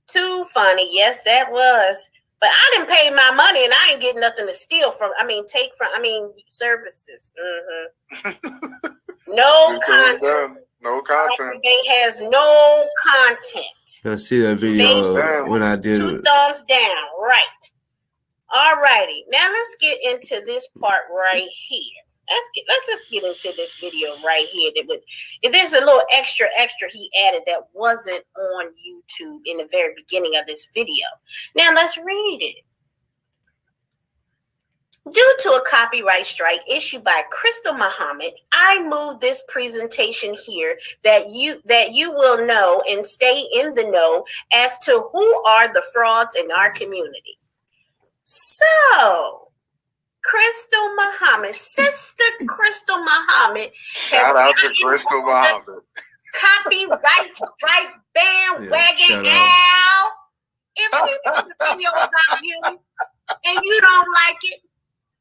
Speaker 3: Too funny. Yes, that was. But I didn't pay my money, and I ain't getting nothing to steal from. Take from. Services. No content.
Speaker 2: No content.
Speaker 3: They has no content.
Speaker 1: I see that video when I did
Speaker 3: 2 thumbs down. Right. All righty. Now let's get into this part right here. Let's just get into this video right here. If there's a little extra he added that wasn't on YouTube in the very beginning of this video. Now let's read it. Due to a copyright strike issued by Crystal Muhammad, I moved this presentation here that you will know and stay in the know as to who are the frauds in our community. So, Crystal Muhammad, Sister Crystal Muhammad.
Speaker 2: Shout out to Crystal Muhammad.
Speaker 3: Copyright strike bandwagon Al. If you do a video about you and you don't like it,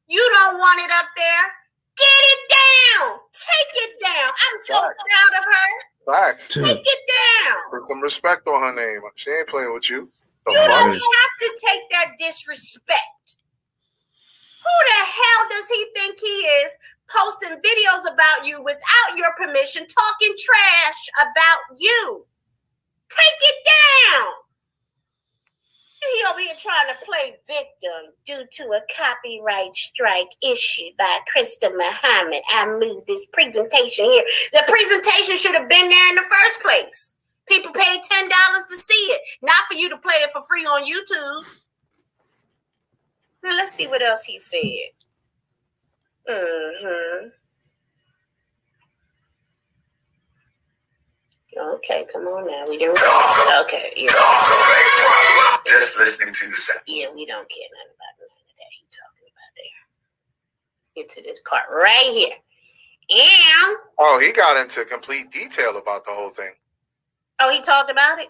Speaker 3: you don't want it up there, get it down. Take it down. I'm so proud of her.
Speaker 2: Facts.
Speaker 3: Take it down.
Speaker 2: Put some respect on her name. She ain't playing with you.
Speaker 3: You don't have to take that disrespect. Who the hell does he think he is posting videos about you without your permission, talking trash about you? Take it down. He over here trying to play victim due to a copyright strike issued by Crystal Muhammad. I moved this presentation here. The presentation should have been there in the first place. People paid $10 to see it, not for you to play it for free on YouTube. Now let's see what else he said. Okay, come on now. We don't. Okay, yeah.
Speaker 2: Just listening to the sound.
Speaker 3: Yeah, we don't care nothing about none of that he's talking about there. Let's get to this part right here. And
Speaker 5: oh, he got into complete detail about the whole thing.
Speaker 3: Oh, he talked about it?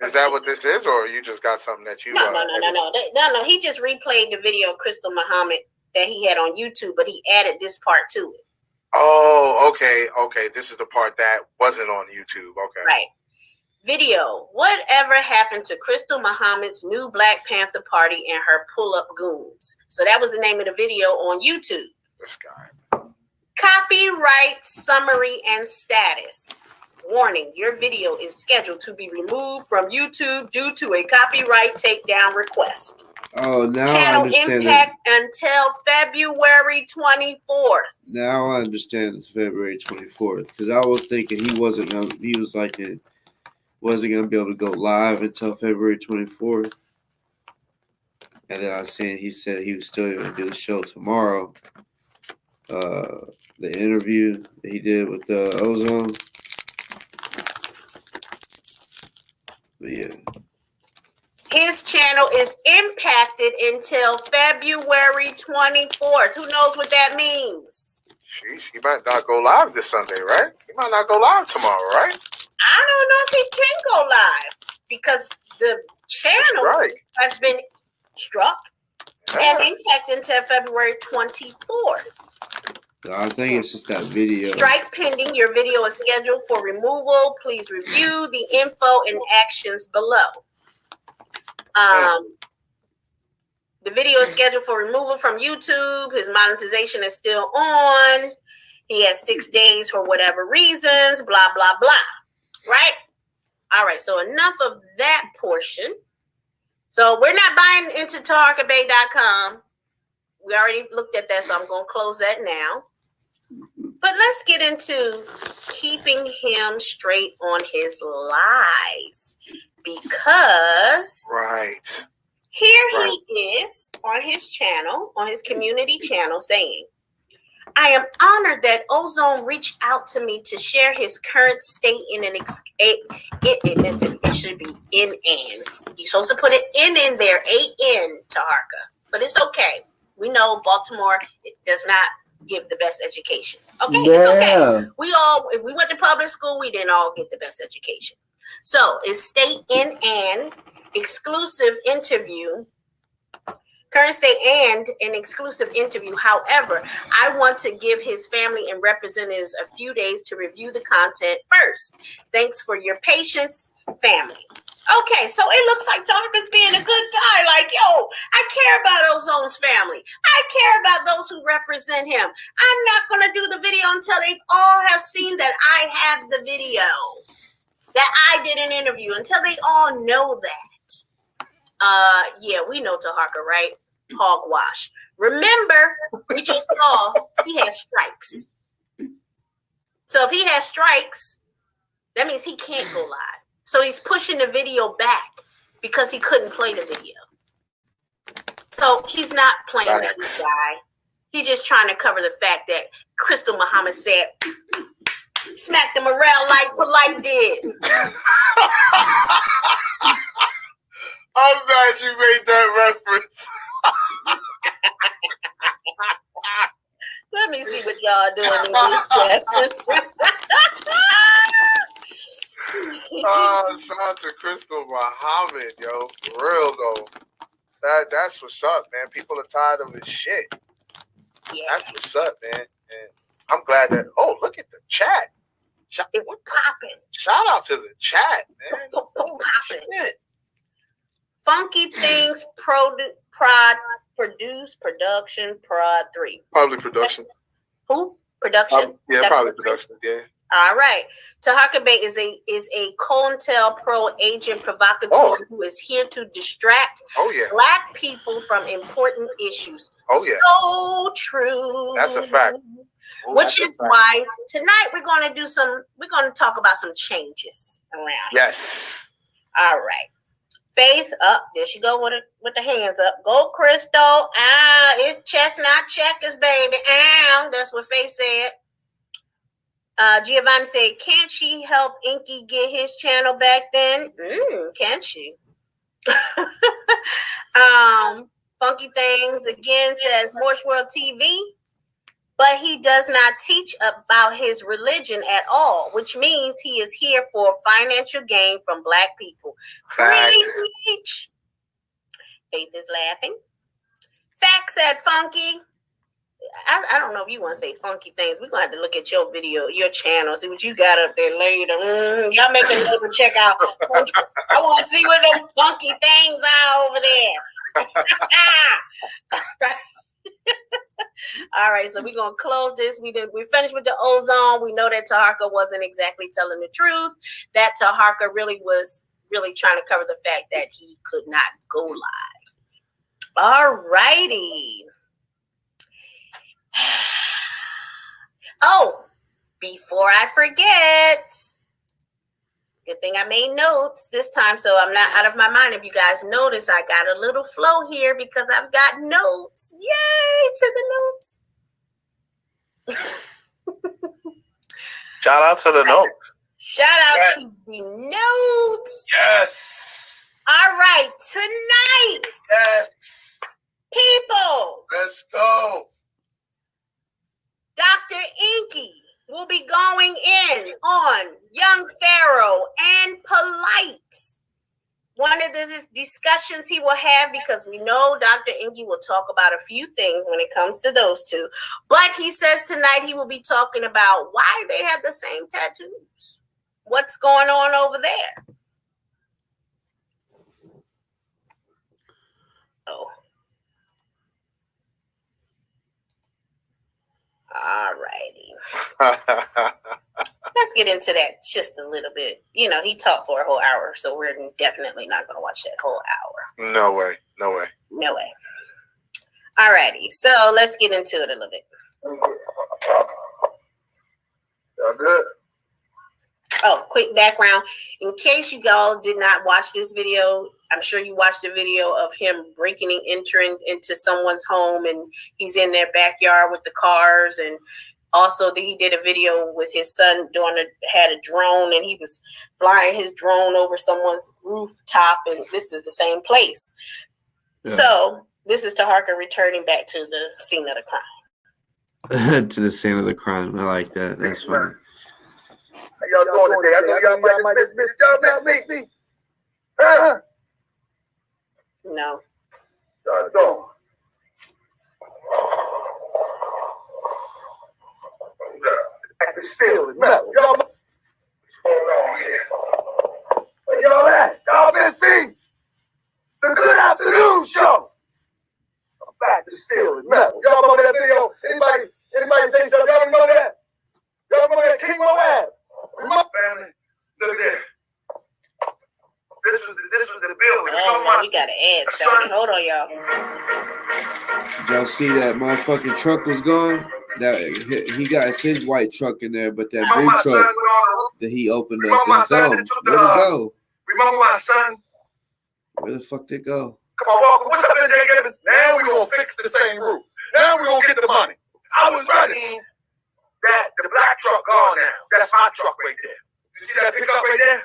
Speaker 5: Is that what this is, or you just got something that you?
Speaker 3: No. He just replayed the video of Crystal Muhammad that he had on YouTube, but he added this part to it.
Speaker 5: Oh, okay. This is the part that wasn't on YouTube. Okay.
Speaker 3: Right. Video. Whatever happened to Crystal Muhammad's new Black Panther Party and her pull-up goons? So that was the name of the video on YouTube.
Speaker 5: This guy.
Speaker 3: Copyright summary and status. Warning, your video is scheduled to be removed from YouTube due to a copyright takedown request.
Speaker 1: Oh, now
Speaker 3: Channel
Speaker 1: I understand
Speaker 3: impact until February 24th.
Speaker 1: Now I understand it's February 24th, because I was thinking he wasn't gonna be able to go live until February 24th. And then he said he was still going to do the show tomorrow. The interview that he did with Ozone. But yeah.
Speaker 3: His channel is impacted until February 24th. Who knows what that means?
Speaker 5: Sheesh, he might not go live this Sunday, right? He might not go live tomorrow, right?
Speaker 3: I don't know if he can go live because the channel has been struck and impacted until February 24th.
Speaker 1: I think it's just that video.
Speaker 3: Strike pending. Your video is scheduled for removal. Please review the info and actions below. The video is scheduled for removal from YouTube. His monetization is still on. He has 6 days for whatever reasons, blah, blah, blah. Right? All right. So enough of that portion. So we're not buying into taharkabay.com. We already looked at that, so I'm going to close that now. But let's get into keeping him straight on his lies. Because here he is on his channel, on his community channel, saying, I am honored that Ozone reached out to me to share his current state in an it should be NN. You're supposed to put an N in there, AN, Taharka. But it's okay. We know Baltimore does not give the best education. Okay, it's okay. If we went to public school, we didn't all get the best education. So it's state in an exclusive interview, current state and an exclusive interview. However, I want to give his family and representatives a few days to review the content first. Thanks for your patience, family. Okay, so it looks like Taharka's being a good guy. Like, yo, I care about Ozone's family. I care about those who represent him. I'm not going to do the video until they all have seen that I have the video, that I did an interview, until they all know that. Yeah, we know Taharka, right? Hogwash. Remember, we just saw he has strikes. So if he has strikes, that means he can't go live. So he's pushing the video back because he couldn't play the video. So he's not playing that guy. He's just trying to cover the fact that Crystal Muhammad said, smacked him around like Polite did.
Speaker 5: I'm glad you made that reference.
Speaker 3: Let me see what y'all doing in this chapter.
Speaker 5: Shout out to Crystal Muhammad, yo. For real, though. That's what's up, man. People are tired of his shit. Yeah. That's what's up, man. And I'm glad that, look at the chat.
Speaker 3: It's popping.
Speaker 5: Shout out to the chat, man.
Speaker 3: Popping. Funky Things Production Prod 3.
Speaker 5: Probably production.
Speaker 3: Who? Production?
Speaker 5: Yeah, probably production, yeah.
Speaker 3: All right. Tahakabay is a COINTELPRO agent provocateur who is here to distract Black people from important issues. So true.
Speaker 5: That's a fact.
Speaker 3: Which is why tonight we're going to talk about some changes around.
Speaker 5: Yes.
Speaker 3: All right. Faith up. There she go with the hands up. Go, Crystal. It's chestnut checkers, baby. That's what Faith said. Giovanni said, can't she help Inky get his channel back then? Can she? Funky Things again says Morse World TV, but he does not teach about his religion at all, which means he is here for financial gain from Black people. Preach. Faith is laughing. Fact said Funky. I don't know if you want to say funky things. We're going to have to look at your video, your channel, see what you got up there later. Y'all make a note to check out. I want to see what them funky things are over there. All right, so we're going to close this. We finished with the Ozone. We know that Taharka wasn't exactly telling the truth. That Taharka really was trying to cover the fact that he could not go live. All righty. Oh, before I forget, good thing I made notes this time, so I'm not out of my mind. If you guys notice, I got a little flow here because I've got notes. Yay to the notes.
Speaker 5: Shout out to the notes.
Speaker 3: Shout out to the notes.
Speaker 5: Yes.
Speaker 3: All right, tonight.
Speaker 5: Yes.
Speaker 3: People.
Speaker 5: Let's go.
Speaker 3: Dr. Inky will be going in on Young Pharaoh and Polite. One of the discussions he will have, because we know Dr. Inky will talk about a few things when it comes to those two. But he says tonight he will be talking about why they have the same tattoos. What's going on over there? Oh. All righty. Let's get into that just a little bit. You know, he talked for a whole hour, so we're definitely not going to watch that whole hour.
Speaker 5: No way. No way.
Speaker 3: No way. All righty. So let's get into it a little bit.
Speaker 2: Y'all good?
Speaker 3: Oh, quick background. In case you all did not watch this video, I'm sure you watched the video of him breaking and entering into someone's home, and he's in their backyard with the cars. And also he did a video with his son had a drone, and he was flying his drone over someone's rooftop, and this is the same place. Yeah. So this is Taharka returning back to the scene of the crime.
Speaker 1: To the scene of the crime. I like that. That's funny.
Speaker 2: How y'all doing today? I know y'all might miss me. Huh?
Speaker 3: No.
Speaker 2: Y'all doing? Still, no. Y'all, what's going on here? Where y'all at? Y'all miss me? The Good Afternoon Show. I'm back to Still, no. Y'all remember that video? Anybody say something? Y'all remember that? Y'all remember that King Moab? My family, look there. This was the building.
Speaker 3: Oh, we got an ad started. Hold on, y'all.
Speaker 1: Did y'all see that motherfucking truck was gone? That he got his white truck in there, but that big truck that he opened up is gone. Where'd it go?
Speaker 2: Remember my son?
Speaker 1: Where the fuck did it go?
Speaker 2: Come on, Walker. What's up, J. Gibbons? Now we're gonna fix the same roof. Now we're gonna get the money. I was ready. That the black truck gone now. That's my truck right there. You see that pickup right there?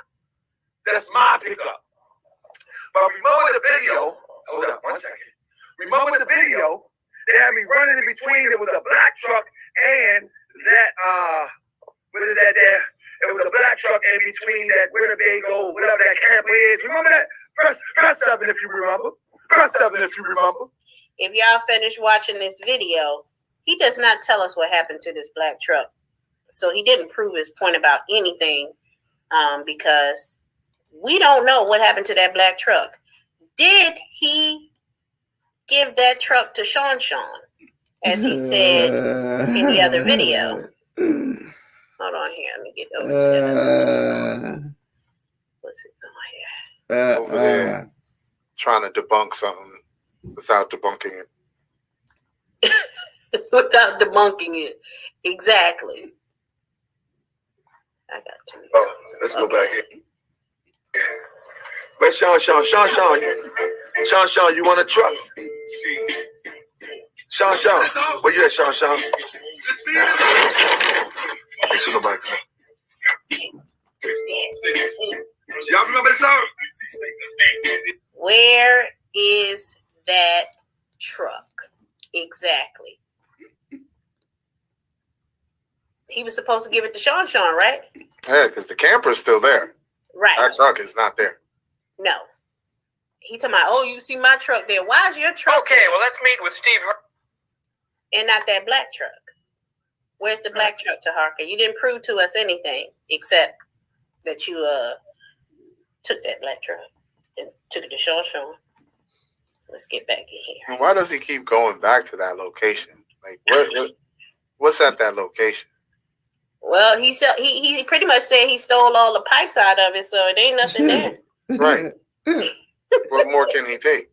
Speaker 2: That's my pickup. But remember the video? Hold up 1 second. Remember the video? They had me running in between. It was a black truck and that what is that there? It was a black truck in between that Winnebago, whatever that camp is. Remember that? Press 7 if you remember. Press 7 if you remember.
Speaker 3: If y'all finish watching this video, he does not tell us what happened to this black truck. So he didn't prove his point about anything because we don't know what happened to that black truck. Did he give that truck to Sean, as he said in the other video? Hold on here. Let me get over to what's it on here?
Speaker 5: Over there, trying to debunk something without debunking it.
Speaker 3: Without debunking it. Exactly. I got too many.
Speaker 2: Oh, let's go back here. Wait, Sean, you want a truck? Sean, where you at, Sean? Let's go back. Y'all remember the song?
Speaker 3: Where is that truck? Exactly. He was supposed to give it to Sean, right?
Speaker 5: Yeah, because the camper's still there.
Speaker 3: Right.
Speaker 5: That truck is not there.
Speaker 3: No. He talking about, oh, you see my truck there. Why is your truck
Speaker 6: Okay,
Speaker 3: there?
Speaker 6: well, let's meet with Steve.
Speaker 3: And not that black truck. Where's the black truck, Taharka? You didn't prove to us anything except that you took that black truck and took it to Sean. Let's get back in here.
Speaker 5: And why does he keep going back to that location? Like, what's at that location?
Speaker 3: Well, he pretty much said he stole all the pipes out of it, so it ain't nothing there.
Speaker 5: Right. What more can he take?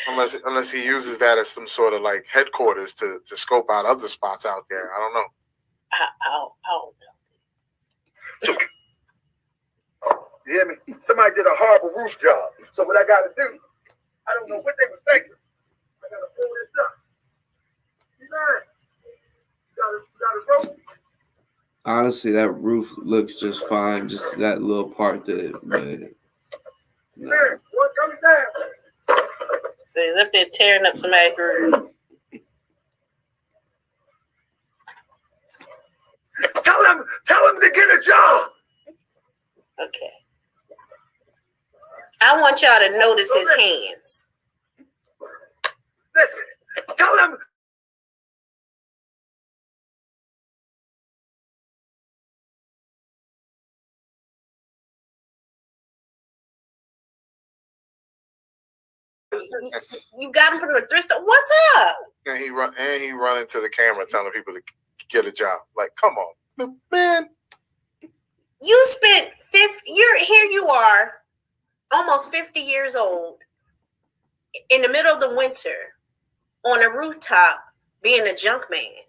Speaker 5: Unless, unless he uses that as some sort of like headquarters to scope out other spots out there. I don't know.
Speaker 3: I don't know.
Speaker 2: You hear me? Somebody did a horrible roof job. So what I got to do, I don't know what they was thinking. I got to pull this up. You got a rope.
Speaker 1: Honestly, that roof looks just fine. Just that little part that, but no.
Speaker 2: What comes down?
Speaker 3: So he's up there tearing up somebody's roof.
Speaker 2: Tell him to get a job.
Speaker 3: Okay. I want y'all to notice his hands.
Speaker 2: Listen, tell him.
Speaker 3: You got him from the thrift store. What's up?
Speaker 5: And he run into the camera telling people to get a job. Like, come on, man.
Speaker 3: You spent 50. Here you are, almost 50 years old, in the middle of the winter, on a rooftop, being a junk man.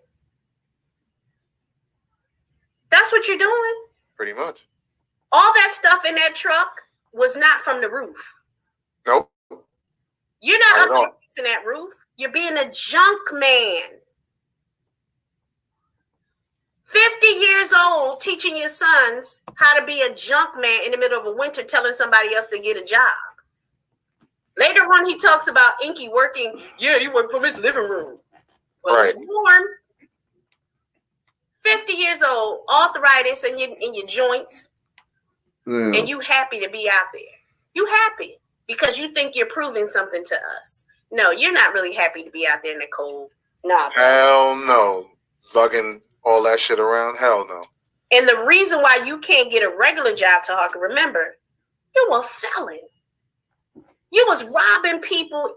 Speaker 3: That's what you're doing.
Speaker 5: Pretty much.
Speaker 3: All that stuff in that truck was not from the roof.
Speaker 5: Nope.
Speaker 3: You're not up there fixing that roof. You're being a junk man. 50 years old, teaching your sons how to be a junk man in the middle of a winter, telling somebody else to get a job. Later on, he talks about Inky working. Yeah, he worked from his living room. Well,
Speaker 5: right.
Speaker 3: It's warm. 50 years old, arthritis in your joints, and you happy to be out there. You happy because you think you're proving something to us. No, you're not really happy to be out there in the cold. No.
Speaker 5: Hell no. Lugging all that shit around? Hell no.
Speaker 3: And the reason why you can't get a regular job, Taharka, remember, you were a felon. You was robbing people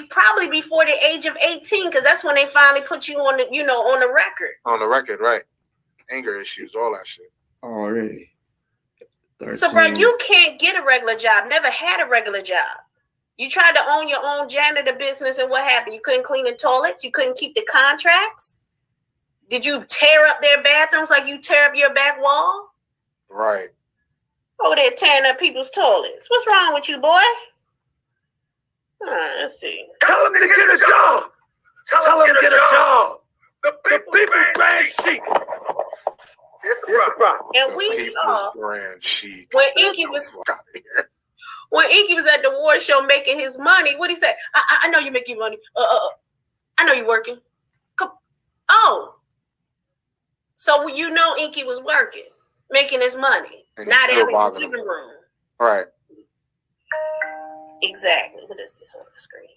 Speaker 3: probably before the age of 18, because that's when they finally put you on the, on the record.
Speaker 5: On the record, right. Anger issues, all that shit.
Speaker 1: Already. 13.
Speaker 3: So, bro, you can't get a regular job. Never had a regular job. You tried to own your own janitor business, and what happened? You couldn't clean the toilets? You couldn't keep the contracts? Did you tear up their bathrooms like you tear up your back wall?
Speaker 5: Right.
Speaker 3: Over there tearing up people's toilets. What's wrong with you, boy? Let's see.
Speaker 2: Tell him to get a job. Tell him to get a job. The people brand chic. It's a problem.
Speaker 3: And we saw
Speaker 5: brand chic.
Speaker 3: when Inky was at the award show making his money, what'd he say? I know you're making money. I know you're working. Come. Oh. So Inky was working, making his money. Not in his living room.
Speaker 5: Right.
Speaker 3: Exactly. What is this on the screen?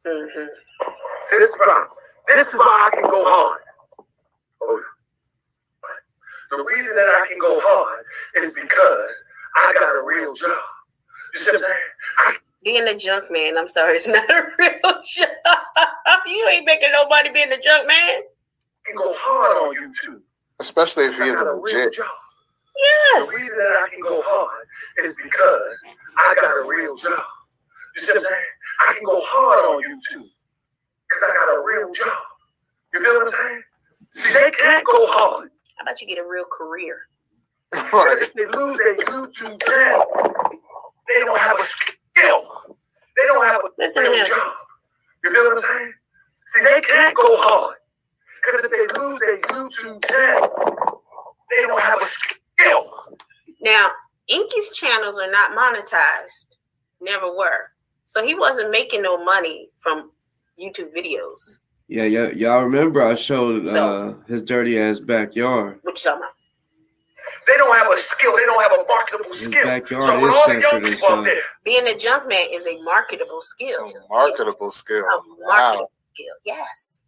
Speaker 3: Mm-hmm.
Speaker 2: See, this is the problem. This is why I can go hard. Oh. The reason that I can go hard is because I got a real job. You see what I'm saying?
Speaker 3: Being a junk man, I'm sorry, it's not a real job. You ain't making nobody being a junk man.
Speaker 2: can go hard on YouTube.
Speaker 5: Especially if he is
Speaker 2: I got a real
Speaker 5: legit.
Speaker 2: job.
Speaker 3: Yes.
Speaker 2: The reason that I can go hard is because I got a real job. You see what I'm saying? I can go hard on YouTube because I got a real job. You feel what I'm saying? See, they can't go hard.
Speaker 3: How about you get a real career?
Speaker 5: Right.
Speaker 2: If they lose their YouTube channel, they don't have a skill. They don't have a
Speaker 3: Listen to
Speaker 2: real
Speaker 3: him.
Speaker 2: job. You feel what I'm saying? See, they can't go hard because if they lose their YouTube channel, they don't have a skill.
Speaker 3: Now, Inky's channels are not monetized. Never were. So he wasn't making no money from YouTube videos.
Speaker 1: Yeah, y'all remember I showed his dirty ass backyard.
Speaker 3: What you talking about?
Speaker 2: They don't have a skill. They don't have a marketable
Speaker 1: His
Speaker 2: skill.
Speaker 1: backyard
Speaker 2: So with
Speaker 1: is
Speaker 2: all the young
Speaker 1: Sanford and
Speaker 2: people out
Speaker 1: Son.
Speaker 2: there,
Speaker 3: Being a junk man is a marketable skill.
Speaker 5: Marketable skill.
Speaker 3: A
Speaker 5: Wow.
Speaker 3: marketable skill, yes.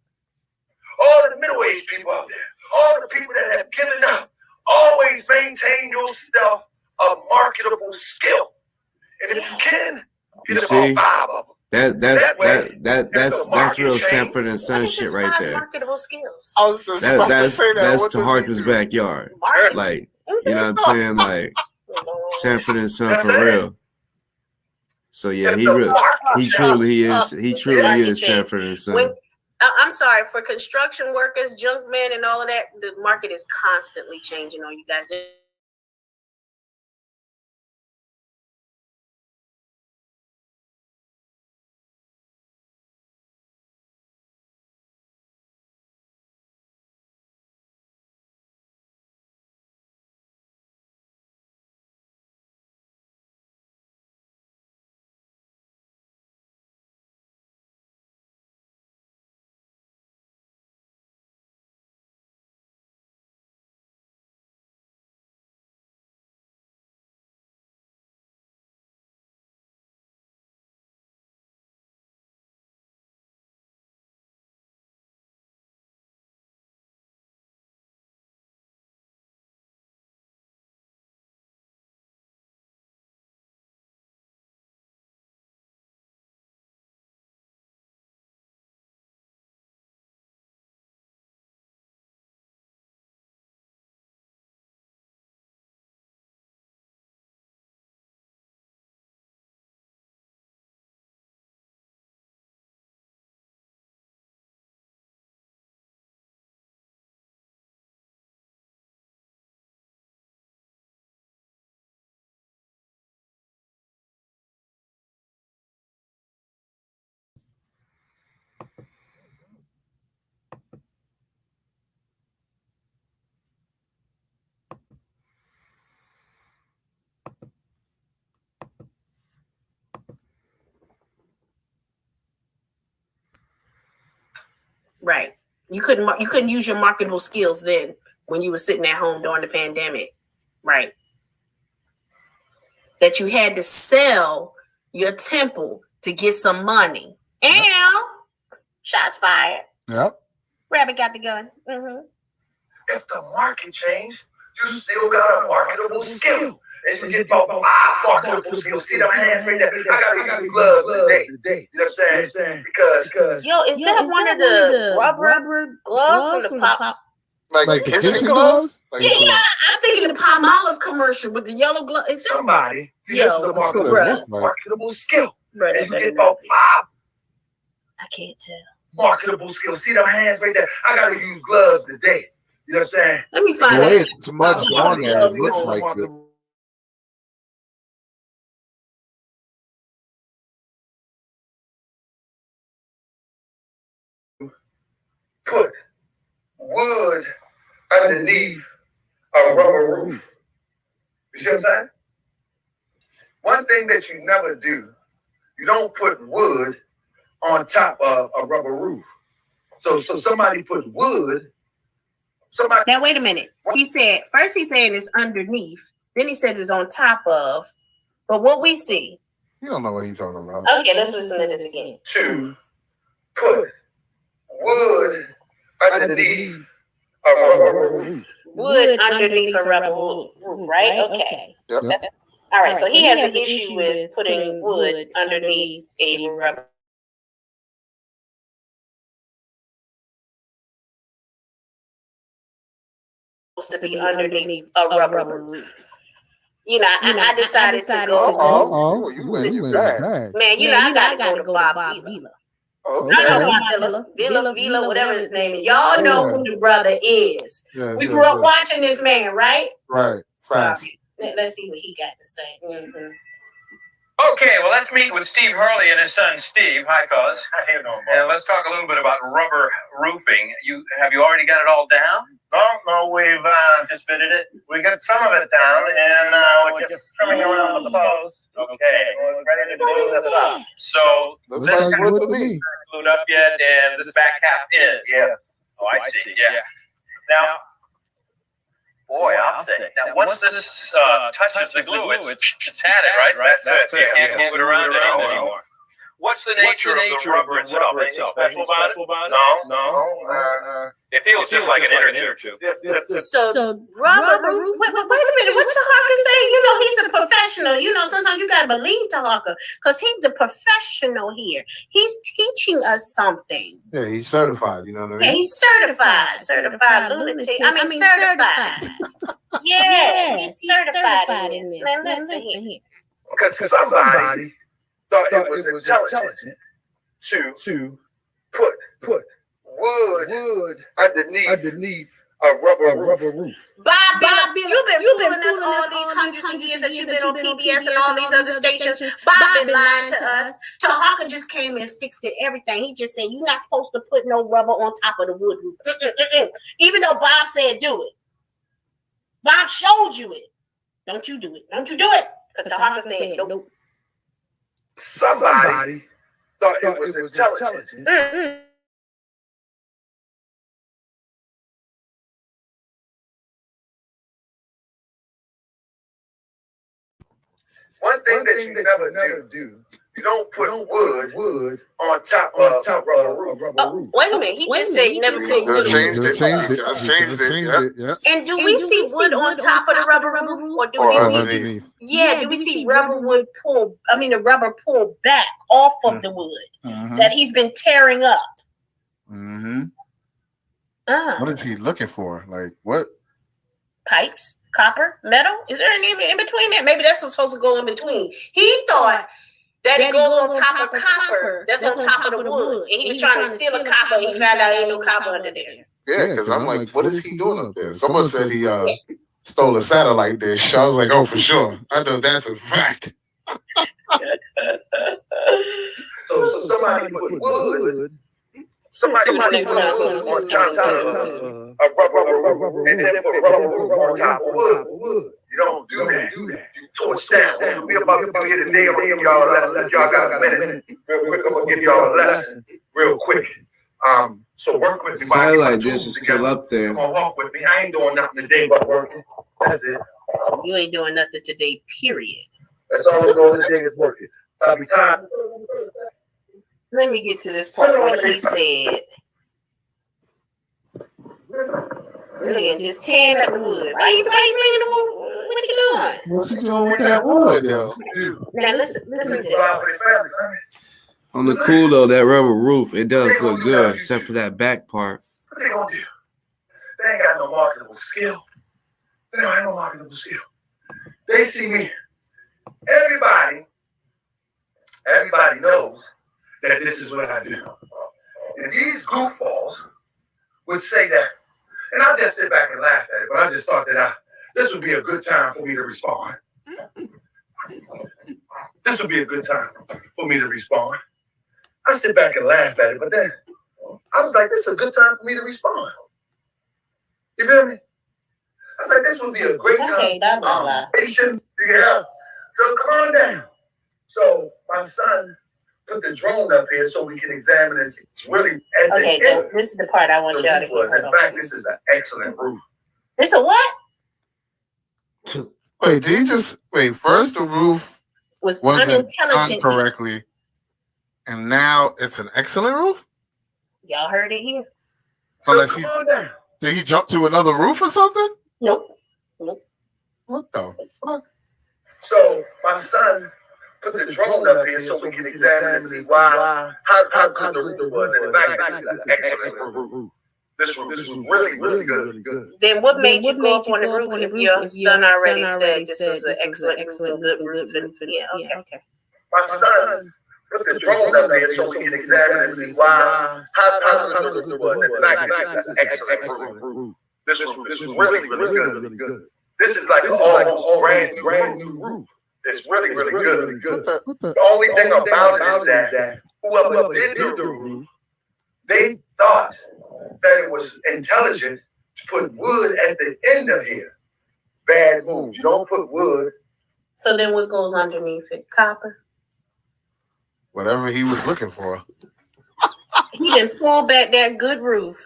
Speaker 2: all of the middle-aged people out there, all the people that have given up, always maintain your stuff a marketable skill. And if you can,
Speaker 1: You
Speaker 2: get
Speaker 1: see?
Speaker 2: about 5 of them.
Speaker 1: That's real Sanford and Son
Speaker 3: What is
Speaker 1: shit
Speaker 3: his
Speaker 1: right
Speaker 3: 5
Speaker 1: there.
Speaker 3: marketable skills?
Speaker 5: I was just about to say that.
Speaker 1: That's
Speaker 5: What
Speaker 1: to
Speaker 5: does he
Speaker 1: Harker's
Speaker 5: do?
Speaker 1: backyard.
Speaker 3: Market.
Speaker 1: Like, you know what I'm saying? Like Sanford and Son for real. So yeah, he truly is Sanford and Son.
Speaker 3: I'm sorry, for construction workers, junk men, and all of that, the market is constantly changing on you guys. Right. You couldn't use your marketable skills then when you were sitting at home during the pandemic. Right. That you had to sell your temple to get some money. And shots fired.
Speaker 5: Yep.
Speaker 3: Rabbit got the gun. Mm-hmm.
Speaker 2: If the market changed, you still got a marketable skill. And you get about 5 marketable skills. See them hands right there? I gotta use gloves today. You know what I'm saying? Because
Speaker 3: Yo, is that one of the rubber gloves from the pop?
Speaker 5: Like the kitchen gloves? Like
Speaker 3: Yeah, I'm thinking the Palmolive commercial with the yellow glove.
Speaker 2: somebody, see,
Speaker 3: Yo,
Speaker 2: this is a marketable skill.
Speaker 3: Brother,
Speaker 2: And you get about 5
Speaker 3: I can't tell.
Speaker 2: marketable skills. See them hands right there? I gotta use gloves today. You know what I'm saying?
Speaker 3: Let me
Speaker 5: the
Speaker 3: find
Speaker 5: way
Speaker 3: out.
Speaker 5: it's much on there, it looks like it.
Speaker 2: Put wood underneath a rubber roof. You see what I'm saying? One thing that you never do, you don't put wood on top of a rubber roof. So somebody put wood.
Speaker 3: Now wait a minute. He said it's underneath. Then he said it's on top of. But what we see.
Speaker 5: You don't know what he's talking about.
Speaker 3: Okay, let's listen to this again.
Speaker 2: To put wood underneath a rubber roof.
Speaker 3: Wood underneath a rubber roof, right? Okay.
Speaker 5: Yep.
Speaker 3: All right. So he has an issue with putting wood underneath a rubber. to be underneath a rubber roof. You know, I decided to go.
Speaker 5: Oh, you went back.
Speaker 3: Man, you know, I gotta go to Bob Vila.
Speaker 5: Okay.
Speaker 3: I know Bob Vila, whatever his name is. Y'all know who the brother is. We grew up watching this man, right?
Speaker 5: Right. Facts.
Speaker 3: Let's see what he got to say. Mm-hmm.
Speaker 6: Okay, well, let's meet with Steve Hurley and his son, Steve. Hi, fellas. How you doing, Bob? And let's talk a little bit about rubber roofing. Have you already got it all down?
Speaker 7: No, we've just fitted it. We got some of it down, and we're just trimming around with the posts.
Speaker 6: Okay.
Speaker 7: We're ready to do this up.
Speaker 6: So
Speaker 5: Looks
Speaker 6: this
Speaker 5: like
Speaker 6: half
Speaker 5: wood to me.
Speaker 6: glued up yet, and this back half is.
Speaker 7: Yeah.
Speaker 6: Oh, I see. Yeah. Now, boy, I'll say. Now, once this touches the glue, it's had it, right? That's it. You can't move it around anymore. What's the nature of the rubber itself? Anything special about it?
Speaker 7: No.
Speaker 6: It feels just like an inner tube.
Speaker 3: So rubber roof. Wait a minute. What Tahaka say? You know, he's a professional. You know, sometimes you gotta believe Tahaka because he's the professional here. He's teaching us something.
Speaker 5: Yeah, he's certified. You know what I mean?
Speaker 3: Yeah, he's certified lunatic. I mean, certified. Yes, he's certified in this. Now listen here.
Speaker 2: Because somebody thought it was intelligent to put wood underneath a rubber roof.
Speaker 3: Bob, you've been fooling us all these hundreds of years that you've been on PBS and all these other stations. Bob been lying to us. Tahaka just came and fixed it, everything. He just said, you're not supposed to put no rubber on top of the wood roof. Even though Bob said do it. Bob showed you it. Don't you do it. Don't you do it. Because Tahaka said nope.
Speaker 2: Somebody thought it was intelligent. One thing that you never do, you don't put wood on top of a rubber roof.
Speaker 3: Wait a minute. He just said you never put wood.
Speaker 5: Just changed it. Yeah.
Speaker 3: And do we see wood on top of the rubber roof? Or do we see
Speaker 5: underneath?
Speaker 3: Yeah, do we see the rubber pull back off of the wood that he's been tearing up?
Speaker 5: Mm-hmm. What is he looking for? Like what?
Speaker 3: Pipes, copper, metal? Is there any in between that? Maybe that's what's supposed to go in between. He thought that it goes on top of copper. That's on top of the wood. And he was trying to steal a copper and he found out ain't no copper under there.
Speaker 5: Yeah, because I'm like, what is he doing up there? Someone said he stole a satellite dish. I was like, oh, for sure. I know that's a fact.
Speaker 2: So somebody put wood. Somebody put wood on top of a rubber roof and then put rubber roof on top of wood. You don't do that. You torch down. We about to be here today. I'm gonna give y'all a lesson. Y'all got a minute. Real quick, I'm gonna give y'all a lesson real quick. So work with me.
Speaker 1: Satellite dish is still up there.
Speaker 2: Come on, walk with me. I ain't doing nothing today but working. That's it.
Speaker 3: You ain't doing nothing today, period.
Speaker 2: That's all I'm doing today is working. I'll be tired.
Speaker 3: Let me get to this part where he said, look at just tearing up the wood. Why you playing the wood? What you doing?
Speaker 5: What's he doing with that wood, though?
Speaker 3: Now listen to this.
Speaker 1: On the cool though, that rubber roof, it does look good, except for that back part.
Speaker 2: What they gonna do? They ain't got no marketable skill. They don't have no marketable skill. They see me. Everybody knows that this is what I do. And these goofballs would say that, and I just sit back and laugh at it, but I just thought that this would be a good time for me to respond. This would be a good time for me to respond. I sit back and laugh at it, but then I was like, this is a good time for me to respond. You feel me? I was like, this would be a great time. Patient, yeah. So calm down. So my son put the drone up here so we can examine this. It's really
Speaker 3: okay. This is the part I want y'all to hear.
Speaker 2: In fact, this is an excellent roof.
Speaker 3: This a what?
Speaker 5: Wait, did he just first the roof wasn't done correctly, and now it's an excellent roof?
Speaker 3: Y'all heard it here.
Speaker 2: So come on down.
Speaker 5: Did he jump to another roof or something?
Speaker 3: Nope.
Speaker 5: What the fuck?
Speaker 2: So my son put the drone up here so we can examine and see how good the roof was. And in fact, this is an excellent roof. This was really, really good.
Speaker 3: Then what made you go up on the roof if your son already said this was an excellent, good roof? Yeah, okay.
Speaker 2: My son put the drone up there so we can examine and see why, how good it was. And like, this is an excellent roof. This was really, really good. This is like an almost brand new roof. It's really, really good. The only thing about it is that whoever did the roof, they thought that it was intelligent to put wood at the end of here. Bad move. You don't put wood.
Speaker 3: So then what goes underneath it? Copper?
Speaker 5: Whatever he was looking for.
Speaker 3: He didn't pull back that good roof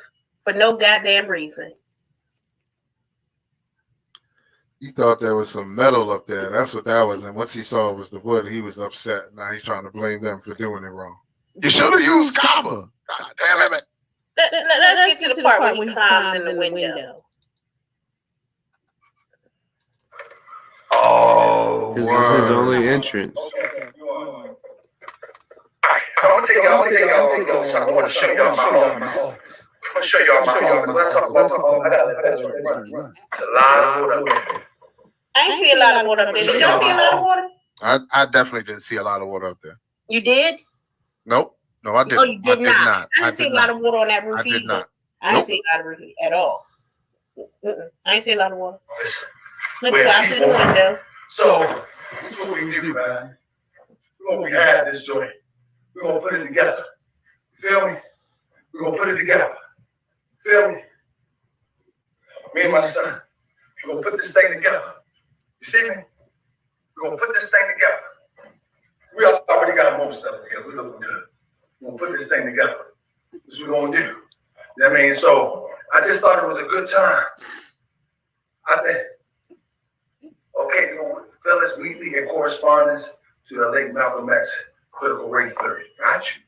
Speaker 3: for no goddamn reason.
Speaker 5: He thought there was some metal up there. That's what that was. And once he saw it was the wood, he was upset. Now he's trying to blame them for doing it wrong. You should have used copper. God damn it.
Speaker 3: Let's get to the part where he climbs in the window.
Speaker 2: Oh,
Speaker 1: This is his only entrance.
Speaker 2: So I'm gonna take y'all. I want to show y'all my office. I'm gonna show y'all my office. Let's talk about I gotta let that run. It's a lot of water.
Speaker 3: I ain't see a lot of water up there. Did y'all see a lot of water?
Speaker 5: I definitely didn't see a lot of water up there.
Speaker 3: You did?
Speaker 5: Nope. No, I didn't.
Speaker 3: Oh, you did not. I didn't see a lot of water on that roof
Speaker 5: I did not.
Speaker 3: I didn't see a lot of roof at all. I ain't see a lot of water. Let's go out through the window.
Speaker 2: So, this is what we do, man. We're gonna have this joint. We're gonna put it together. You feel me? We're gonna put it together. Feel me? Me and my son. We're gonna put this thing together. You see me? We're gonna put this thing together. We already got most of it together. We're looking good. We're gonna put this thing together. This is what we're gonna do. You know what I mean? So I just thought it was a good time. I think, okay, Phyllis Wheatley in correspondence to the late Malcolm X critical race theory. Got you.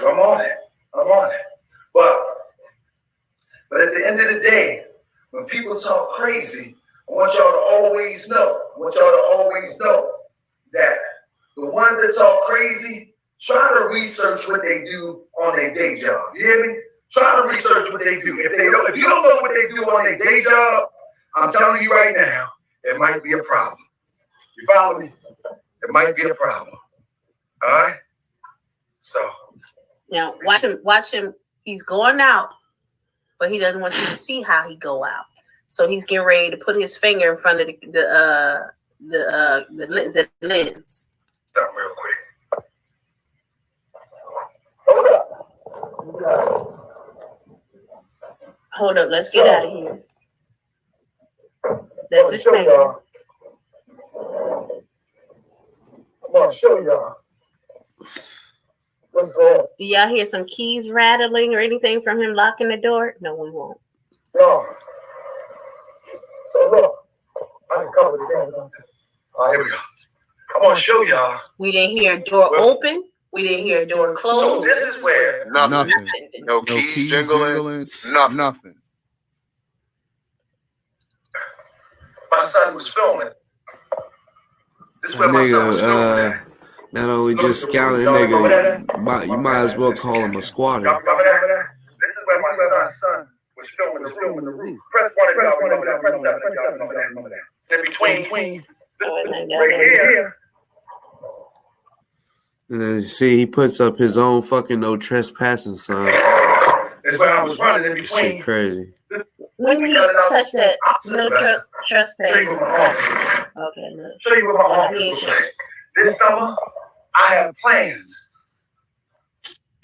Speaker 2: I'm on it. But at the end of the day, when people talk crazy, I want y'all to always know that the ones that talk crazy, try to research what they do on their day job. You hear me? Try to research what they do. If you don't know what they do on their day job, I'm telling you right now, it might be a problem. You follow me? It might be a problem. All right? So.
Speaker 3: Now, watch him. He's going out, but he doesn't want you to see how he go out. So he's getting ready to put his finger in front of the lens.
Speaker 2: Stop real quick.
Speaker 3: Hold up. Let's get out of here. That's his finger.
Speaker 2: I'm gonna show y'all. What's going on?
Speaker 3: Do y'all hear some keys rattling or anything from him locking the door? No, we won't.
Speaker 2: No. So look, I can cover the damn. All right, here we go. I'm gonna show y'all.
Speaker 3: We didn't hear a door open. We didn't hear a door close.
Speaker 2: So this is where
Speaker 5: Nothing. No keys jingling. Nothing.
Speaker 2: My son was filming. This is where my son was filming.
Speaker 1: Not only just scouting, nigga, you might as well call him a squatter.
Speaker 2: Y'all remember that? This is where my son was filming the roof. Press 1 if y'all remember that. Press 7 if y'all remember that. In between right here.
Speaker 1: And then you see he puts up his own fucking no trespassing sign.
Speaker 2: That's where I was running in between.
Speaker 1: Shit crazy.
Speaker 3: When we touch that, no trespassing. Okay, look.
Speaker 2: Show you what my office looks like. This summer, I have plans.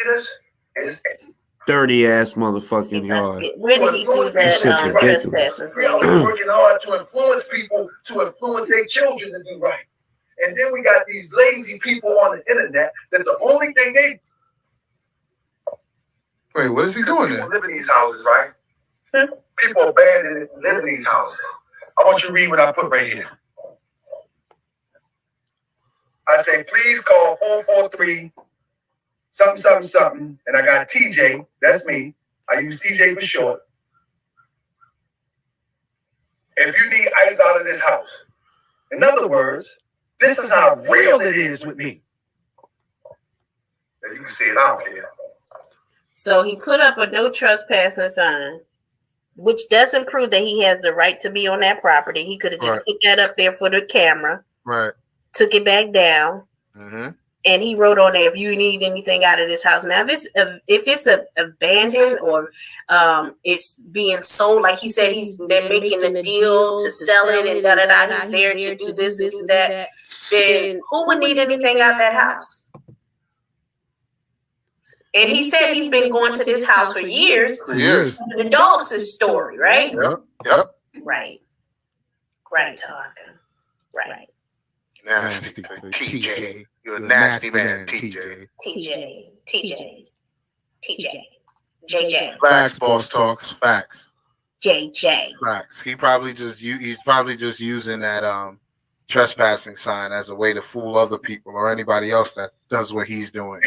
Speaker 2: This
Speaker 1: Dirty ass motherfucking yard.
Speaker 3: Where did he do that?
Speaker 1: This shit's ridiculous.
Speaker 2: We are working hard to influence people, to influence their children to do right. And then we got these lazy people on the internet that the only thing they
Speaker 5: Wait, what is he doing there?
Speaker 2: live in these houses, right? People abandoned live in these houses. I want you to read what I put right here. I say, please call 443 something, and I got TJ. That's me. I use TJ for short. If you need items out of this house, in other words, this is how real it is with me. As you can see it, I don't care.
Speaker 3: So he put up a no trespassing sign, which doesn't prove that he has the right to be on that property. He could have just put that up there for the camera.
Speaker 5: Right.
Speaker 3: Took it back down.
Speaker 5: Mm-hmm.
Speaker 3: And he wrote on there, if you need anything out of this house. Now, if it's abandoned or it's being sold, like he said, they're making a deal to sell it and da-da-da, he's there to do this and do that, then who would need anything out of that house? And he said he's been going to this house for years. The dog's story, right?
Speaker 5: Yep.
Speaker 3: Right. Right, Tarka. Right.
Speaker 5: Nasty TJ. You're a nasty man, TJ. JJ. Facts, boss talks. Facts.
Speaker 3: JJ.
Speaker 5: Facts. He's probably just using that trespassing sign as a way to fool other people or anybody else that does what he's doing.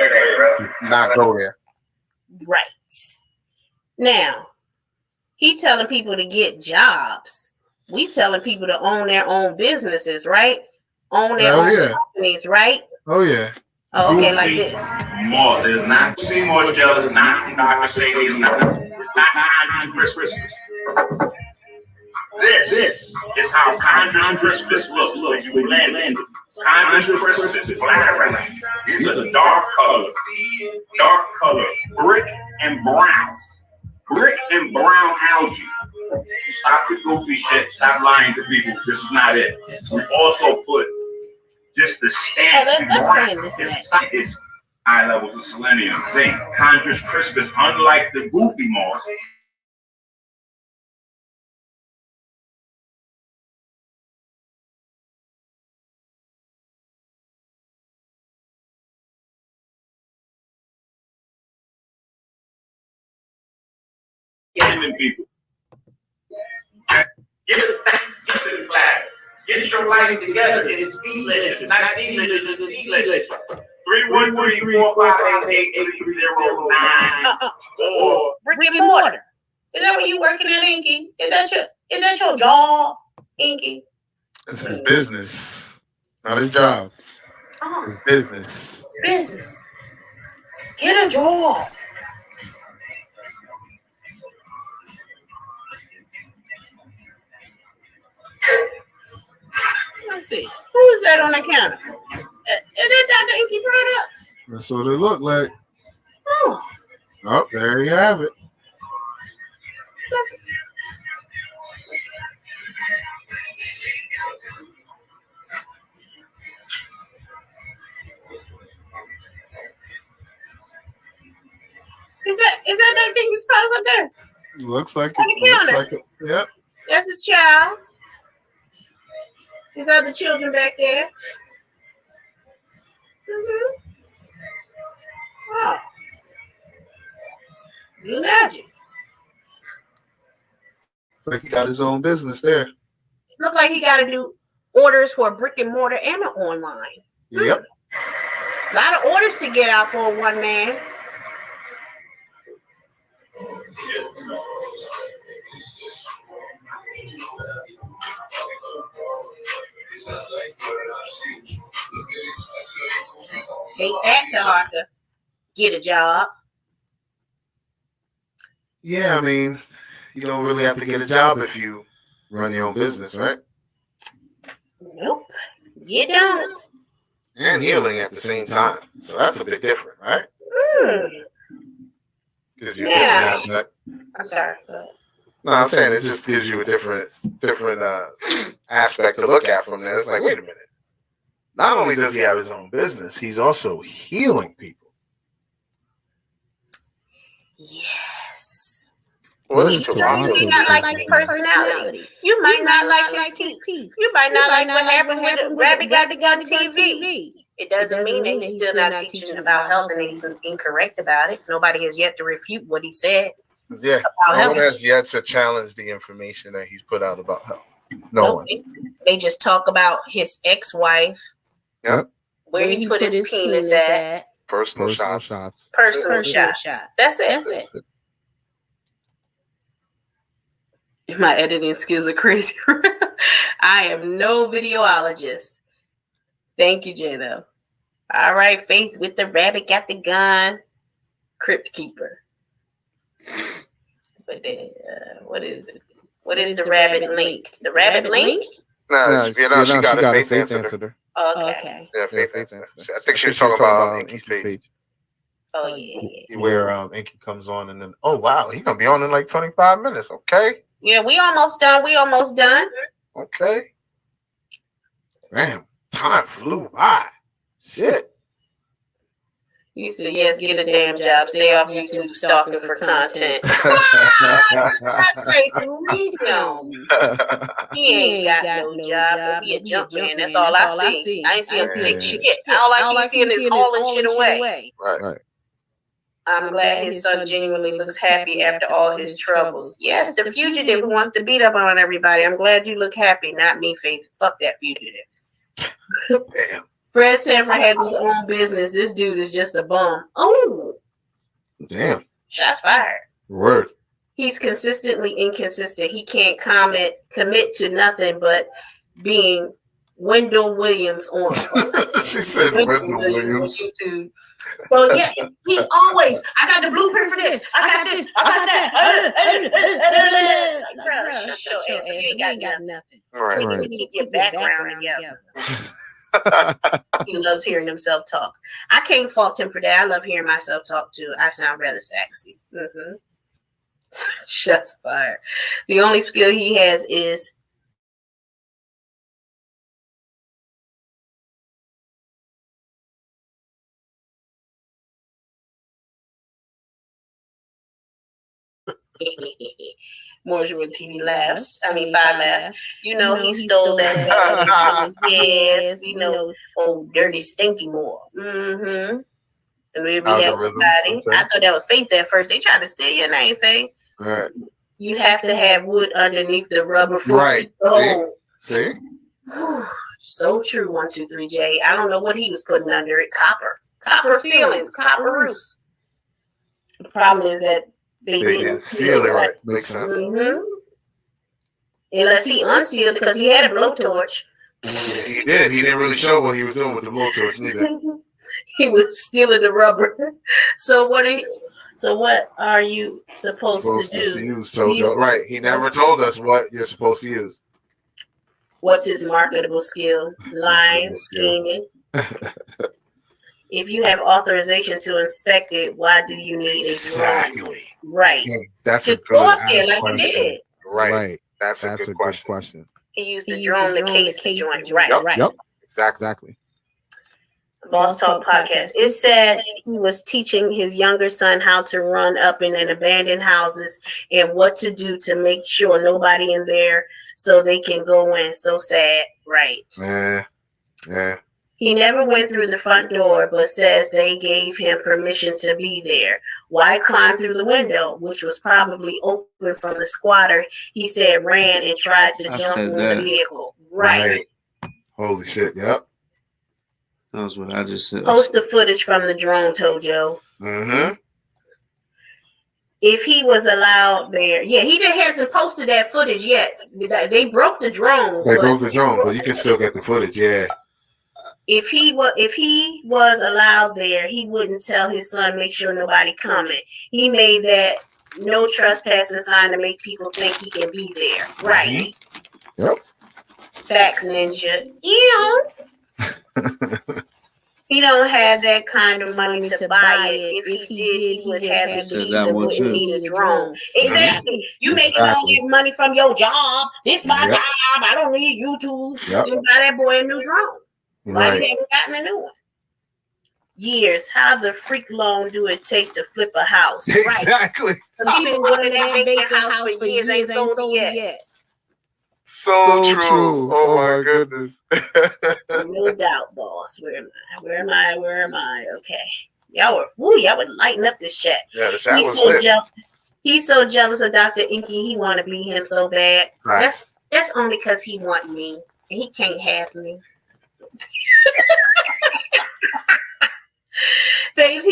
Speaker 5: Not go there.
Speaker 3: Right. Now, he telling people to get jobs. We telling people to own their own businesses, right? Own their own companies, right?
Speaker 5: Oh, yeah.
Speaker 3: Oh, okay, like this.
Speaker 6: Moss is not Seymour jealous, not from Dr. Sadie, it's not Christmas. This is how Conjure's Christmas looks when you blend it. Conjure's Christmas is black. These are the dark color, brick and brown. Brick and brown algae. Stop the goofy shit. Stop lying to people. This is not it. We also put just the stamp and brown. It's high levels of selenium, zinc. Conjure's Christmas, unlike the goofy moss. People. Get the Thanksgiving flag. Get your life together. It's delicious. Not delicious, it's delicious. 313-458-8309 or
Speaker 3: brick and mortar. Is that where you working at, Inky? Is that your job, Inky?
Speaker 5: It's his business, not his job. His business.
Speaker 3: Business. Get a job. Let's see. Who is that on the counter? Is that Dr. Inky products?
Speaker 5: That's what it looked like.
Speaker 3: Oh,
Speaker 5: There you have it.
Speaker 3: Is that Dr. Inky's products up there?
Speaker 5: Looks like
Speaker 3: on the counter.
Speaker 5: Looks like it. Yep.
Speaker 3: That's his child. His other children back there. Mm-hmm. Oh. You magic.
Speaker 5: Like he got his own business there.
Speaker 3: Look like he got to do orders for brick and mortar and online.
Speaker 5: Yep.
Speaker 3: A lot of orders to get out for one man. Ain't that hard to get a job?
Speaker 5: Yeah, I mean, you don't really have to get a job if you run your own business, right?
Speaker 3: Nope. You don't.
Speaker 5: And healing at the same time. So that's a bit different, right? Gives you a different aspect.
Speaker 3: I'm sorry.
Speaker 5: No, I'm saying it just gives you a different aspect to look at from there. It's like, wait a minute. Not only does he have his own business, he's also healing people.
Speaker 3: Yes.
Speaker 5: What is Toronto?
Speaker 3: You might not like his personality. You might not like his teeth. You might not like what happened with Rabbit Got the Gun TV. It doesn't mean that he's still not teaching about health and he's incorrect about it. Nobody has yet to refute what he said.
Speaker 5: Yeah, no one has yet to challenge the information that he's put out about health. No one.
Speaker 3: They just talk about his ex-wife.
Speaker 5: Yep.
Speaker 3: Where he put his penis at.
Speaker 5: Personal shots.
Speaker 3: Personal shots. That's it. My editing skills are crazy. I am no videologist. Thank you, Jay, though. All right, Faith with the Rabbit Got the Gun. Crypt Keeper. But what is it? What is the rabbit link? The rabbit link?
Speaker 5: No, she got it. Faith answered her.
Speaker 3: Okay.
Speaker 5: Yeah, Faith answered her. I think she was talking about Inky's page.
Speaker 3: Oh, yeah.
Speaker 5: Where Inky comes on and then, oh, wow, he's going to be on in like 25 minutes. Okay.
Speaker 3: Yeah, we almost done.
Speaker 5: Okay. Damn, time flew by. Shit.
Speaker 3: You said, yes, get a damn job. Stay off YouTube stalking for content. I say to read him. He ain't got no job. He'll be a jump man. That's all I see. I ain't see him take shit. All I keep seeing is hauling shit away.
Speaker 5: Right.
Speaker 3: I'm glad his son genuinely looks happy after all his troubles. Yes, the fugitive who wants to beat up on everybody. I'm glad you look happy, not me, Faith. Fuck that fugitive.
Speaker 5: Damn.
Speaker 3: Fred Sanford has his own business. This dude is just a bum. Oh.
Speaker 5: Damn.
Speaker 3: Shots fired.
Speaker 5: Word.
Speaker 3: He's consistently inconsistent. He can't commit to nothing but being Wendell Williams on.
Speaker 5: She said Wendell Williams.
Speaker 3: YouTube. Well, yeah, he always, I got the blueprint for this. I got this. I got that. Shut your ass. You ain't got nothing.
Speaker 5: Right.
Speaker 3: Keep your background together. He loves hearing himself talk. I can't fault him for that. I love hearing myself talk too. I sound rather sexy. Shots fired. The only skill he has is Marjorie TV laughs. 5 laughs. You know he stole that. Yes, we know. Oh, dirty stinky more. And we have somebody. Okay. I thought that was Faith at first. They tried to steal your name, Faith.
Speaker 5: Right.
Speaker 3: You have to have wood underneath the rubber.
Speaker 5: Right. See?
Speaker 3: So true. 1, 2, 3, J. I don't know what he was putting under it. Copper ceilings. Copper roofs. The problem is that they didn't seal it right.
Speaker 5: Makes sense.
Speaker 3: Unless he unsealed because he had a blowtorch.
Speaker 5: Yeah, he did. He didn't really show what he was doing with the blowtorch neither.
Speaker 3: He was stealing the rubber. So what are you supposed to do?
Speaker 5: Use Tojo. Right. He never told us what you're supposed to use.
Speaker 3: What's his marketable skill? Lying, scheming. If you have authorization to inspect it, why do you need
Speaker 5: exactly?
Speaker 3: Right.
Speaker 5: Yeah, that's
Speaker 3: just
Speaker 5: a good
Speaker 3: question.
Speaker 5: Right. That's a good question.
Speaker 3: He used the drone to case the joint. Right.
Speaker 5: Yep. Exactly.
Speaker 3: Boss Talk Podcast. It said he was teaching his younger son how to run up in an abandoned houses and what to do to make sure nobody in there so they can go in. So sad. Right.
Speaker 5: Yeah.
Speaker 3: He never went through the front door, but says they gave him permission to be there. Why climb through the window, which was probably open from the squatter? He said ran and tried to jump on the vehicle. Right.
Speaker 5: Holy shit. Yep.
Speaker 1: That was what I just said.
Speaker 3: Post the footage from the drone, Tojo. If he was allowed there. Yeah, he didn't have to post that footage yet. They broke the drone.
Speaker 5: But you can still get the footage, yeah.
Speaker 3: If he was allowed there, he wouldn't tell his son, make sure nobody coming. He made that no trespassing sign to make people think he can be there. Right.
Speaker 5: Yep.
Speaker 3: Facts, Ninja. He don't have that kind of money to buy it. If he did, he would have the keys and wouldn't need a drone. Exactly. You making all your money from your job. This my job. I don't need YouTube. You buy that boy a new drone. Why he haven't gotten a new one? Years. How the freak loan do it take to flip a house?
Speaker 5: Exactly.
Speaker 3: Because he been going to that vacant house for years, ain't sold it yet.
Speaker 5: So true. Oh my goodness.
Speaker 3: No doubt, boss. Where am I? Okay. Y'all were lighting up this chat.
Speaker 5: Yeah, the chat was lit.
Speaker 3: He's so jealous of Dr. Inky, he want to be him so bad.
Speaker 5: Right.
Speaker 3: That's only because he want me, and he can't have me. Faith,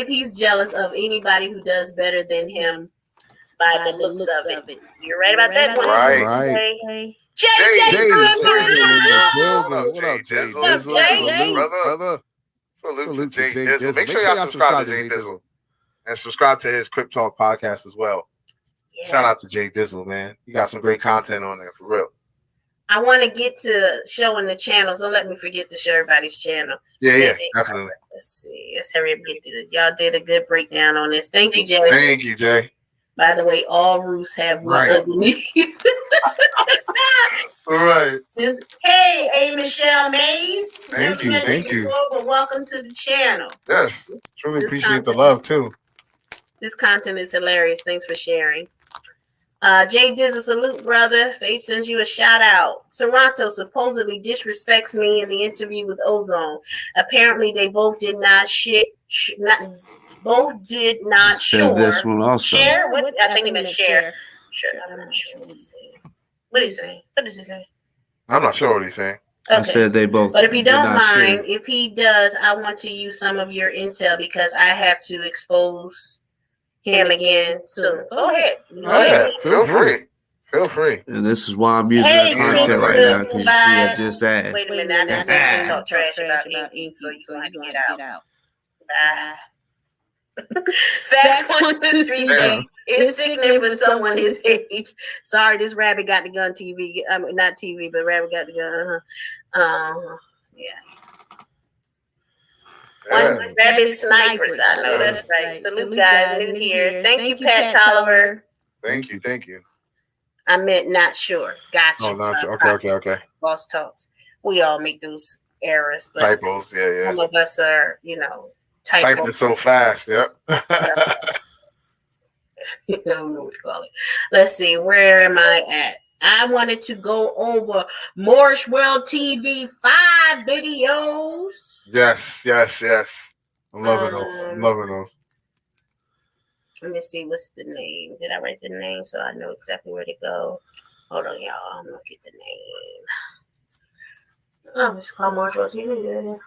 Speaker 3: he's jealous of anybody who does better than him by the looks of it. You're right about that one.
Speaker 5: Right.
Speaker 3: Jay,
Speaker 5: what up, Jay? Brother. Salute to Jay Dizzle. Make sure y'all subscribe to Jay Dizzle. And subscribe to his Crip Talk podcast as well.
Speaker 3: Yes.
Speaker 5: Shout out to Jay Dizzle, man. You got some great content on there, for real.
Speaker 3: I want to get to showing the channels. Don't let me forget to show everybody's channel.
Speaker 5: Yeah, definitely.
Speaker 3: Let's see. Let's hurry up and get to this. Y'all did a good breakdown on this. Thank you, Jay.
Speaker 5: Thank you, Jay.
Speaker 3: By the way, all roofs have wood underneath.
Speaker 5: All right.
Speaker 3: Hey, A. Michelle Mays.
Speaker 5: Thank you.
Speaker 3: Welcome to the channel.
Speaker 5: Yes. Truly appreciate the love, too.
Speaker 3: This content is hilarious. Thanks for sharing. Jay Dizzle, salute, brother. Faith sends you a shout out. Toronto supposedly disrespects me in the interview with Ozone. Apparently, they both did not share.
Speaker 1: Said this one also.
Speaker 3: Share? What? I think he meant share. Sure. I'm not sure what he's saying. What is he saying? What does he say?
Speaker 5: I'm not sure what he's saying.
Speaker 3: Okay.
Speaker 1: I said they both.
Speaker 3: But if you don't mind,
Speaker 1: share.
Speaker 3: if he does, I want to use some of your intel because I have to expose him again soon. Go ahead.
Speaker 5: Feel free.
Speaker 1: And this is why I'm using that content right now, because you see I just asked.
Speaker 3: Wait a minute, I didn't talk trash about ink, so you're going to have to get out. Facts 1, 2, 3. It's sickening for someone his age. Sorry, this rabbit got the gun TV. Not TV, but rabbit got the gun. One rabbit snipers. I know that's right. Salute, guys. New here. Thank you, Pat Tolliver.
Speaker 5: Thank you.
Speaker 3: I meant not sure. Gotcha.
Speaker 5: Oh, not sure. Okay.
Speaker 3: Boss talks. We all make those errors. But
Speaker 5: typos, yeah.
Speaker 3: Some of us are, typos.
Speaker 5: Typing so fast, yep.
Speaker 3: I don't know what to call it. Let's see. Where am I at? I wanted to go over Morris World TV 5 videos.
Speaker 5: Yes. I'm loving those.
Speaker 3: Let me see. What's the name? Did I write the name so I know exactly where to go? Hold on, y'all. I'm going to get the name. Oh, it's called Morris World TV.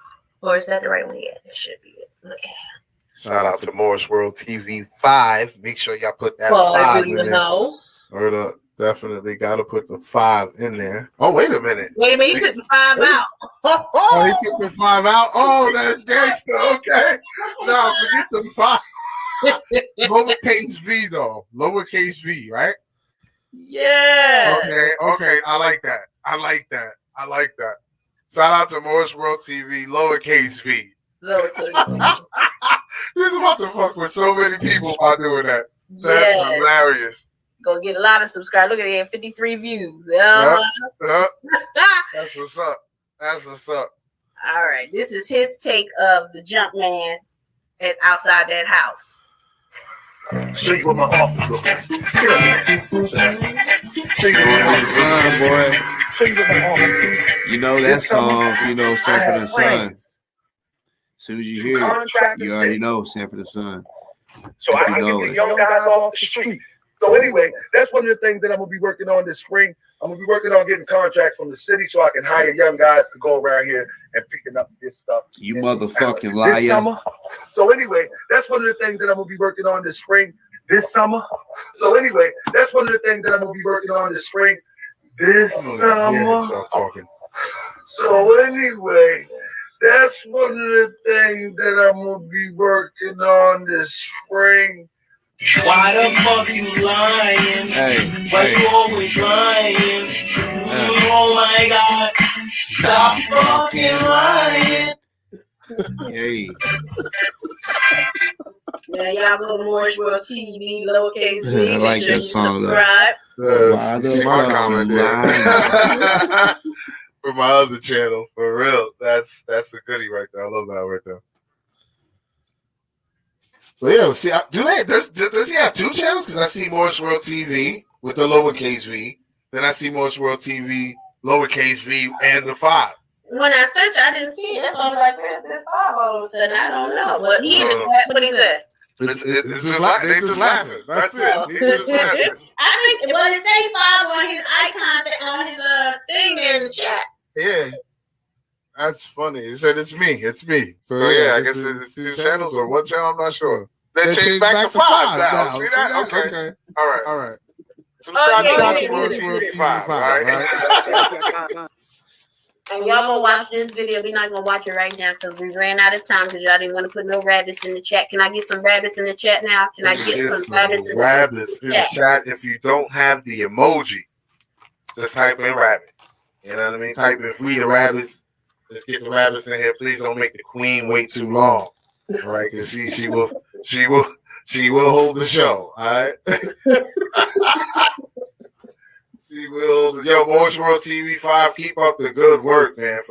Speaker 3: Or is that the right one? Yeah, that should be it. Okay.
Speaker 5: Shout out to Morris World TV 5. Make sure y'all put that 5 in
Speaker 3: the
Speaker 5: there.
Speaker 3: house.
Speaker 5: Word up. Definitely got to put the 5 in there. Oh, wait a minute.
Speaker 3: He took the 5 out.
Speaker 5: Oh, he took the 5 out? Oh, that's gangster. Okay. No, forget the 5. Lowercase v, though. Lowercase v, right?
Speaker 3: Yeah.
Speaker 5: Okay. I like that. Shout out to Morris World TV, lowercase v. This is about to fuck with so many people by doing that. That's hilarious.
Speaker 3: Gonna get a lot of subscribers. Look at it, 53 views.
Speaker 5: Yep. That's what's up.
Speaker 3: All right, this is his take of the jump man outside that house.
Speaker 2: Show you what my office looks like.
Speaker 1: You know that song, Sanford and Son. As soon as you hear it, you already know Sanford and Son.
Speaker 2: So I can get the young guys off the street. So anyway, that's one of the things that I'm going to be working on this spring. I'm going to be working on getting contracts from the city so I can hire young guys to go around here and picking up this stuff.
Speaker 1: You motherfucking liar.
Speaker 2: This summer. So anyway, that's one of the things that I'm going to be working on this spring. This summer. So anyway, that's one of the things that I'm going to be working on this spring. This summer. So anyway, that's one of the things that I'm going to be working on this spring.
Speaker 8: Why the fuck you lying? Why you always lying? Oh my God! Stop fucking lying.
Speaker 1: Hey.
Speaker 3: Yeah, y'all go to Morris World TV, lowercase v.
Speaker 1: I like that song.
Speaker 3: Subscribe.
Speaker 1: Why the fuck you lying?
Speaker 5: For my other channel, for real. That's a goodie right there. I love that right there. So yeah, see, does he have 2 channels? Because I see Morris World TV with the lowercase v. Then I see Morris World TV, lowercase v, and the 5.
Speaker 3: When I searched, I didn't see it. That's why I was like, where's this 5 all of a sudden? I don't know. But what he said.
Speaker 5: It's just they just laughing. That's it. He just laughing.
Speaker 3: I think, well, it say 5 on his icon, on his thing there in the chat.
Speaker 5: Yeah. That's funny. He said it's me. So yeah, I guess it's 2 channels or 1 channel. I'm not sure. They changed back to 5 now. See that? Okay. All right. Subscribe to Morris World TV 5. All right.
Speaker 3: And y'all gonna watch this video. We're not gonna watch it right now because we ran out of time because y'all didn't want to put no rabbits in the chat. Can I get some rabbits in the chat now? Can I get some rabbits in the
Speaker 5: chat? If you don't have the emoji, just type in rabbit. You know what I mean? Type in free the rabbits. Let's get the rabbits in here. Please don't make the queen wait too long. All right, because she will hold the show. All right. She will. Yo, Boys World TV 5, keep up the good work, man.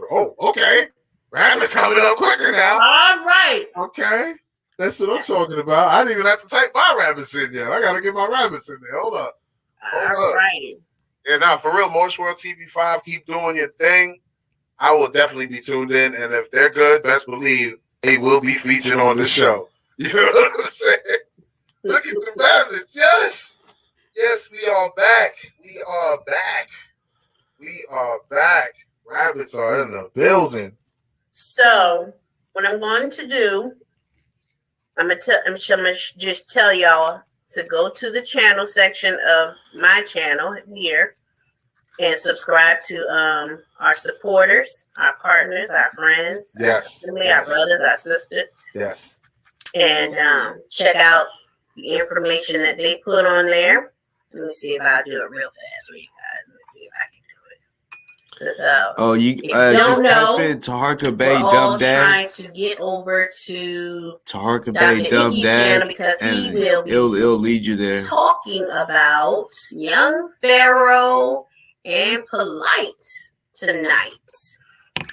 Speaker 5: Okay. Rabbits coming up quicker now.
Speaker 3: All right.
Speaker 5: Okay. That's what I'm talking about. I didn't even have to type my rabbits in yet. I got to get my rabbits in there. Hold up.
Speaker 3: All right.
Speaker 5: Yeah, now, for real, Boys World TV 5, keep doing your thing. I will definitely be tuned in. And if they're good, best believe they will be featured on the show. You know what I'm saying? Look at the rabbits. Yes. Yes, we are back. We are back. We are back. Rabbits are in the building.
Speaker 3: So, what I'm going to do, I'm gonna just tell y'all to go to the channel section of my channel here and subscribe to our supporters, our partners, our friends,
Speaker 5: yes,
Speaker 3: our brothers, our sisters.
Speaker 5: Yes.
Speaker 3: And check out the information that they put on there. Let me see if I do it real fast for you guys. Let me see if I can do it.
Speaker 1: You just type in Taharka Bay Dumb Dad.
Speaker 3: Trying to get over to
Speaker 1: Taharka Bay Dumb Dad
Speaker 3: because he will
Speaker 1: it'll lead you there.
Speaker 3: Talking about Young Pharaoh and Polite tonight.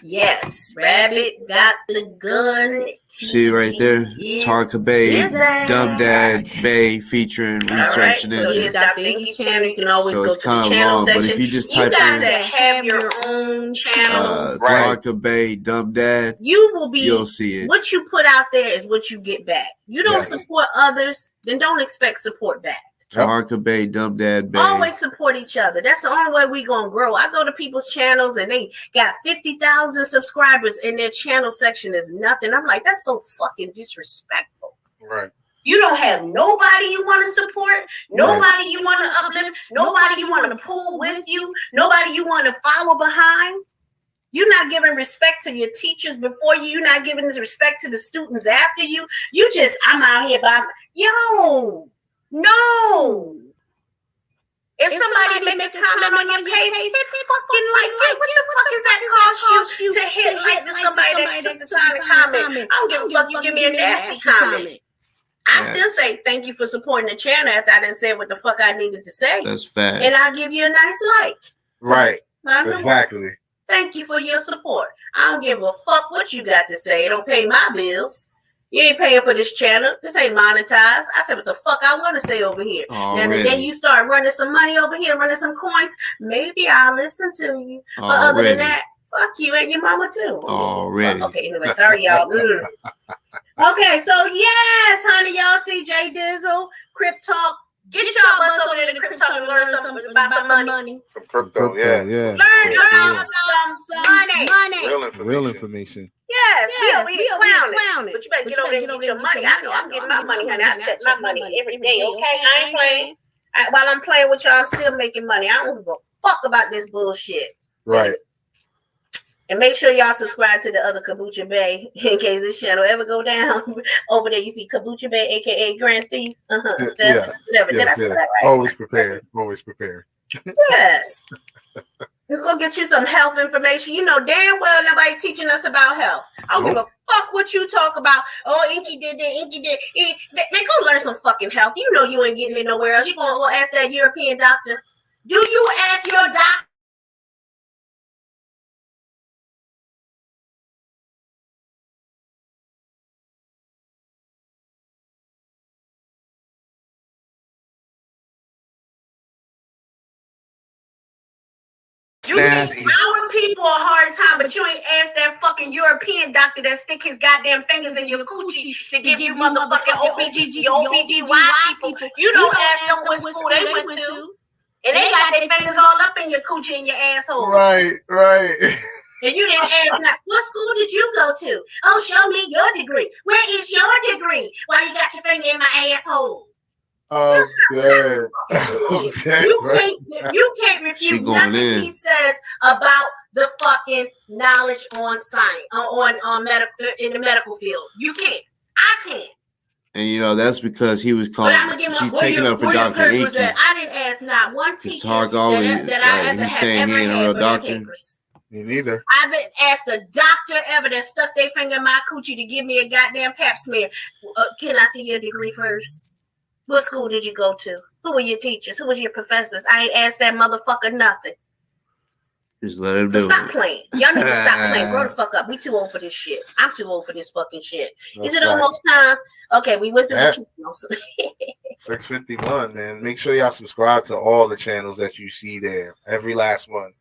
Speaker 3: Yes, Rabbit got the gun.
Speaker 1: See right there, Taharka Bay Dumb Dad Bay featuring Research and Engine.
Speaker 3: Channel. You can always
Speaker 1: so
Speaker 3: go
Speaker 1: it's
Speaker 3: to
Speaker 1: kind
Speaker 3: the
Speaker 1: of
Speaker 3: channel
Speaker 1: long,
Speaker 3: section.
Speaker 1: but if you just type
Speaker 3: guys
Speaker 1: in
Speaker 3: that have your own channels,
Speaker 1: Taharka Bay Dumb Dad, you'll see it.
Speaker 3: What you put out there is what you get back. You don't support others, then don't expect support back.
Speaker 1: Taharka Bay Dumb Dad Bay.
Speaker 3: Always support each other. That's the only way we gonna grow. I go to people's channels and they got 50,000 subscribers and their channel section is nothing. I'm like, that's so fucking disrespectful.
Speaker 5: Right.
Speaker 3: You don't have nobody you want to support, nobody you want to uplift, nobody you want to pull with you, nobody you want to follow behind. You're not giving respect to your teachers before you. You're not giving respect to the students after you. You just, I'm out here by, no. If somebody make a comment on your page, hit fucking like it. What the fuck is that cost you to hit like to somebody that took the time to comment? I don't give a fuck you give me a nasty comment. I still say thank you for supporting the channel after I didn't say what the fuck I needed to say.
Speaker 1: That's fast.
Speaker 3: And I'll give you a nice like.
Speaker 5: Right. Exactly.
Speaker 3: Thank you for your support. I don't give a fuck what you got to say. It don't pay my bills. You ain't paying for this channel. This ain't monetized. I said what the fuck I want to say over here. And then you start running some money over here, running some coins, maybe I'll listen to you. But other than that, fuck you and your mama too.
Speaker 1: Already.
Speaker 3: Okay, anyway, sorry y'all. Okay, so yes, honey, y'all see J Dizzle, Crypt Talk. Get y'all butts over there to Crypt Talk and learn something about some money.
Speaker 5: Some crypto, yeah.
Speaker 3: Learn about some
Speaker 5: Real information.
Speaker 3: Yes, we clowning. But you better get over there and get your money. I know I'm getting my money, honey. I check my money every day, okay? I ain't playing. While I'm playing with y'all, I'm still making money. I don't give a fuck about this bullshit.
Speaker 5: Right.
Speaker 3: And make sure y'all subscribe to the other Kabucha Bay in case this channel ever go down. Over there, you see Kabucha Bay, aka Grand Thief.
Speaker 5: Yes.
Speaker 3: Right?
Speaker 5: Always prepared. Always prepared.
Speaker 3: Yes. We're going to get you some health information. You know damn well nobody teaching us about health. I don't give a fuck what you talk about. Oh, Inky did that, Inky did. Man, go learn some fucking health. You know you ain't getting it nowhere else. You going to go ask that European doctor. Do you ask your doctor? You give our people a hard time, but you ain't asked that fucking European doctor that stick his goddamn fingers in your coochie to give you motherfucking OBGYN people. You don't ask them what school they went to. And they got their fingers all up in your coochie and your asshole.
Speaker 5: Right.
Speaker 3: And you didn't ask now, what school did you go to? Oh, show me your degree. Where is your degree? Why you got your finger in my asshole?
Speaker 5: Oh, good.
Speaker 3: You can't refute nothing he says about the fucking knowledge on science, on medical, in the medical field. You can't. I can't.
Speaker 1: And you know that's because he was calling. She's taking up for Dr. Inky.
Speaker 3: I didn't ask not one teacher that I ever
Speaker 1: he's
Speaker 3: had
Speaker 1: saying
Speaker 3: ever
Speaker 1: he ain't a
Speaker 3: had
Speaker 1: real
Speaker 3: for their
Speaker 1: doctor.
Speaker 3: papers.
Speaker 5: Me neither.
Speaker 3: I haven't asked a doctor ever that stuck their finger in my coochie to give me a goddamn pap smear. Can I see your degree first? What school did you go to? Who were your teachers? Who was your professors? I ain't asked that motherfucker nothing.
Speaker 1: Just let him
Speaker 3: So
Speaker 1: do
Speaker 3: stop
Speaker 1: it.
Speaker 3: playing. Y'all need to stop playing. Grow the fuck up. We too old for this shit. I'm too old for this fucking shit. Is it almost time? Okay, we went through the channels.
Speaker 5: 6:51, man. Make sure y'all subscribe to all the channels that you see there. Every last one.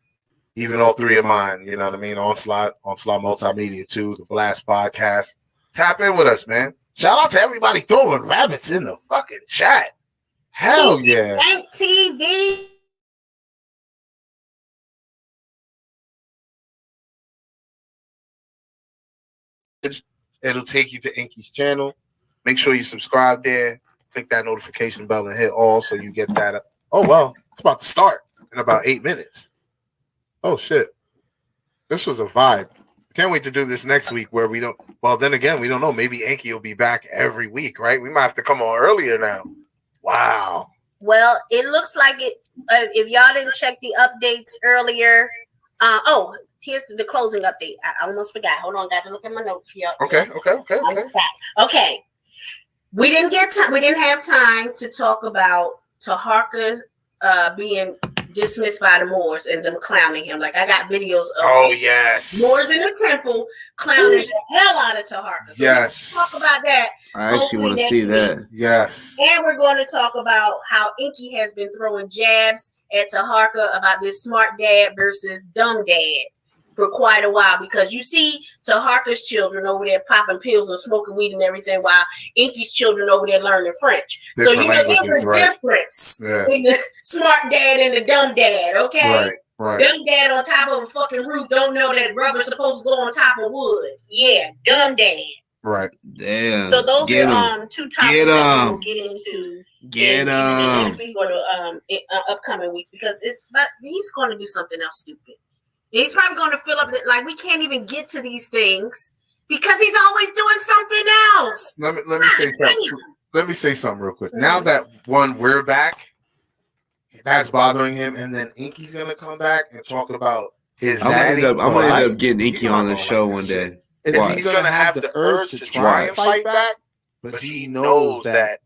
Speaker 5: Even all three of mine. You know what I mean? Onslaught Multimedia too. The Blast Podcast. Tap in with us, man. Shout out to everybody throwing rabbits in the fucking chat. Hell yeah.
Speaker 3: TV.
Speaker 5: It'll take you to Inky's channel. Make sure you subscribe there. Click that notification bell and hit all so you get that. Oh, well, it's about to start in about 8 minutes. Oh, shit. This was a vibe. Can't wait to do this next week where we don't. Well, then again, we don't know. Maybe Inky will be back every week, right? We might have to come on earlier now. Wow.
Speaker 3: Well, it looks like it. If y'all didn't check the updates earlier, here's the closing update. I almost forgot. Hold on, got to look at my notes here.
Speaker 5: Okay.
Speaker 3: Okay. We didn't get time. We didn't have time to talk about Taharka being dismissed by the Moors and them clowning him. Like I got videos of Moors in the temple clowning the hell out of Taharka. So let's talk about that.
Speaker 1: I actually want to see that.
Speaker 5: Yes.
Speaker 3: And we're going to talk about how Inky has been throwing jabs at Taharka about this smart dad versus dumb dad for quite a while, because you see Taharka's children over there popping pills and smoking weed and everything, while Inky's children over there learning French. So you know there's a difference in the smart dad and the dumb dad, okay?
Speaker 5: Right.
Speaker 3: Dumb dad on top of a fucking roof don't know that rubber's supposed to go on top of wood. Yeah, dumb dad.
Speaker 5: Right.
Speaker 1: Damn.
Speaker 3: So those are two topics that we'll get into in the next week or the upcoming weeks, because he's going to do something else stupid. He's probably going to fill up like we can't even get to these things because he's always doing something else.
Speaker 5: Let me say something. Let me say something real quick. Now that we're back, that's bothering him, and then Inky's gonna come back and talk about his.
Speaker 1: I'm gonna end up getting Inky on the show one day.
Speaker 5: He's gonna have the urge to try and fight back, but he knows that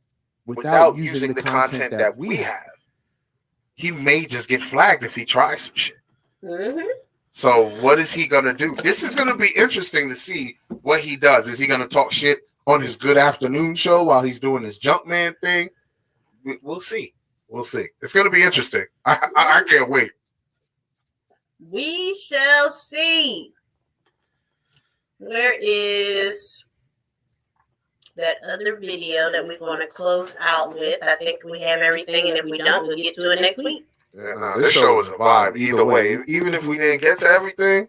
Speaker 5: without using the content that we have, he may just get flagged if he tries some shit.
Speaker 3: Mm-hmm.
Speaker 5: So what is he going to do? This is going to be interesting to see what he does. Is he going to talk shit on his Good Afternoon show while he's doing his Jumpman thing? We'll see. It's going to be interesting. I can't wait.
Speaker 3: We shall see. Where is that other video that we're going to close out with? I think we have everything, and if we don't, we'll get to it next week.
Speaker 5: Yeah, this show was a vibe either way. Even if we didn't get to everything,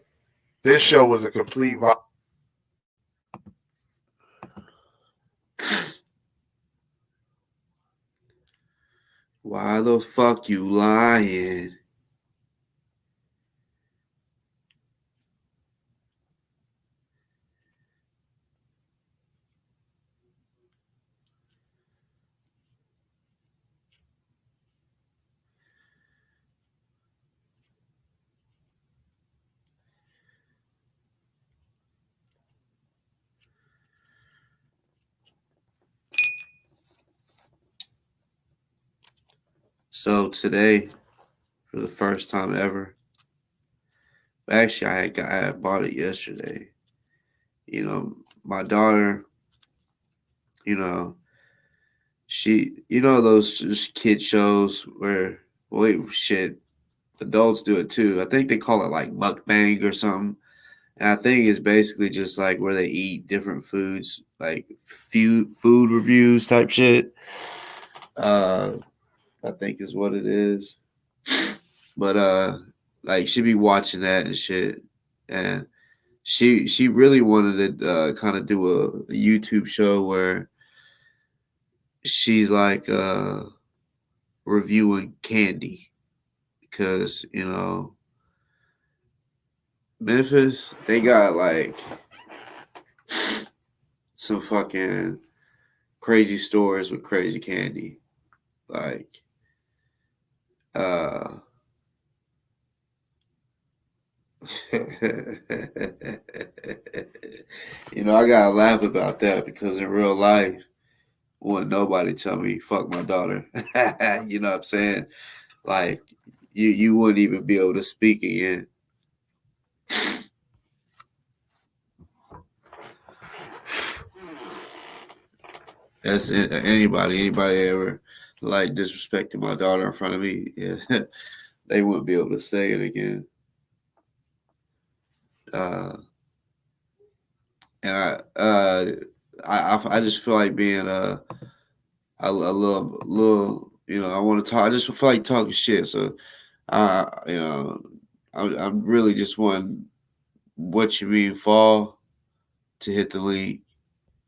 Speaker 5: this show was a complete vibe.
Speaker 1: Why the fuck you lying? So today, for the first time ever, actually I had bought it yesterday. You know, my daughter, you know, those just kid shows where, adults do it too. I think they call it like mukbang or something. And I think it's basically just like where they eat different foods, like food reviews type shit. I think is what it is. But like she be watching that and shit. And she really wanted to kind of do a YouTube show where she's like reviewing candy, because, you know, Memphis, they got like some fucking crazy stores with crazy candy. Like, you know, I gotta laugh about that because in real life, wouldn't nobody tell me fuck my daughter. You know what I'm saying? Like, you wouldn't even be able to speak again. That's anybody ever like disrespecting my daughter in front of me, yeah, they wouldn't be able to say it again. And I just feel like being a little, you know, I want to talk. I just feel like talking shit. So, you know, I'm really just wanting What You Mean Fall to hit the link,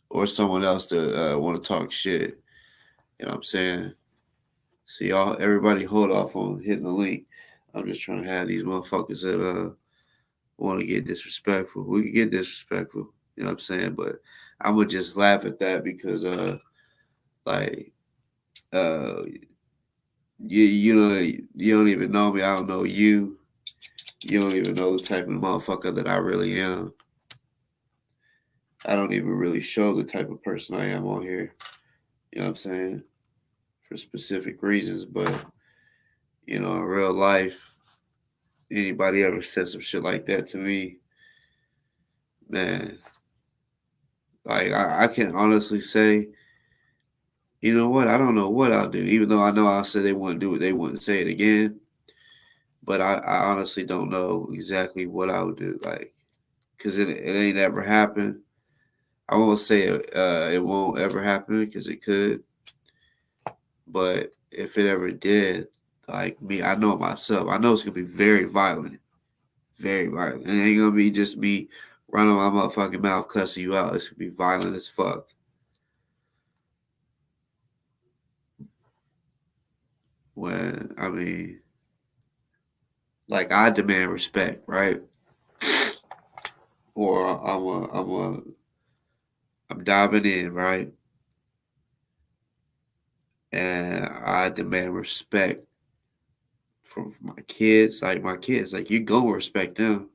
Speaker 1: or someone else to want to talk shit. You know what I'm saying? So y'all, everybody, hold off on hitting the link. I'm just trying to have these motherfuckers that want to get disrespectful. We can get disrespectful. You know what I'm saying? But I'm gonna just laugh at that because like you know, you don't even know me. I don't know you. You don't even know the type of motherfucker that I really am. I don't even really show the type of person I am on here. You know what I'm saying? For specific reasons, but you know, in real life, anybody ever said some shit like that to me, man, like I can honestly say, you know what? I don't know what I'll do. Even though I know I said they wouldn't do it, they wouldn't say it again. But I honestly don't know exactly what I would do. Like, because it ain't ever happened. I won't say it won't ever happen because it could. But if it ever did, like me, I know it myself. I know it's gonna be very violent. Very violent. It ain't gonna be just me running my motherfucking mouth cussing you out. It's gonna be violent as fuck. When I mean, like I demand respect, right? Or I'm diving in, right? And I demand respect from my kids. Like my kids, like you go respect them.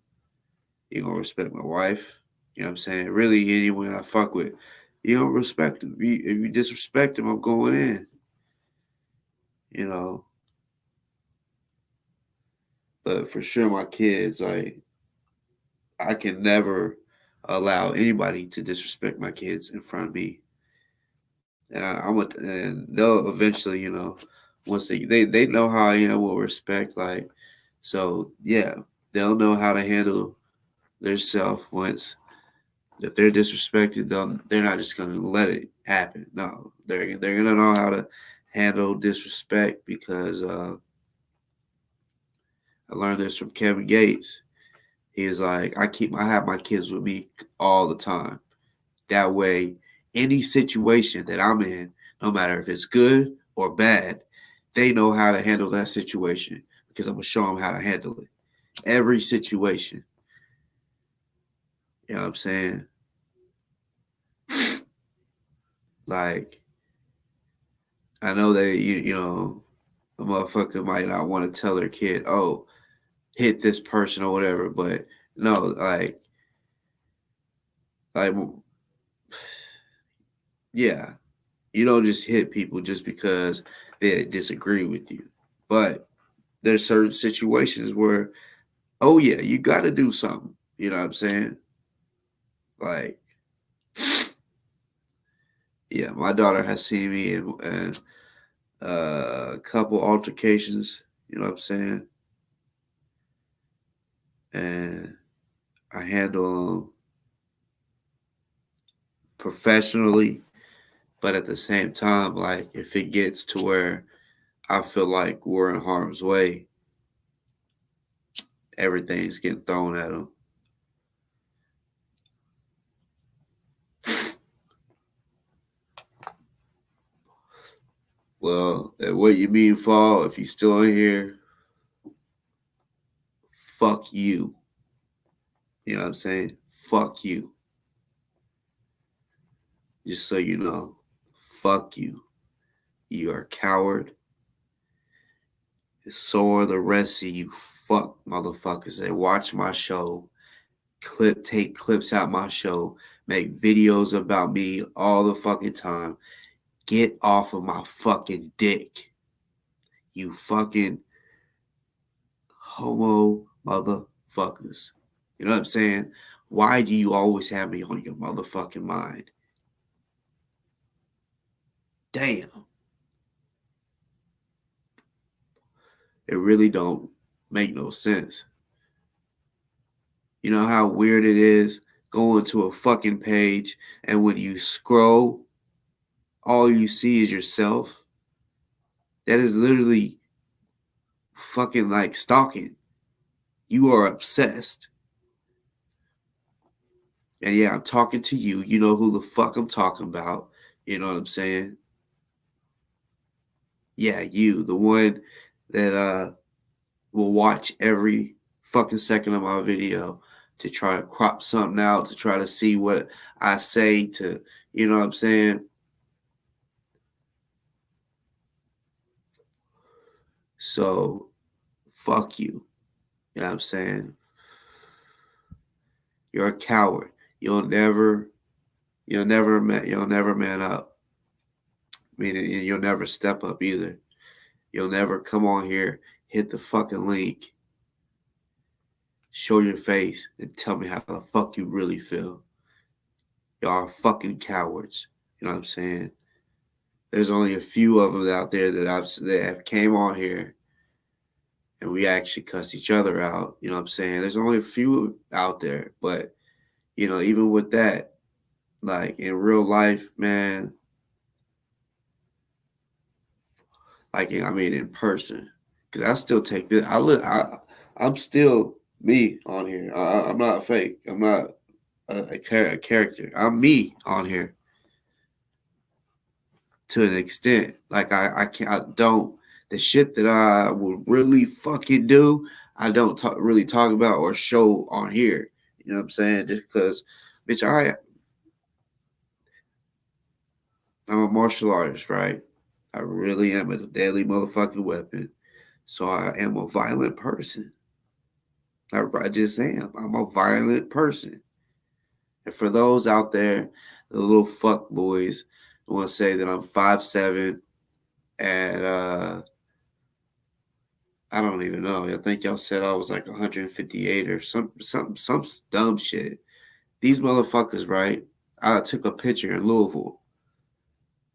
Speaker 1: You gonna respect my wife. You know what I'm saying? Really, anyone I fuck with, you don't respect them. If you disrespect them, I'm going in. You know. But for sure, my kids, like I can never allow anybody to disrespect my kids in front of me. And and they'll eventually, you know, once they know how I am with respect, like, so yeah, they'll know how to handle their self once. If they're disrespected, they're not just gonna let it happen. No, they're gonna know how to handle disrespect because I learned this from Kevin Gates. He was like, I have my kids with me all the time. That way, any situation that I'm in, no matter if it's good or bad, they know how to handle that situation because I'm gonna show them how to handle it. Every situation. You know what I'm saying? Like, I know that you know, a motherfucker might not want to tell their kid, "Oh, hit this person" or whatever, but no, like, yeah, you don't just hit people just because they disagree with you. But there's certain situations where, oh yeah, you got to do something. You know what I'm saying? Like, yeah, my daughter has seen me in a couple altercations. You know what I'm saying? And I handle them professionally, but at the same time, like if it gets to where I feel like we're in harm's way, everything's getting thrown at them. Well, what you mean, Fall? If you're still in here, fuck you. You know what I'm saying? Fuck you. Just so you know, fuck you. You are a coward. So are the rest of you fuck motherfuckers that watch my show, take clips out my show, make videos about me all the fucking time. Get off of my fucking dick. You fucking homo motherfuckers. You know what I'm saying? Why do you always have me on your motherfucking mind? Damn. It really don't make no sense. You know how weird it is going to a fucking page and when you scroll, all you see is yourself? That is literally fucking like stalking. You are obsessed. And yeah, I'm talking to you. You know who the fuck I'm talking about. You know what I'm saying? Yeah, you, the one that will watch every fucking second of my video to try to crop something out, to try to see what I say, to, you know what I'm saying? So, fuck you. You know what I'm saying? You're a coward. You'll never man up. Meaning you'll never step up either. You'll never come on here, hit the fucking link, show your face, and tell me how the fuck you really feel. Y'all are fucking cowards. You know what I'm saying? There's only a few of them out there that have came on here and we actually cuss each other out. You know what I'm saying? There's only a few out there, but you know, even with that, like in real life, man, like I mean in person, because I still take this. I'm still me on here. I'm not fake. I'm not a character. I'm me on here to an extent. Like I don't the shit that I will really fucking do. I don't really talk about or show on here. You know what I'm saying? Just because, bitch, I'm a martial artist, right? I really am a deadly motherfucking weapon. So I am a violent person. I just am. I'm a violent person. And for those out there, the little fuck boys who want to say that I'm 5'7" and I don't even know. I think y'all said I was like 158 or some dumb shit. These motherfuckers, right? I took a picture in Louisville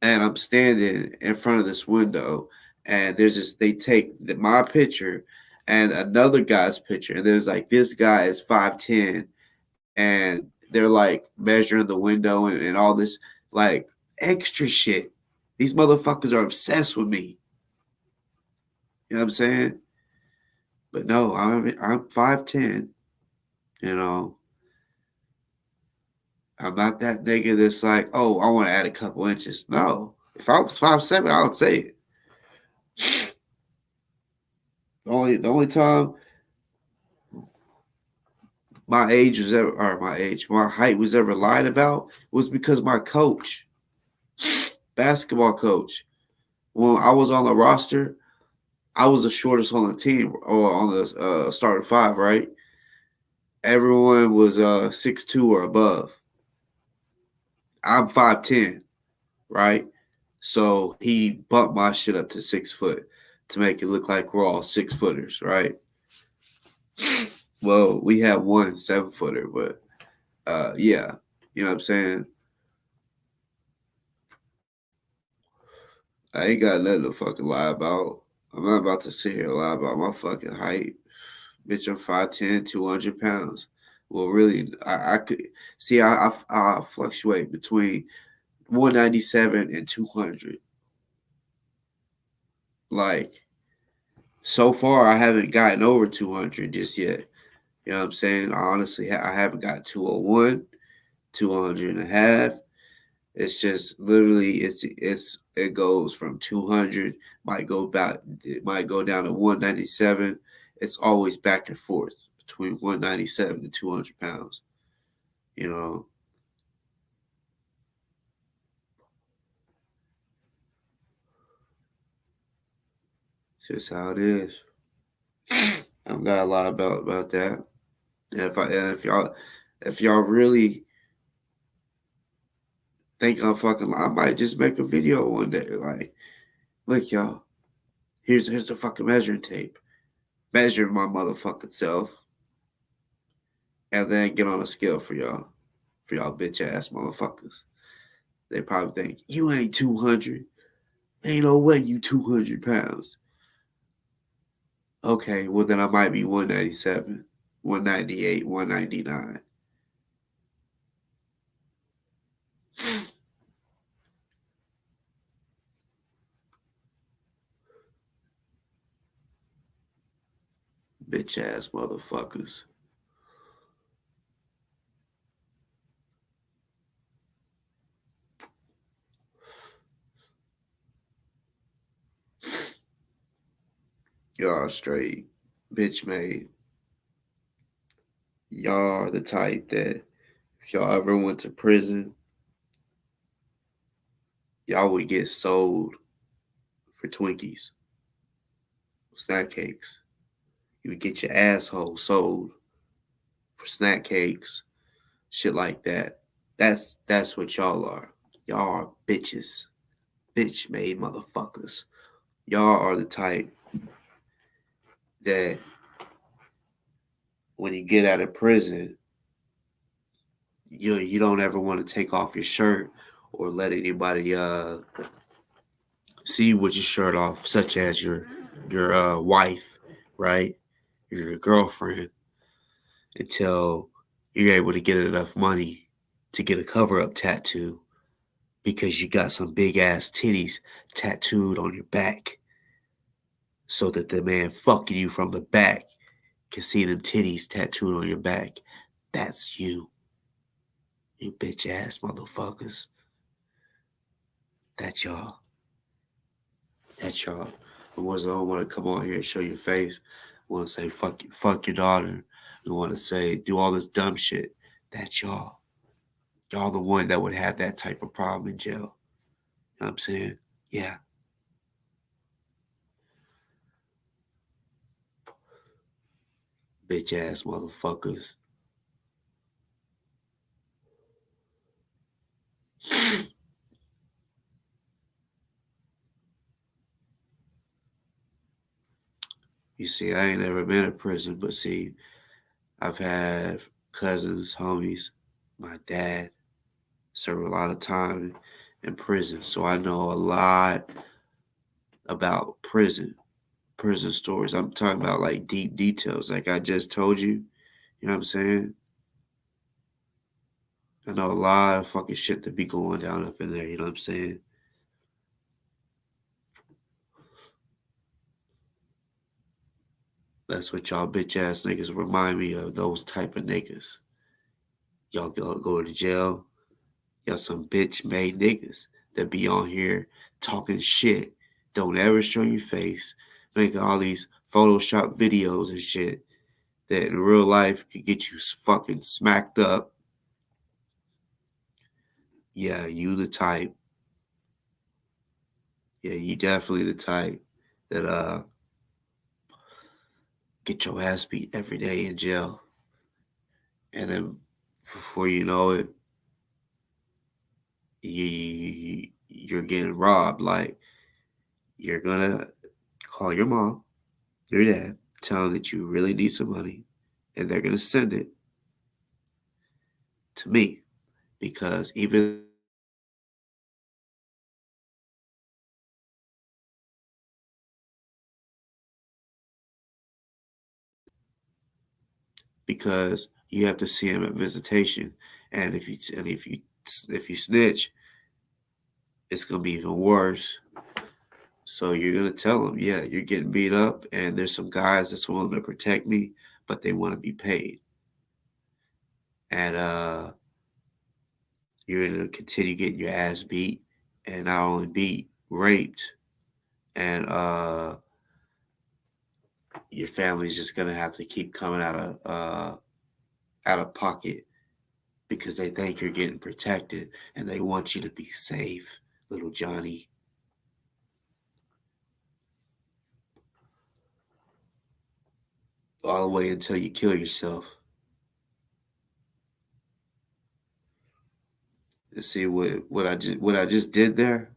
Speaker 1: and I'm standing in front of this window and they take my picture and another guy's picture and there's like this guy is 5'10" and they're like measuring the window and all this like extra shit. These motherfuckers are obsessed with me. You know what I'm saying? But no, I'm 5'10", you know. I'm not that nigga that's like, oh, I want to add a couple inches. No. If I was 5'7", I would say it. The only time my height was ever lied about was because my coach, basketball coach, when I was on the roster, I was the shortest on the team or on the starting five, right? Everyone was 6'2" or above. I'm 5'10", right? So he bumped my shit up to 6 foot to make it look like we're all 6 footers, right? Well, we have one 7-footer, but yeah, you know what I'm saying? I ain't got nothing to fucking lie about. I'm not about to sit here and lie about my fucking height. Bitch, I'm 5'10", 200 pounds. Well, really, I could see I fluctuate between 197 and 200. Like, so far, I haven't gotten over 200 just yet. You know what I'm saying? Honestly, I haven't got 201, 200 and a half. It's just literally it goes from 200, it might go down to 197. It's always back and forth between 197 and 200 pounds. You know, it's just how it is. I've got a lot about that. And if y'all really think I'm fucking, I might just make a video one day. Like, look, y'all, here's the fucking measuring tape. Measure my motherfucking self, and then get on a scale for y'all bitch ass motherfuckers. They probably think you ain't 200. Ain't no way you 200 pounds. Okay, well then I might be 197, 198, 199. Bitch ass motherfuckers. Y'all are straight bitch made. Y'all are the type that if y'all ever went to prison, y'all would get sold for Twinkies, snack cakes. You would get your asshole sold for snack cakes, shit like that. That's what y'all are. Y'all are bitches. Bitch made motherfuckers. Y'all are the type that when you get out of prison, you don't ever want to take off your shirt or let anybody see you with your shirt off, such as your wife, right? Your girlfriend, until you're able to get enough money to get a cover-up tattoo because you got some big ass titties tattooed on your back, so that the man fucking you from the back can see them titties tattooed on your back. That's you. You bitch ass motherfuckers. That's y'all. That's y'all. The ones that don't want to come on here and show your face, want to say fuck your daughter, and want to say do all this dumb shit. That's y'all. Y'all the one that would have that type of problem in jail. You know what I'm saying? Yeah. Bitch ass motherfuckers. You see, I ain't never been in prison, but see, I've had cousins, homies, my dad served a lot of time in prison. So I know a lot about prison stories. I'm talking about like deep details, like I just told you. You know what I'm saying? I know a lot of fucking shit that be going down up in there. You know what I'm saying? That's what y'all bitch ass niggas remind me of, those type of niggas. Y'all go to jail. Y'all some bitch made niggas that be on here talking shit. Don't ever show your face. Making all these Photoshop videos and shit that in real life could get you fucking smacked up. Yeah, you the type. Yeah, you definitely the type that get your ass beat every day in jail. And then before you know it, you're getting robbed. Like, you're gonna call your mom, your dad, tell them that you really need some money, and they're gonna send it to me, because you have to see him at visitation, and if you snitch, it's gonna be even worse. So you're gonna tell them, yeah, you're getting beat up, and there's some guys that's willing to protect me, but they want to be paid, and you're gonna continue getting your ass beat, and not only beat, raped, and your family's just gonna have to keep coming out of pocket because they think you're getting protected and they want you to be safe, little Johnny. All the way until you kill yourself. And see what I just did there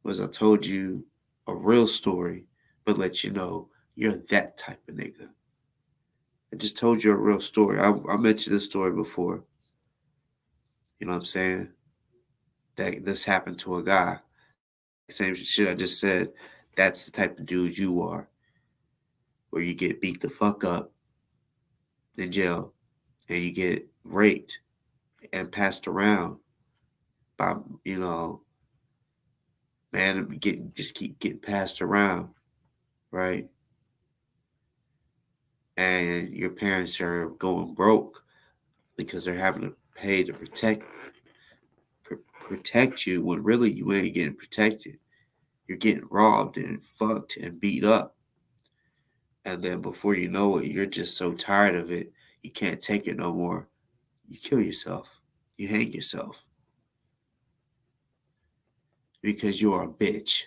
Speaker 1: was I told you a real story, but let you know you're that type of nigga. I just told you a real story. I mentioned this story before. You know what I'm saying? That this happened to a guy. Same shit I just said. That's the type of dude you are. Where you get beat the fuck up in jail and you get raped and passed around by, man, just keep getting passed around, right? And your parents are going broke because they're having to pay to protect you when really you ain't getting protected. You're getting robbed and fucked and beat up. And then before you know it, you're just so tired of it, you can't take it no more. You kill yourself. You hang yourself. Because you're a bitch.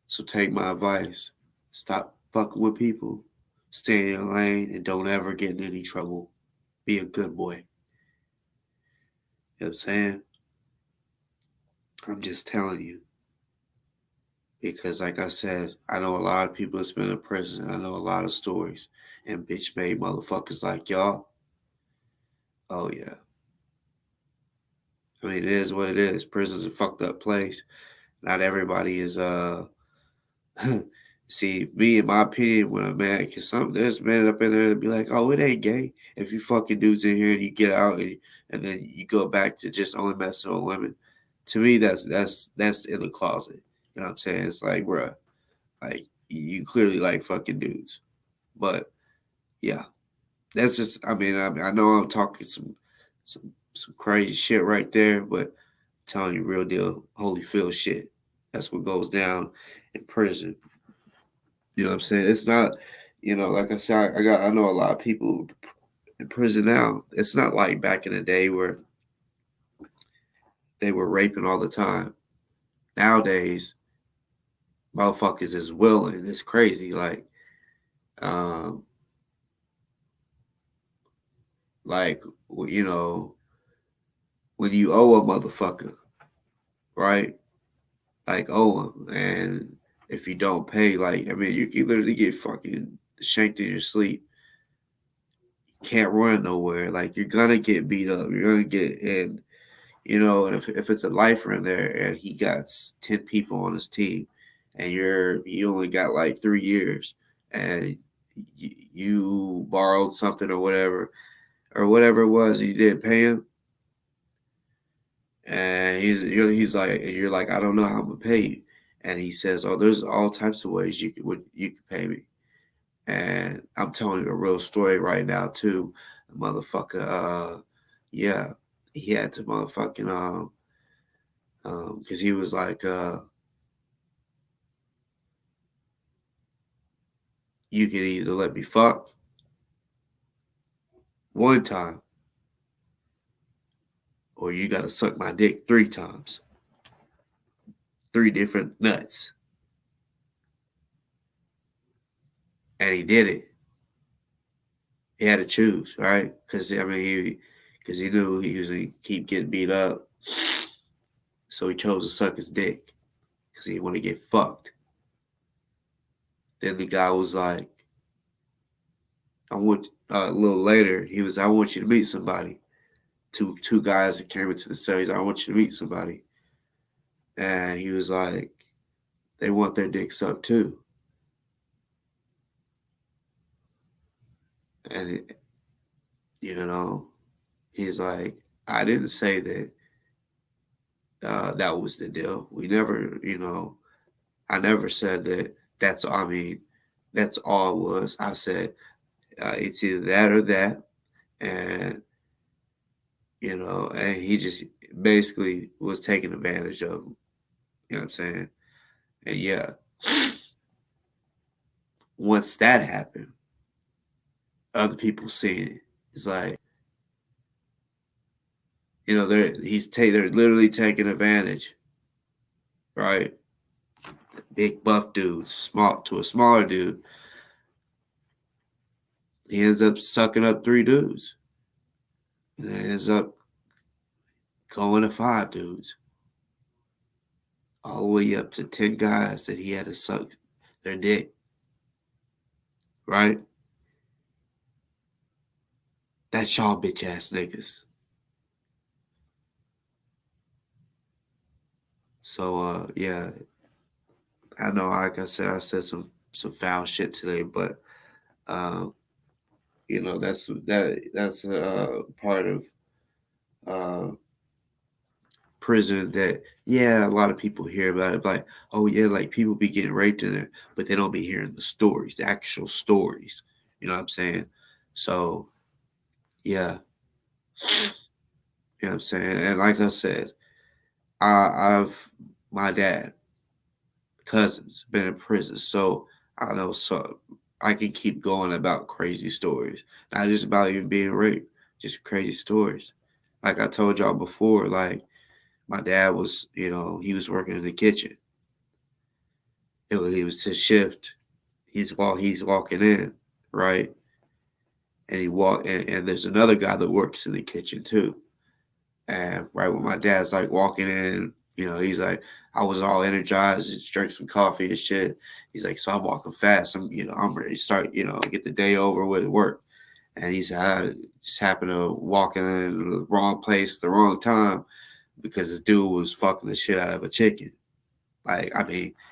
Speaker 1: So take my advice. Stop fucking with people. Stay in your lane and don't ever get in any trouble. Be a good boy. You know what I'm saying? I'm just telling you. Because like I said, I know a lot of people that's been in prison. I know a lot of stories. And bitch made motherfuckers like y'all. Oh yeah. I mean, it is what it is. Prison's a fucked up place. Not everybody is see, me in my opinion, when a man, because there's men up in there that be like, oh, it ain't gay. If you fucking dudes in here and you get out and then you go back to just only messing with women, to me that's in the closet. You know what I'm saying? It's like, bruh, like you clearly like fucking dudes, but yeah, that's just. I mean, I know I'm talking some crazy shit right there, but I'm telling you, real deal, Holyfield shit. That's what goes down in prison. You know what I'm saying? It's not, like I said, I know a lot of people in prison now. It's not like back in the day where they were raping all the time. Nowadays, motherfuckers is willing. It's crazy. Like, when you owe a motherfucker, right? Like, owe him. And if you don't pay, you can literally get fucking shanked in your sleep. Can't run nowhere. Like, you're gonna get beat up. You're gonna get in, and if it's a lifer in there and he got 10 people on his team and you only got like 3 years and you borrowed something or whatever it was, you didn't pay him, and he's like, and you're like, I don't know how I'm gonna pay you, and he says, oh, there's all types of ways you can pay me. And I'm telling you a real story right now too. The motherfucker, yeah, he had to motherfucking because he was like, you can either let me fuck one time, or you gotta suck my dick 3 times. 3 different nuts. And he did it. He had to choose, right? Because he knew he was gonna keep getting beat up. So he chose to suck his dick because he didn't want to get fucked. Then the guy was like, a little later, he was, I want you to meet somebody. Two guys that came into the cell. He's like, I want you to meet somebody. And he was like, they want their dick sucked too. And, he's like, I didn't say that that was the deal. We never, I never said that that's all it was. I said, it's either that or that. And, and he just basically was taking advantage of him. You know what I'm saying? And yeah, once that happened, other people see it. It's like, they're literally taking advantage, right? Big buff dudes, to a smaller dude. He ends up sucking up 3 dudes. And then ends up going to 5 dudes. All the way up to 10 guys that he had to suck their dick. Right? That's y'all bitch ass niggas. So yeah. I know, like I said some foul shit today, but that's part of prison that, yeah, a lot of people hear about it, like, oh yeah, like people be getting raped in there, but they don't be hearing the stories, the actual stories. You know what I'm saying? So yeah. You know what I'm saying? And like I said, my dad, cousins been in prison, so I know, so I can keep going about crazy stories, not just about even being raped, just crazy stories. Like I told y'all before, like my dad was, he was working in the kitchen. He was his shift. He's walking in, right? And and there's another guy that works in the kitchen too. And right when my dad's like walking in, he's like, I was all energized, just drank some coffee and shit. He's like, so I'm walking fast. I'm ready to start, get the day over with work. And he said, I just happened to walk in the wrong place at the wrong time because this dude was fucking the shit out of a chicken. Like,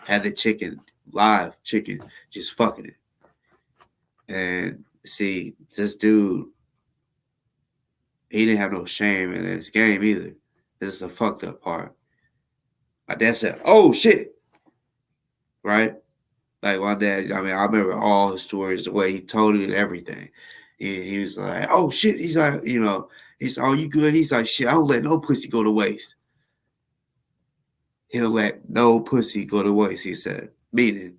Speaker 1: had the chicken, live chicken, just fucking it. And see, this dude, he didn't have no shame in his game either. This is the fucked up part. My dad said, oh shit. Right? Like my dad, I remember all his stories, the way he told it and everything. He was like, oh shit. He's like, he's like, oh, you good? He's like, shit, I don't let no pussy go to waste. He'll let no pussy go to waste, he said. Meaning,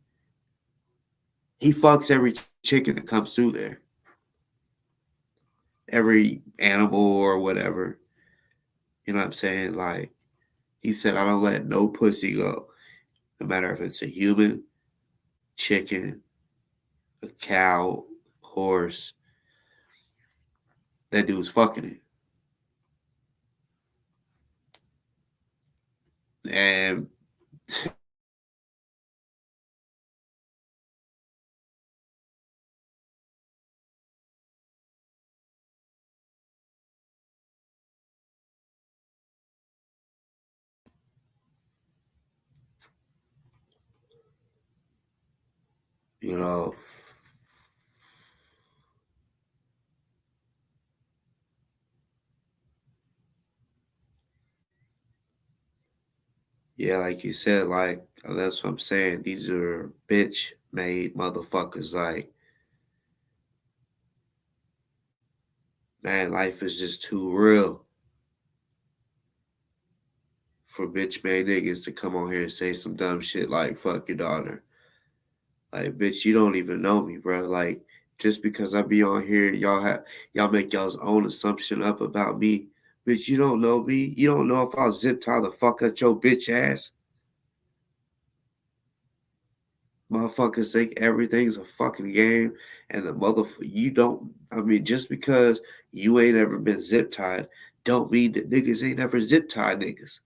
Speaker 1: he fucks every chicken that comes through there. Every animal or whatever. You know what I'm saying? Like, he said, I don't let no pussy go. No matter if it's a human, chicken, a cow, horse. That dude was fucking it. And yeah, like you said, like, that's what I'm saying. These are bitch-made motherfuckers. Like, man, life is just too real for bitch-made niggas to come on here and say some dumb shit like, fuck your daughter. Like, bitch, you don't even know me, bro. Like, just because I be on here, y'all make y'all's own assumption up about me. Bitch, you don't know me. You don't know if I'll zip tie the fuck out your bitch ass. Motherfuckers think everything's a fucking game, and you don't. Just because you ain't ever been zip tied, don't mean that niggas ain't ever zip tied niggas.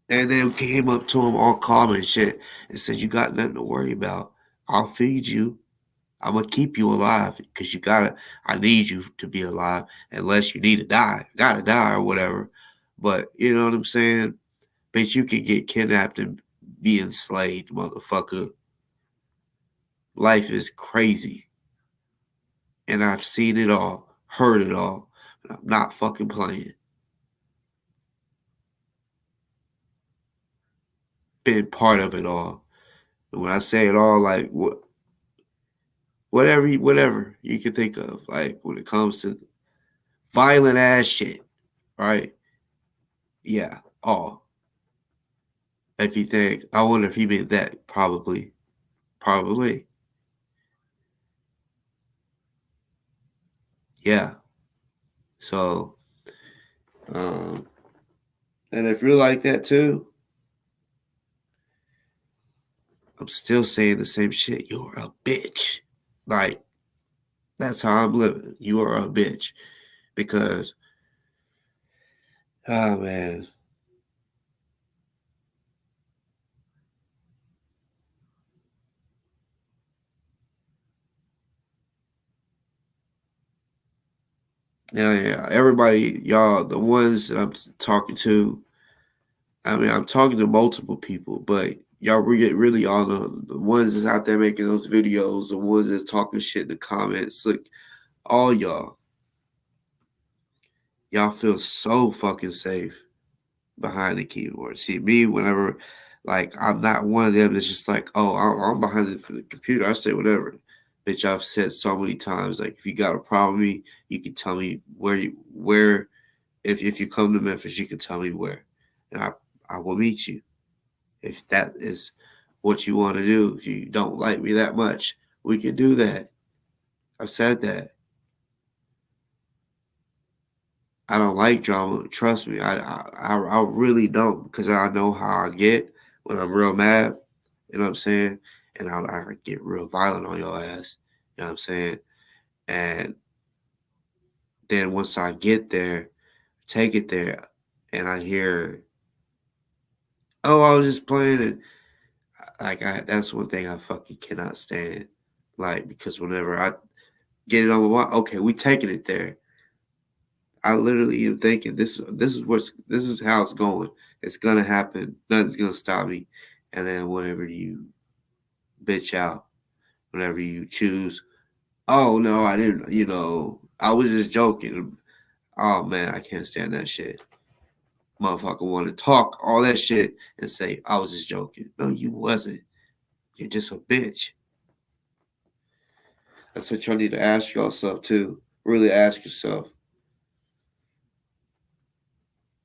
Speaker 1: And then came up to him all calm and shit and said, you got nothing to worry about. I'll feed you. I'm going to keep you alive because I need you to be alive unless you need to die. Gotta die or whatever. But you know what I'm saying? Bitch, you can get kidnapped and be enslaved, motherfucker. Life is crazy. And I've seen it all, heard it all. I'm not fucking playing. Been part of it all. And when I say it all, like whatever you can think of, like when it comes to violent ass shit, right? Yeah, all. If you think, I wonder if he meant that, probably. Yeah. So, and if you're like that too, I'm still saying the same shit. You're a bitch. Like, that's how I'm living. You are a bitch. Because, oh man. Yeah. Everybody, y'all, the ones that I'm talking to, I mean, I'm talking to multiple people, but y'all really all the ones that's out there making those videos, the ones that's talking shit in the comments, like all y'all feel so fucking safe behind the keyboard. See, me, whenever, like, I'm not one of them that's just like, oh, I'm behind the computer. I say whatever. Bitch, I've said so many times, like, if you got a problem with me, you can tell me where, if you come to Memphis, you can tell me where, and I will meet you. If that is what you want to do, if you don't like me that much, we can do that. I've said that. I don't like drama. Trust me, I really don't, because I know how I get when I'm real mad. You know what I'm saying? And I get real violent on your ass. You know what I'm saying? And then once I get there, take it there, and I hear, oh, I was just playing, and that's one thing I fucking cannot stand. Like, because whenever I get it on my mind, okay, we taking it there. I literally am thinking this is how it's going. It's gonna happen. Nothing's gonna stop me. And then whenever you bitch out, whenever you choose, oh no, I didn't. I was just joking. Oh man, I can't stand that shit. Motherfucker want to talk all that shit and say I was just joking. No, you wasn't. You're just a bitch. That's what y'all need to ask yourself too. Really ask yourself.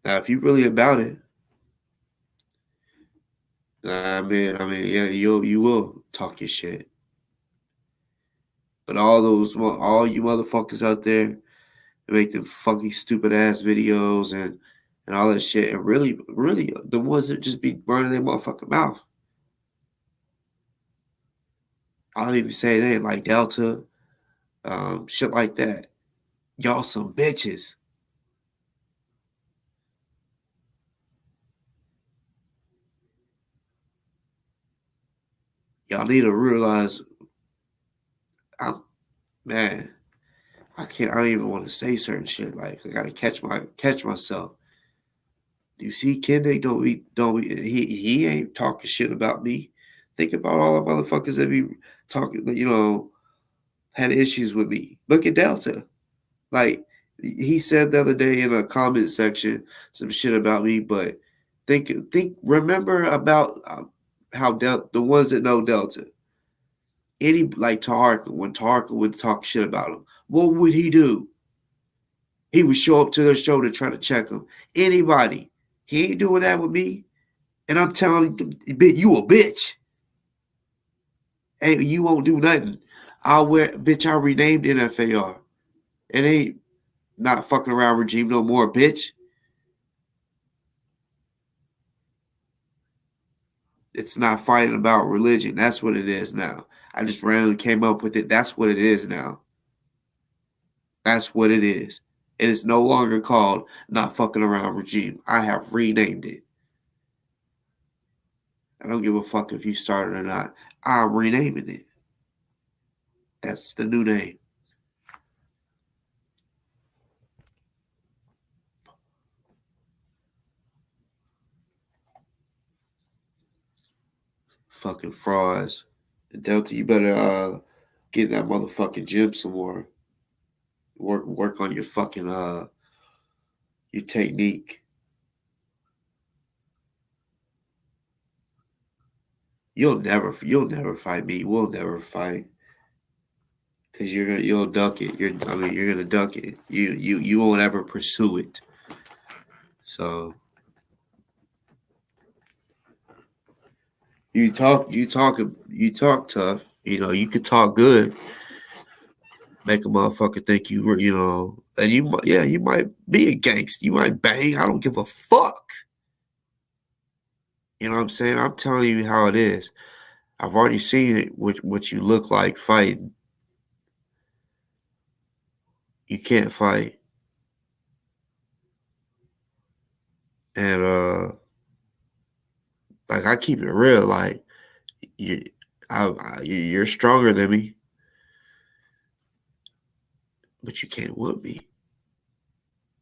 Speaker 1: Now, if you really about it, I mean, yeah, you will talk your shit. But all you motherfuckers out there that make them fucking stupid ass videos and all that shit, and really, the ones that just be burning their motherfucking mouth. I don't even say it ain't like Delta, shit like that. Y'all some bitches. Y'all need to realize, man, I don't even want to say certain shit. Like, I gotta catch myself. You see, Kendrick he ain't talking shit about me. Think about all the motherfuckers that be talking, had issues with me. Look at Delta. Like, he said the other day in a comment section some shit about me, but remember about how the ones that know Delta. Like Taharka, when Taharka would talk shit about him, what would he do? He would show up to their show to try to check him. Anybody. He ain't doing that with me. And I'm telling you, you a bitch. And you won't do nothing. I renamed NFAR. It ain't not fucking around regime no more, bitch. It's not fighting about religion. That's what it is now. I just randomly came up with it. That's what it is now. That's what it is. It is no longer called not fucking around regime. I have renamed it. I don't give a fuck if you started or not. I'm renaming it. That's the new name. fucking frauds. Delta, you better get in that motherfucking gym some more. Work on your fucking your technique. You'll never fight me. We'll never fight. Cause you'll duck it. You're gonna duck it. You won't ever pursue it. So you talk tough. You know, you could talk good. Make a motherfucker think you were, and you might be a gangster. You might bang. I don't give a fuck. You know what I'm saying? I'm telling you how it is. I've already seen it, what you look like fighting. You can't fight. And like I keep it real, like you're stronger than me, but you can't whoop me.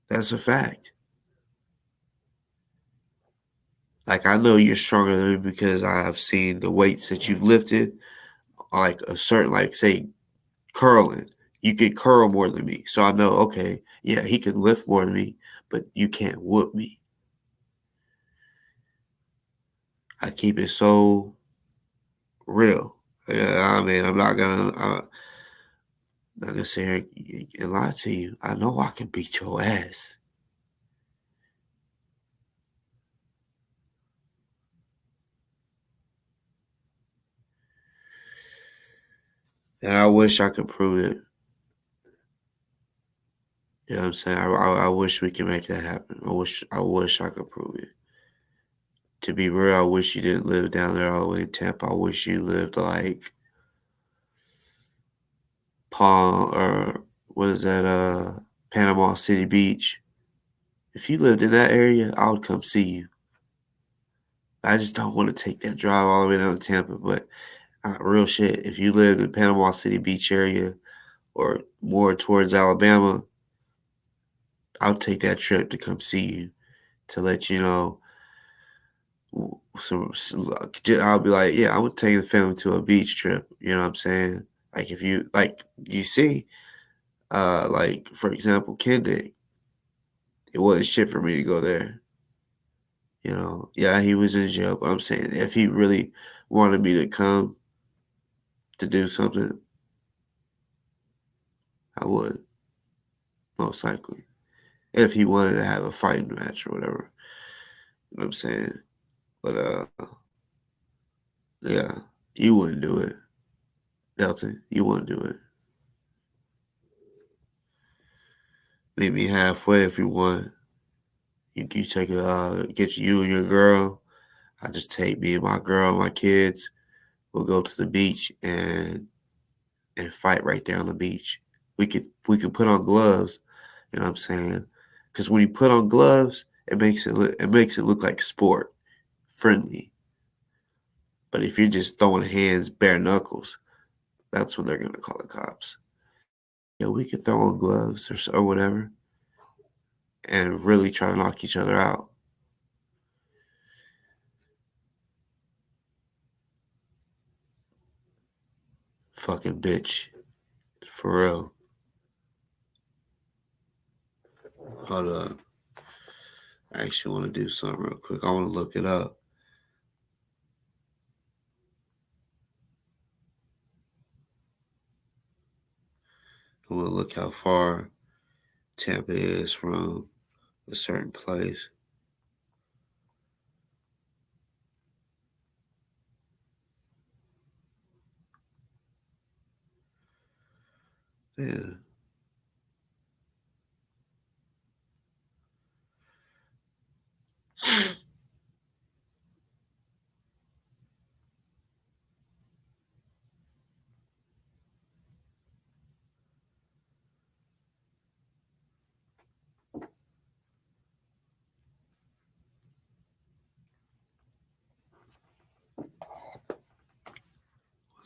Speaker 1: That's a fact. Like I know you're stronger than me because I've seen the weights that you've lifted, like a certain, like say curling. You can curl more than me, so I know. Okay, yeah, he can lift more than me, but you can't whoop me. I keep it so real. Yeah, I mean, I'm not gonna sit here and lie to you. I know I can beat your ass. And I wish I could prove it. You know what I'm saying? I wish we could make that happen. I wish I could prove it. To be real, I wish you didn't live down there all the way in Tampa. I wish you lived like Palm, or what is that, Panama City Beach. If you lived in that area, I would come see you. I just don't want to take that drive all the way down to Tampa. But real shit, if you lived in Panama City Beach area or more towards Alabama, I'll take that trip to come see you, to let you know. I'll be like, yeah, I would take the family to a beach trip. You know what I'm saying? Like if you see, like for example, Kendick, it wasn't shit for me to go there. You know, yeah, he was in jail, but I'm saying if he really wanted me to come to do something, I would, most likely. If he wanted to have a fighting match or whatever. You know what I'm saying? But yeah, you wouldn't do it. Delta, you wouldn't do it. Meet me halfway if you want. You take get you and your girl. I just take me and my girl and my kids. We'll go to the beach and fight right there on the beach. We could put on gloves. You know what I'm saying? Because when you put on gloves, it makes it look like sport, friendly. But if you're just throwing hands, bare knuckles, that's when they're gonna call the cops. Yeah, we could throw on gloves or whatever, and really try to knock each other out. Fucking bitch. For real. Hold up. I actually want to do something real quick. I want to look it up. I want to look how far Tampa is from a certain place. Yeah.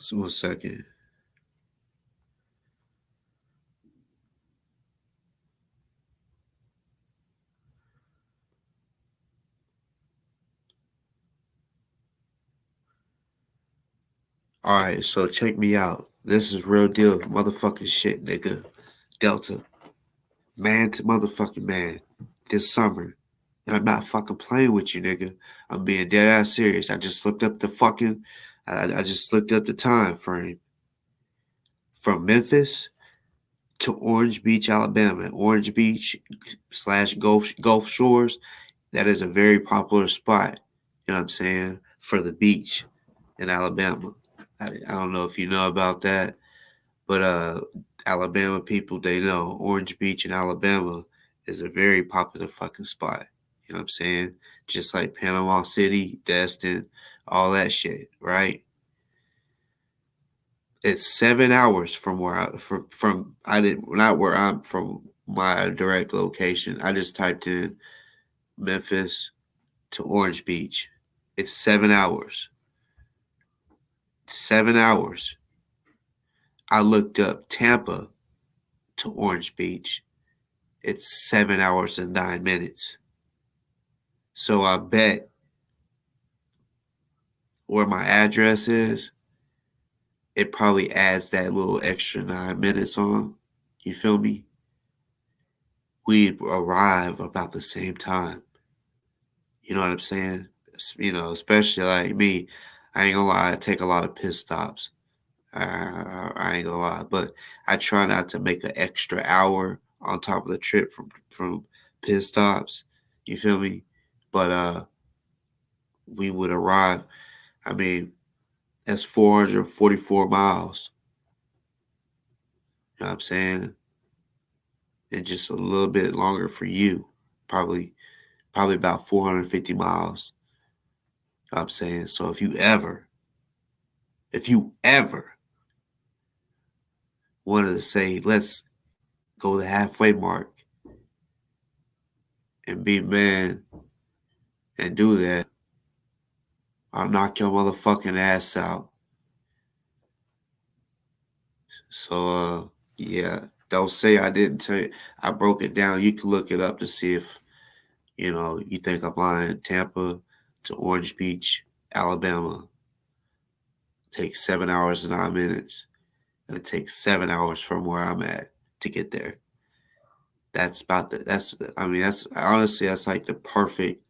Speaker 1: So 1 second. All right, so check me out. This is real deal, motherfucking shit, nigga. Delta, man to motherfucking man, this summer, and I'm not fucking playing with you, nigga. I'm being dead ass serious. I just looked up the fucking, I just looked up the time frame from Memphis to Orange Beach, Alabama. Orange Beach / Gulf Shores. That is a very popular spot. You know what I'm saying, for the beach in Alabama. I don't know if you know about that, but Alabama people, they know Orange Beach in Alabama is a very popular fucking spot. You know what I'm saying? Just like Panama City, Destin, all that shit, right? It's 7 hours from where I didn't, not where I'm from, my direct location. I just typed in Memphis to Orange Beach. It's 7 hours. 7 hours. I looked up Tampa to Orange Beach. It's 7 hours and 9 minutes. So I bet where my address is, it probably adds that little extra 9 minutes on. You feel me? We'd arrive about the same time. You know what I'm saying? You know, especially like me, I ain't gonna lie, I take a lot of pit stops. I ain't gonna lie, but I try not to make an extra hour on top of the trip from pit stops. You feel me? But we would arrive. I mean, that's 444 miles. You know what I'm saying? And just a little bit longer for you. Probably about 450 miles. You know what I'm saying? So if you ever wanted to say, let's go the halfway mark and be man and do that, I'll knock your motherfucking ass out. So yeah, don't say I didn't tell you. I broke it down. You can look it up to see if you think I'm lying. Tampa to Orange Beach, Alabama takes 7 hours and 9 minutes. And it takes 7 hours from where I'm at to get there. That's honestly, that's like the perfect,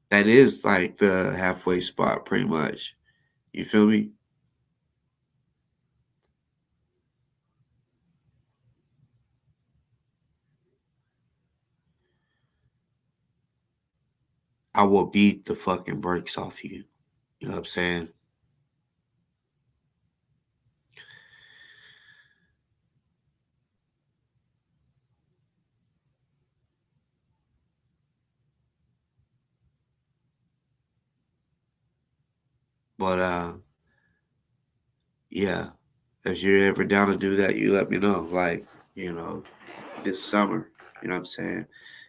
Speaker 1: that is like the halfway spot pretty much. You feel me? I will beat the fucking brakes off you. You know what I'm saying? But yeah, if you're ever down to do that, you let me know. Like, this summer. You know what I'm saying?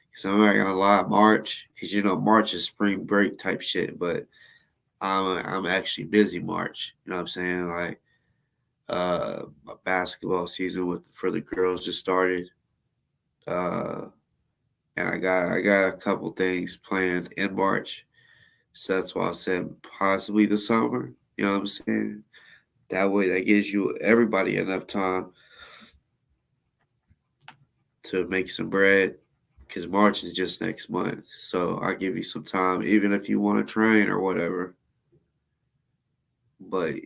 Speaker 1: Because I'm not gonna lie, March, because March is spring break type shit, but I'm actually busy March. You know what I'm saying? Like, my basketball season for the girls just started. And I got a couple things planned in March. So that's why I said possibly the summer. You know what I'm saying? That way, that gives you everybody enough time to make some bread, because March is just next month. So I'll give you some time, even if you want to train or whatever. But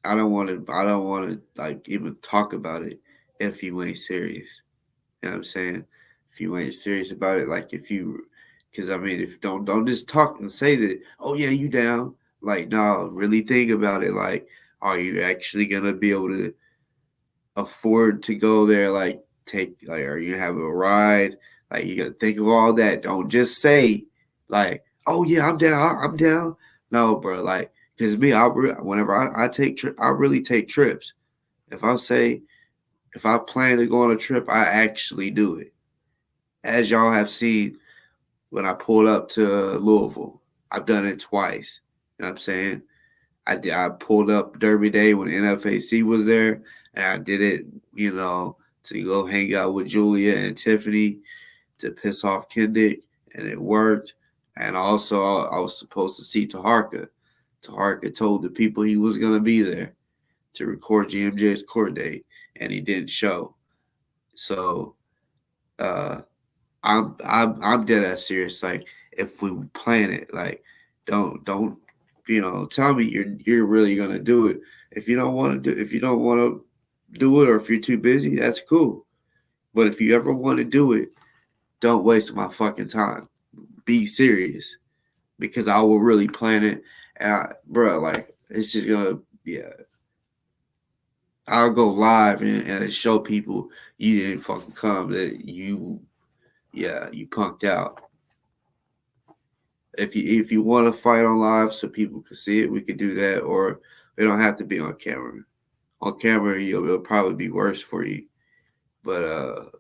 Speaker 1: I don't want to like even talk about it if you ain't serious. You know what I'm saying? If you ain't serious about it, like because I mean, if don't just talk and say that, oh yeah, you down. Like, no, really think about it. Like, are you actually gonna be able to afford to go there? Like, are you gonna have a ride? Like, you gotta think of all that. Don't just say like, oh yeah, I'm down. I'm down. No, bro. Like, because me, whenever I take I really take trips. If I plan to go on a trip, I actually do it. As y'all have seen when I pulled up to Louisville, I've done it twice. You know what I'm saying? I pulled up Derby Day when NFAC was there, and I did it, to go hang out with Julia and Tiffany to piss off Kendick, and it worked. And also, I was supposed to see Taharka. Tark told the people he was gonna be there to record GMJ's court date, and he didn't show. So I'm dead ass serious. Like, if we plan it, like, don't tell me you're really gonna do it. If you don't want to do it, or if you're too busy, that's cool. But if you ever want to do it, don't waste my fucking time. Be serious, because I will really plan it. And bro, like, it's just gonna, yeah. I'll go live and show people you didn't fucking come, that you punked out. If you want to fight on live so people can see it, we could do that, or we don't have to be on camera. On camera, it'll probably be worse for you. But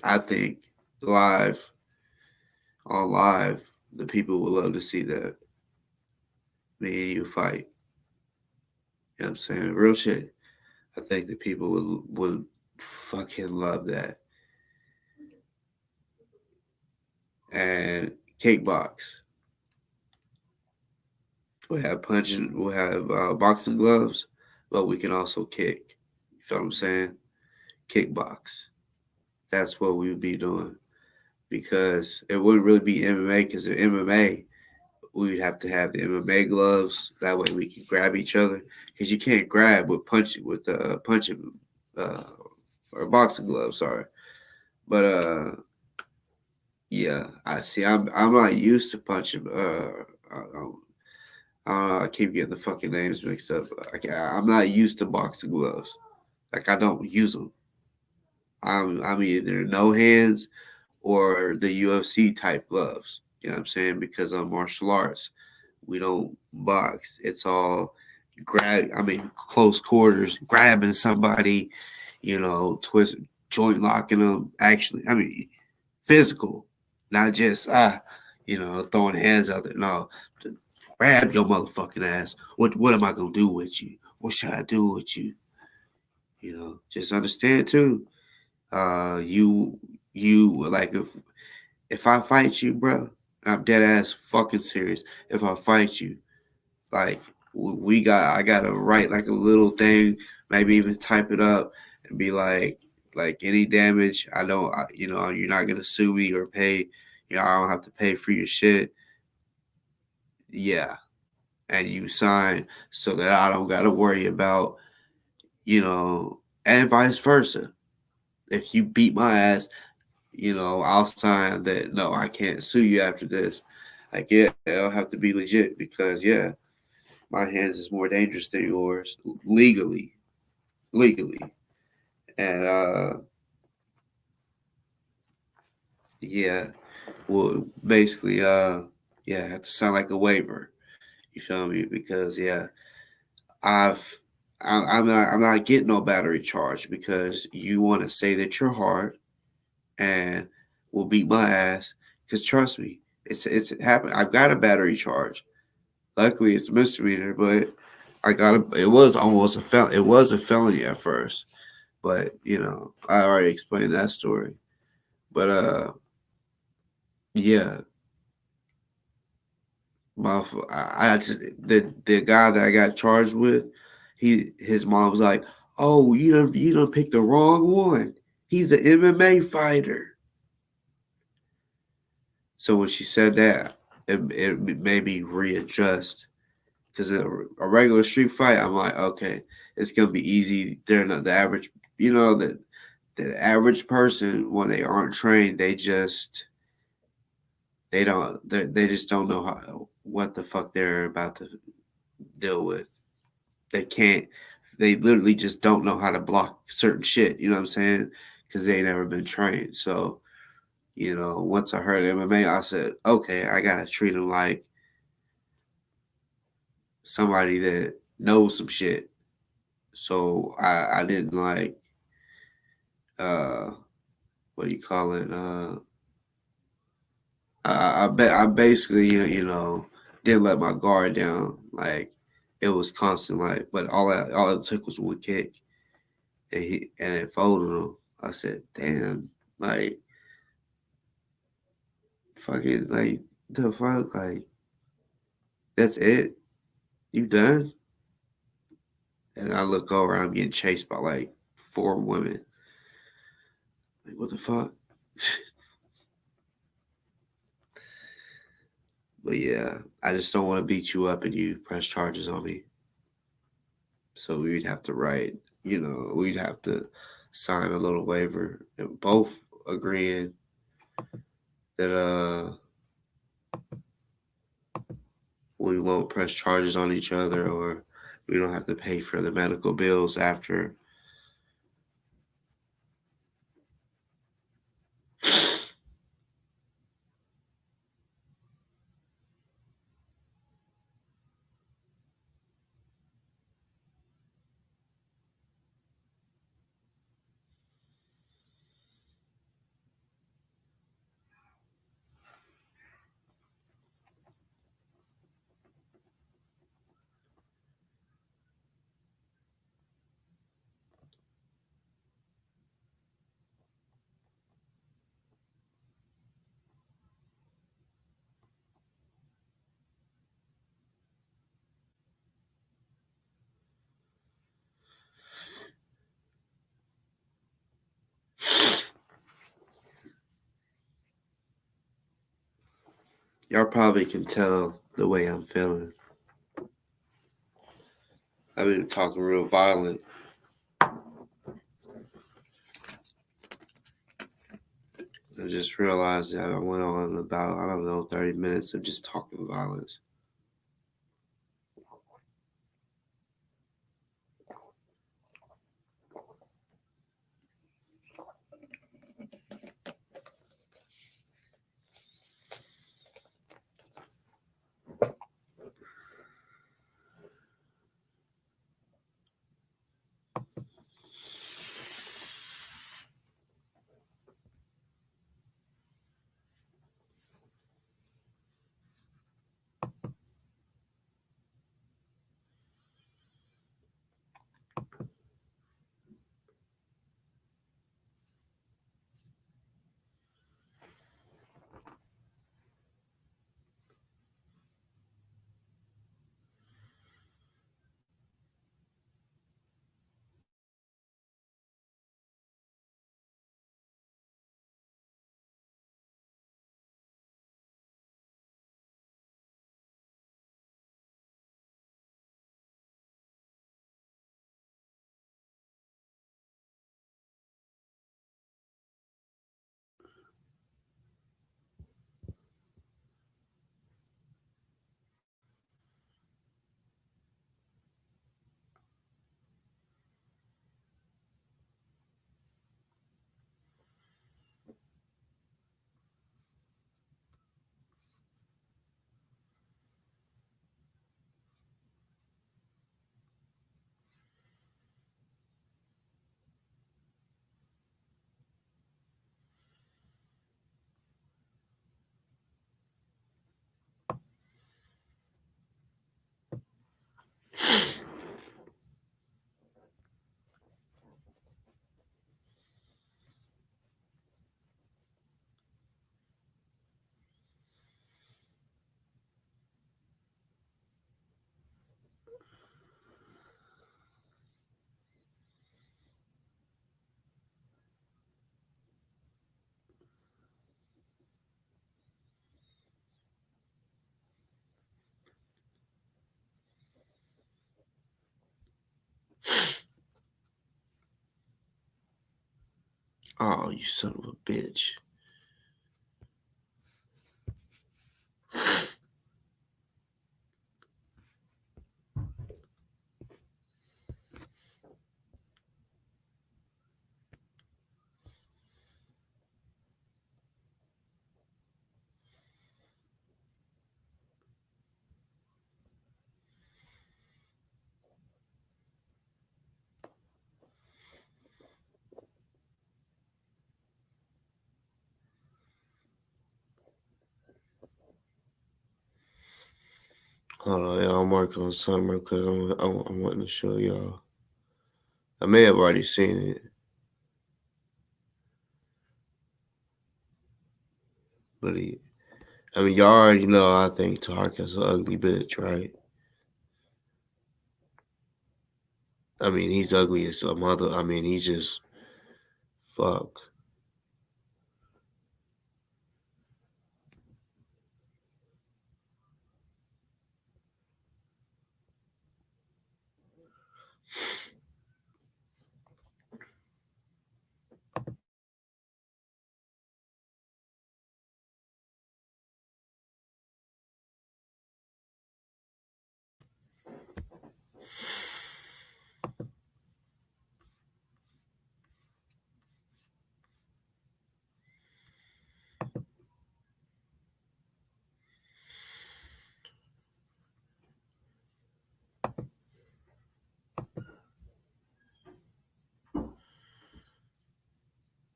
Speaker 1: I think on live, the people would love to see that. Me and you fight. You know what I'm saying? Real shit. I think the people would fucking love that. And kickbox. We'll have boxing gloves, but we can also kick. You feel what I'm saying? Kickbox. That's what we would be doing. Because it wouldn't really be MMA, because in MMA, we'd have to have the MMA gloves. That way we can grab each other. Because you can't grab with punching or boxing gloves, sorry. But yeah, I see. I'm not used to punching. I keep getting the fucking names mixed up. I'm not used to boxing gloves. Like, I don't use them. I'm either no hands or the UFC type gloves. You know what I'm saying? Because of martial arts, we don't box. It's all close quarters, grabbing somebody, twist, joint locking them. Actually, physical, not just throwing hands out there. No, grab your motherfucking ass. What am I gonna do with you? What should I do with you? Just understand too. You like, if I fight you, bro, I'm dead ass fucking serious. If I fight you, like, I gotta write like a little thing, maybe even type it up and be like any damage, you're not gonna sue me or pay. I don't have to pay for your shit. Yeah. And you sign so that I don't got to worry about, and vice versa. If you beat my ass, I'll sign that, no, I can't sue you after this. Like, yeah, it'll have to be legit, because, yeah, my hands is more dangerous than yours legally. And, yeah, well, basically, I have to sign like a waiver. You feel me? Because, yeah, I'm not getting no battery charge, because you want to say that you're hard and will beat my ass. Because trust me, it's happened. I've got a battery charge. Luckily, it's a misdemeanor, but it was almost a felony. It was a felony at first, but I already explained that story. But yeah. The guy that I got charged with, his mom was like, "Oh, you done picked the wrong one. He's an MMA fighter." So when she said that, it made me readjust, because a regular street fight, I'm like, okay, it's gonna be easy. They're not the average, the average person, when they aren't trained, they just don't know what the fuck they're about to deal with. They literally just don't know how to block certain shit, you know what I'm saying? Because they never been trained. So, once I heard MMA, I said, okay, I gotta treat them like somebody that knows some shit. So I didn't like, what do you call it? I basically, didn't let my guard down. Like, it was constant, like, but all it took was one kick, and it folded him. I said, damn, like, fucking, like, The fuck, like, that's it? You done? And I look over, and I'm getting chased by like 4 women. Like, what the fuck? But yeah, I just don't want to beat you up and you press charges on me. So we'd have to write, we'd have to sign a little waiver and both agreeing that we won't press charges on each other, or we don't have to pay for the medical bills after. Y'all probably can tell the way I'm feeling. I've been talking real violent. I just realized that I went on about, 30 minutes of just talking violence. Oh, you son of a bitch. Hold on, y'all. I'm working on something real quick. I'm wanting to show y'all. I may have already seen it, but I mean, y'all already know I think Tarka's an ugly bitch, right? I mean, he's ugly as a mother. I mean, he's just fuck.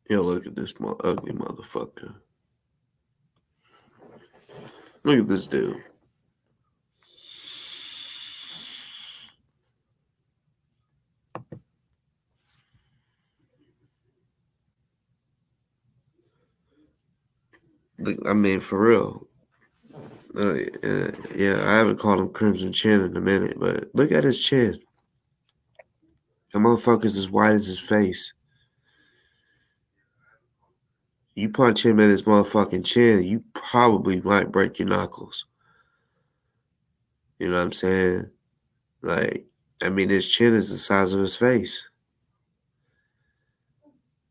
Speaker 1: Yo, look at this ugly motherfucker. Look at this dude. I mean, for real. Yeah, I haven't called him Crimson Chin in a minute, but look at his chin. The motherfucker's as white as his face. You punch him in his motherfucking chin, you probably might break your knuckles. You know what I'm saying? Like, I mean, his chin is the size of his face.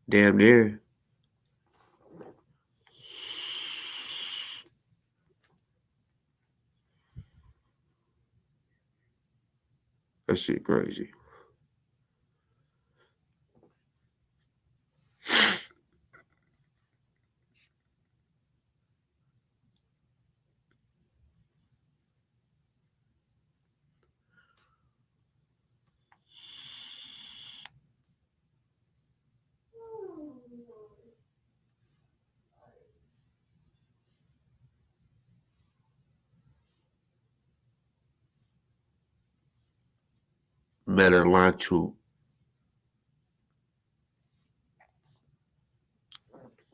Speaker 1: Damn near. That shit crazy. Metalanchu.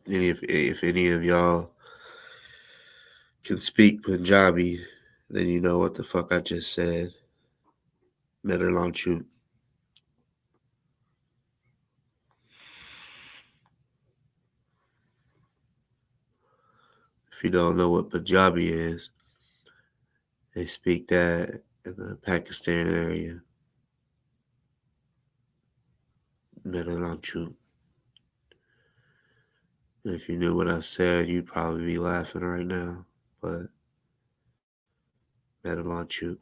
Speaker 1: If any of y'all can speak Punjabi, then you know what the fuck I just said. Metalanchu. If you don't know what Punjabi is, they speak that in the Pakistan area. Metalanchu. If you knew what I said, you'd probably be laughing right now. But Metalanchu.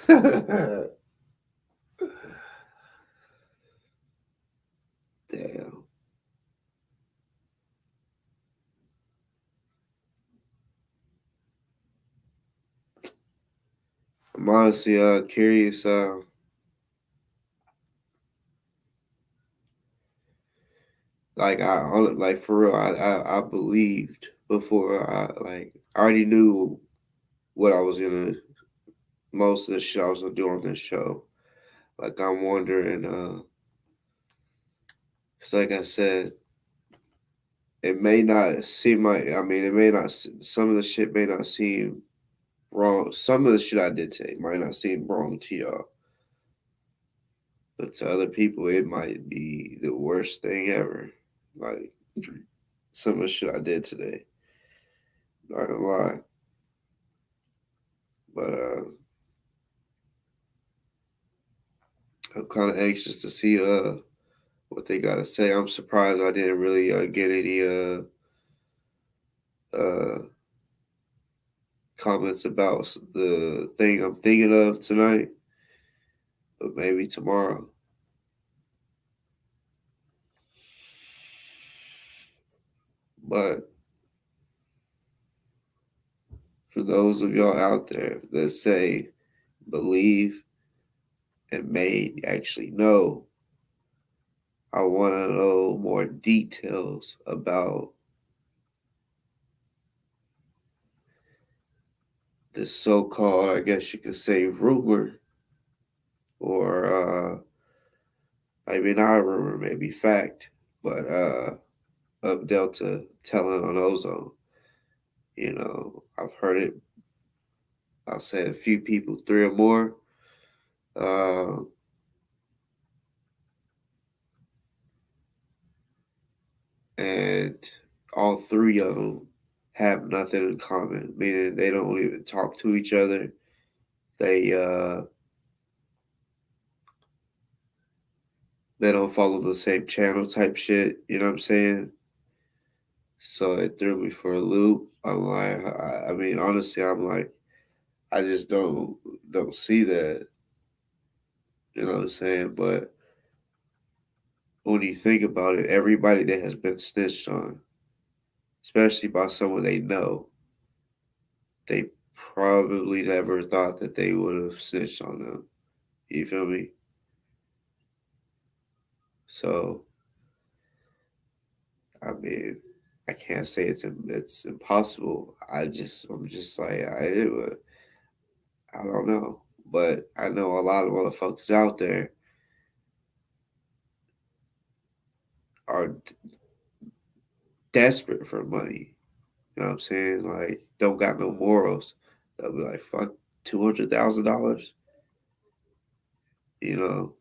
Speaker 1: Damn. I'm honestly curious. Like for real, I believed before. I already knew what I was gonna. Most of the shit I was gonna do on this show. Like I'm wondering. It's like I said, it may not seem like. I mean, it may not. Some of the shit may not seem wrong. Some of the shit I did say might not seem wrong to y'all. But to other people, it might be the worst thing ever. Like, some of the shit I did today. Not gonna lie. But I'm kind of anxious to see what they got to say. I'm surprised I didn't really get any comments about the thing I'm thinking of tonight, but maybe tomorrow. But for those of y'all out there that say believe and may actually know, I want to know more details about this so-called, I guess you could say, rumor, or maybe not a rumor, maybe fact, but of Delta telling on Ozone. You know, I've heard it. I'll say a few people, 3 or more. And all 3 of them have nothing in common, meaning they don't even talk to each other. They don't follow the same channel type shit. You know what I'm saying? So it threw me for a loop. I'm like, I mean, honestly, I'm like, I just don't see that. You know what I'm saying? But when you think about it, everybody that has been snitched on, especially by someone they know, they probably never thought that they would have snitched on them. You feel me? So, I mean, I can't say it's impossible. I'm just like I don't know, but I know a lot of motherfuckers out there are desperate for money. You know what I'm saying? Like, don't got no morals. They'll be like, fuck, $200,000. You know.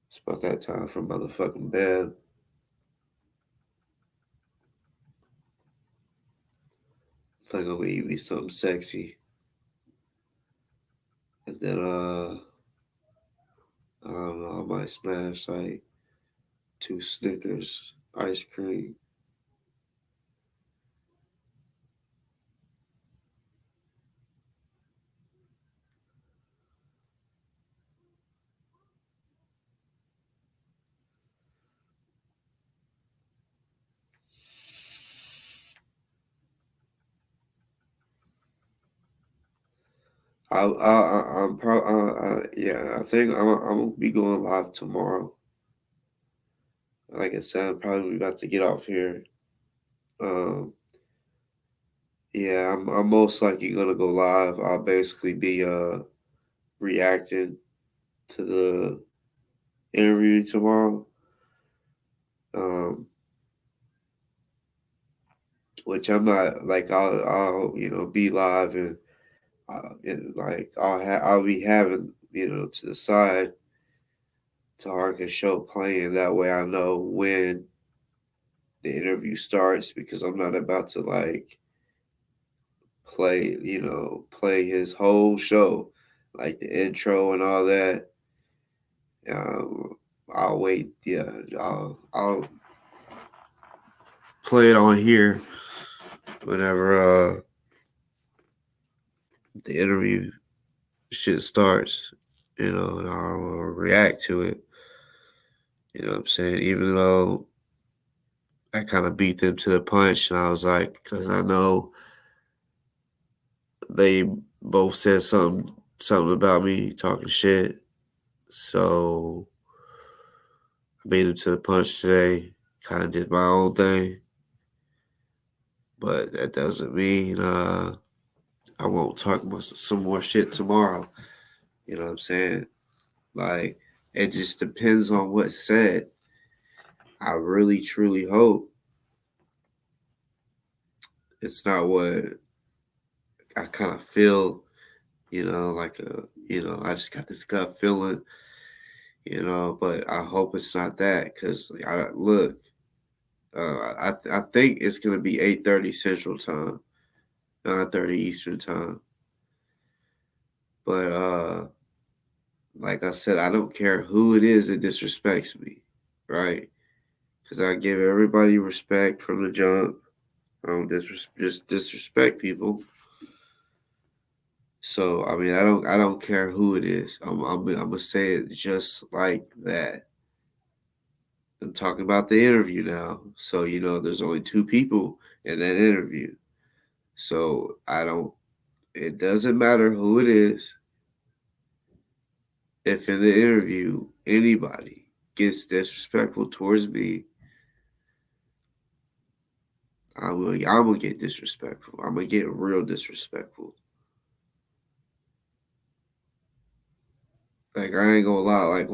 Speaker 1: It's about that time for motherfucking bed. I'm gonna eat me something sexy. And then I don't know, I might smash like 2 Snickers ice cream. I'm probably yeah. I think I'm gonna be going live tomorrow. Like I said, I'm probably about to get off here. Yeah, I'm most likely gonna go live. I'll basically be reacting to the interview tomorrow. Which I'm not like I'll be live and like I'll be having to the side to Harkin show playing. That way I know when the interview starts, because I'm not about to like play his whole show, like the intro and all that. I'll wait. Yeah, I'll play it on here whenever the interview shit starts, and I'll react to it. You know what I'm saying? Even though I kind of beat them to the punch, and I was like, because I know they both said something about me talking shit. So I beat them to the punch today. Kind of did my own thing. But that doesn't mean I won't talk some more shit tomorrow. You know what I'm saying? Like, It just depends on what's said. I really, truly hope it's not what I kind of feel, like I just got this gut feeling, but I hope it's not that, because I think it's going to be 8:30 Central Time, 9:30 Eastern Time. But like I said, I don't care who it is that disrespects me, right? Because I give everybody respect from the jump. I don't just disrespect people. So I mean, I don't care who it is. I'm gonna say it just like that. I'm talking about the interview now. So there's only 2 people in that interview. So it doesn't matter who it is. If in the interview anybody gets disrespectful towards me, I'm gonna get disrespectful. I'm gonna get real disrespectful. Like, I ain't gonna lie.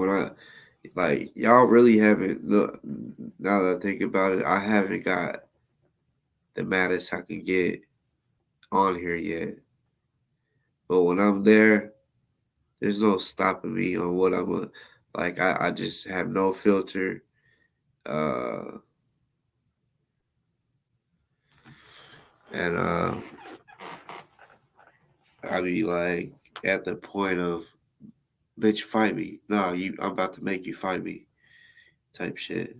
Speaker 1: Y'all really haven't. Look, now that I think about it, I haven't got the maddest I can get on here yet. But when I'm there, there's no stopping me on what I'm gonna. Like, I just have no filter. And I be like at the point of, bitch, fight me. No, I'm about to make you fight me, type shit.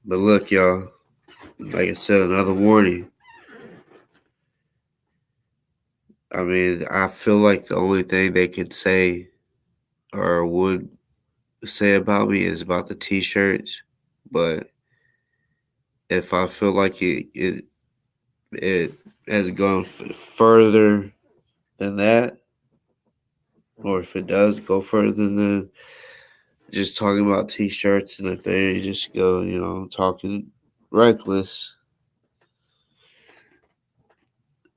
Speaker 1: But look, y'all, like I said, another warning. I mean, I feel like the only thing they could say or would say about me is about the t-shirts. But if I feel like it has gone further than that, or if it does go further than just talking about t-shirts, and if they just go, talking reckless,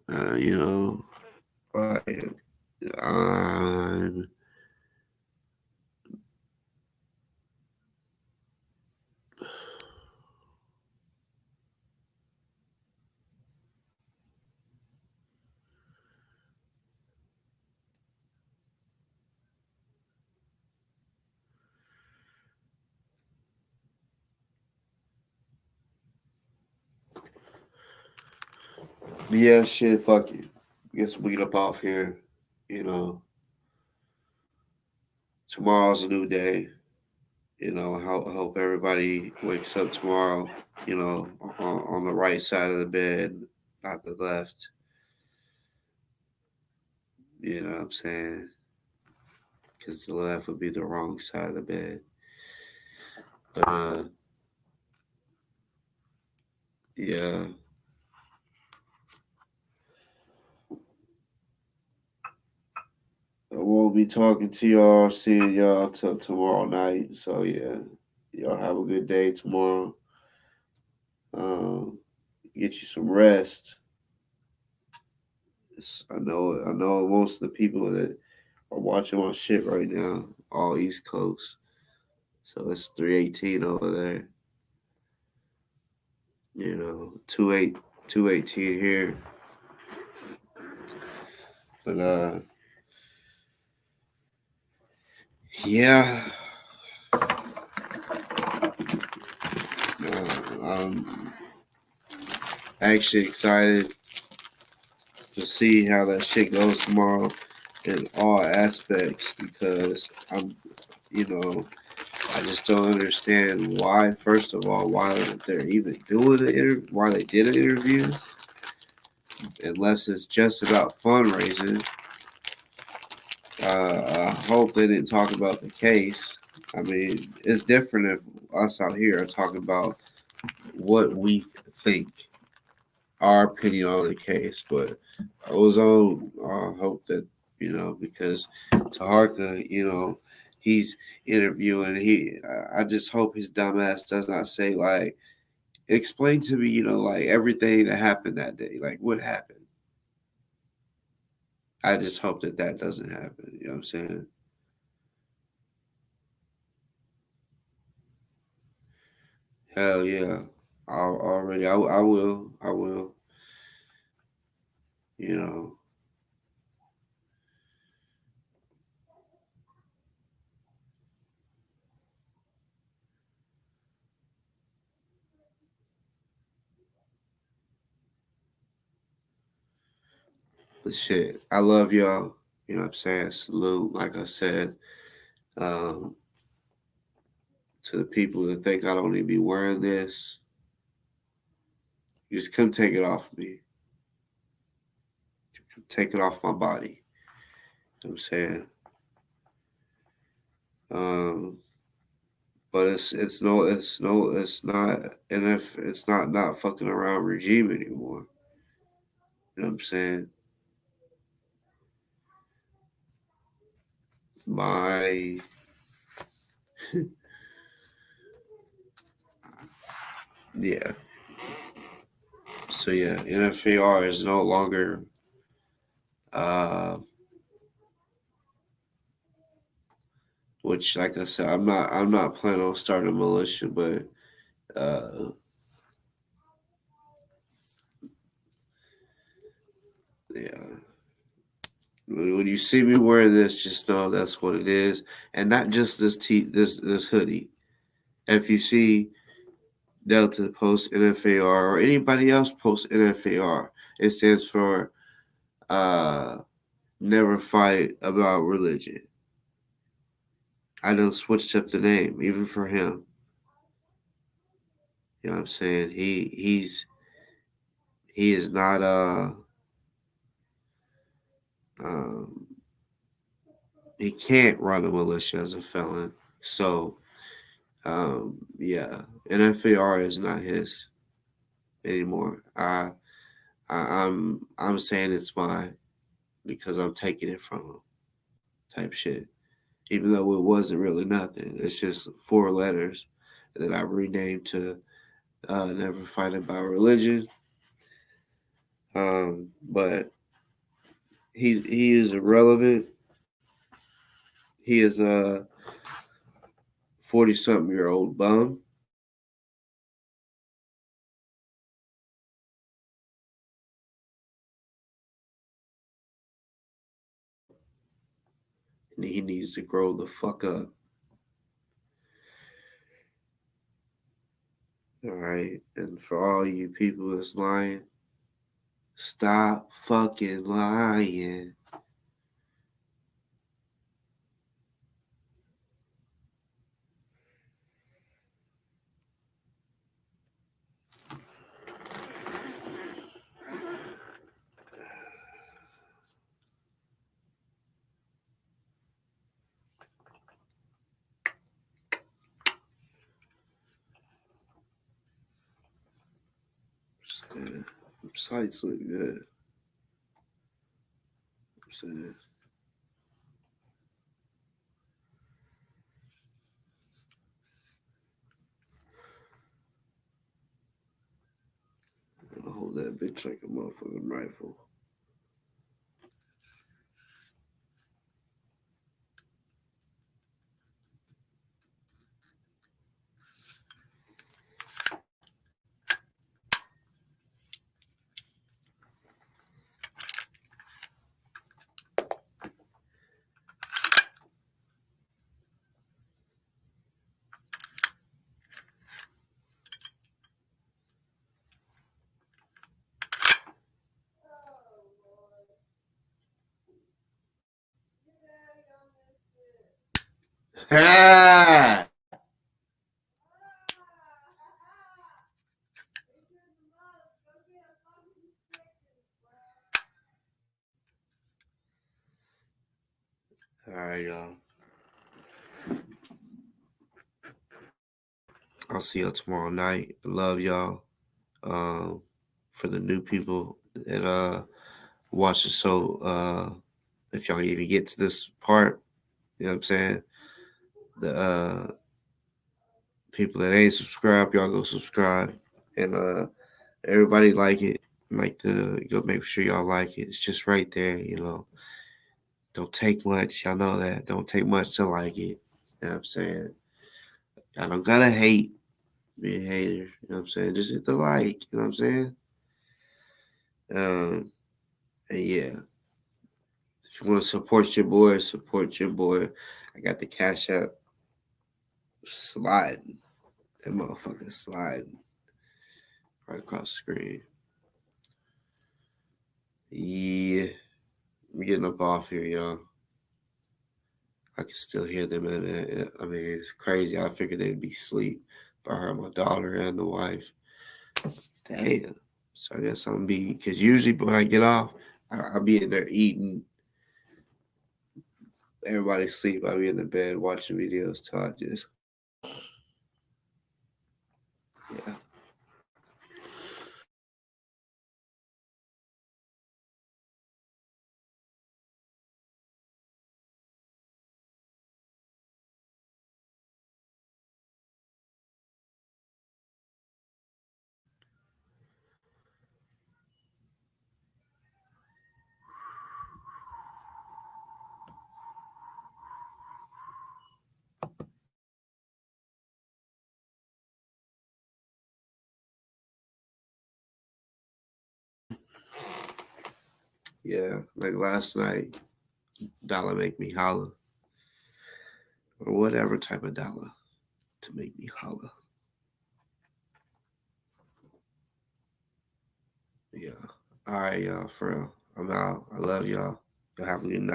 Speaker 1: like, yeah, shit, fuck you. Guess we get up off here. Tomorrow's a new day. I hope everybody wakes up tomorrow, on the right side of the bed, not the left. You know what I'm saying? Because the left would be the wrong side of the bed. But, yeah. I won't be talking to y'all, seeing y'all till tomorrow night. So, yeah, y'all have a good day tomorrow. Get you some rest. I know most of the people that are watching my shit right now, all East Coast. So it's 3:18 over there. 2:18 here. But yeah. I'm actually excited to see how that shit goes tomorrow in all aspects, because I'm I just don't understand why. First of all, why they're even doing the interview, why they did an interview, unless it's just about fundraising. I hope they didn't talk about the case. I mean, it's different if us out here are talking about what we think, our opinion on the case. But Ozone, I hope that, because Taharka, he's interviewing. I just hope his dumbass does not say, like, explain to me, like everything that happened that day. Like, what happened? I just hope that doesn't happen. You know what I'm saying? Hell yeah. I will. You know. But shit, I love y'all. You know what I'm saying? Salute, like I said, to the people that think I don't need to be wearing this. You just come take it off me. Take it off my body. You know what I'm saying? But it's not fucking around regime anymore. You know what I'm saying? My yeah. So yeah, NFAR is no longer which, like I said, I'm not planning on starting a militia, but yeah. When you see me wearing this, just know that's what it is, and not just this hoodie. If you see Delta post NFAR or anybody else post NFAR, it stands for never fight about religion. I done switched up the name even for him. You know what I'm saying? He is not he can't run a militia as a felon. So yeah, NFAR is not his anymore. I'm saying it's mine because I'm taking it from him, type shit. Even though it wasn't really nothing, it's just 4 letters that I renamed to Never Fight About Religion. But he is irrelevant. He is a 40-something-year-old bum. And he needs to grow the fuck up. All right. And for all you people that's lying, stop fucking lying. Yeah, sites look good. I'm saying. I'll hold that bitch like a motherfucking rifle. Ah! All right, y'all. I'll see y'all tomorrow night. Love y'all. For the new people that watch the show, if y'all even get to this part, you know what I'm saying? The people that ain't subscribed, y'all go subscribe. And everybody like it. Go make sure y'all like it. It's just right there, you know. Don't take much. Y'all know that. Don't take much to like it. You know what I'm saying? Y'all don't gotta hate. Be a hater. You know what I'm saying? Just hit the like. You know what I'm saying? And yeah. If you want to support your boy, support your boy. I got the Cashapp sliding. That motherfucker sliding. Right across the screen. Yeah. I'm getting up off here, y'all. I can still hear them. And I mean, it's crazy. I figured they'd be asleep. But I heard my daughter and the wife. Damn. So I guess I'm going to be, because usually when I get off, I'll be in there eating. Everybody's asleep. I'll be in the bed watching videos till I just. Yeah. Yeah, like last night, dollar make me holler. Or whatever type of dollar to make me holler. Yeah. All right, y'all, for real. I'm out. I love y'all. Y'all have a good night.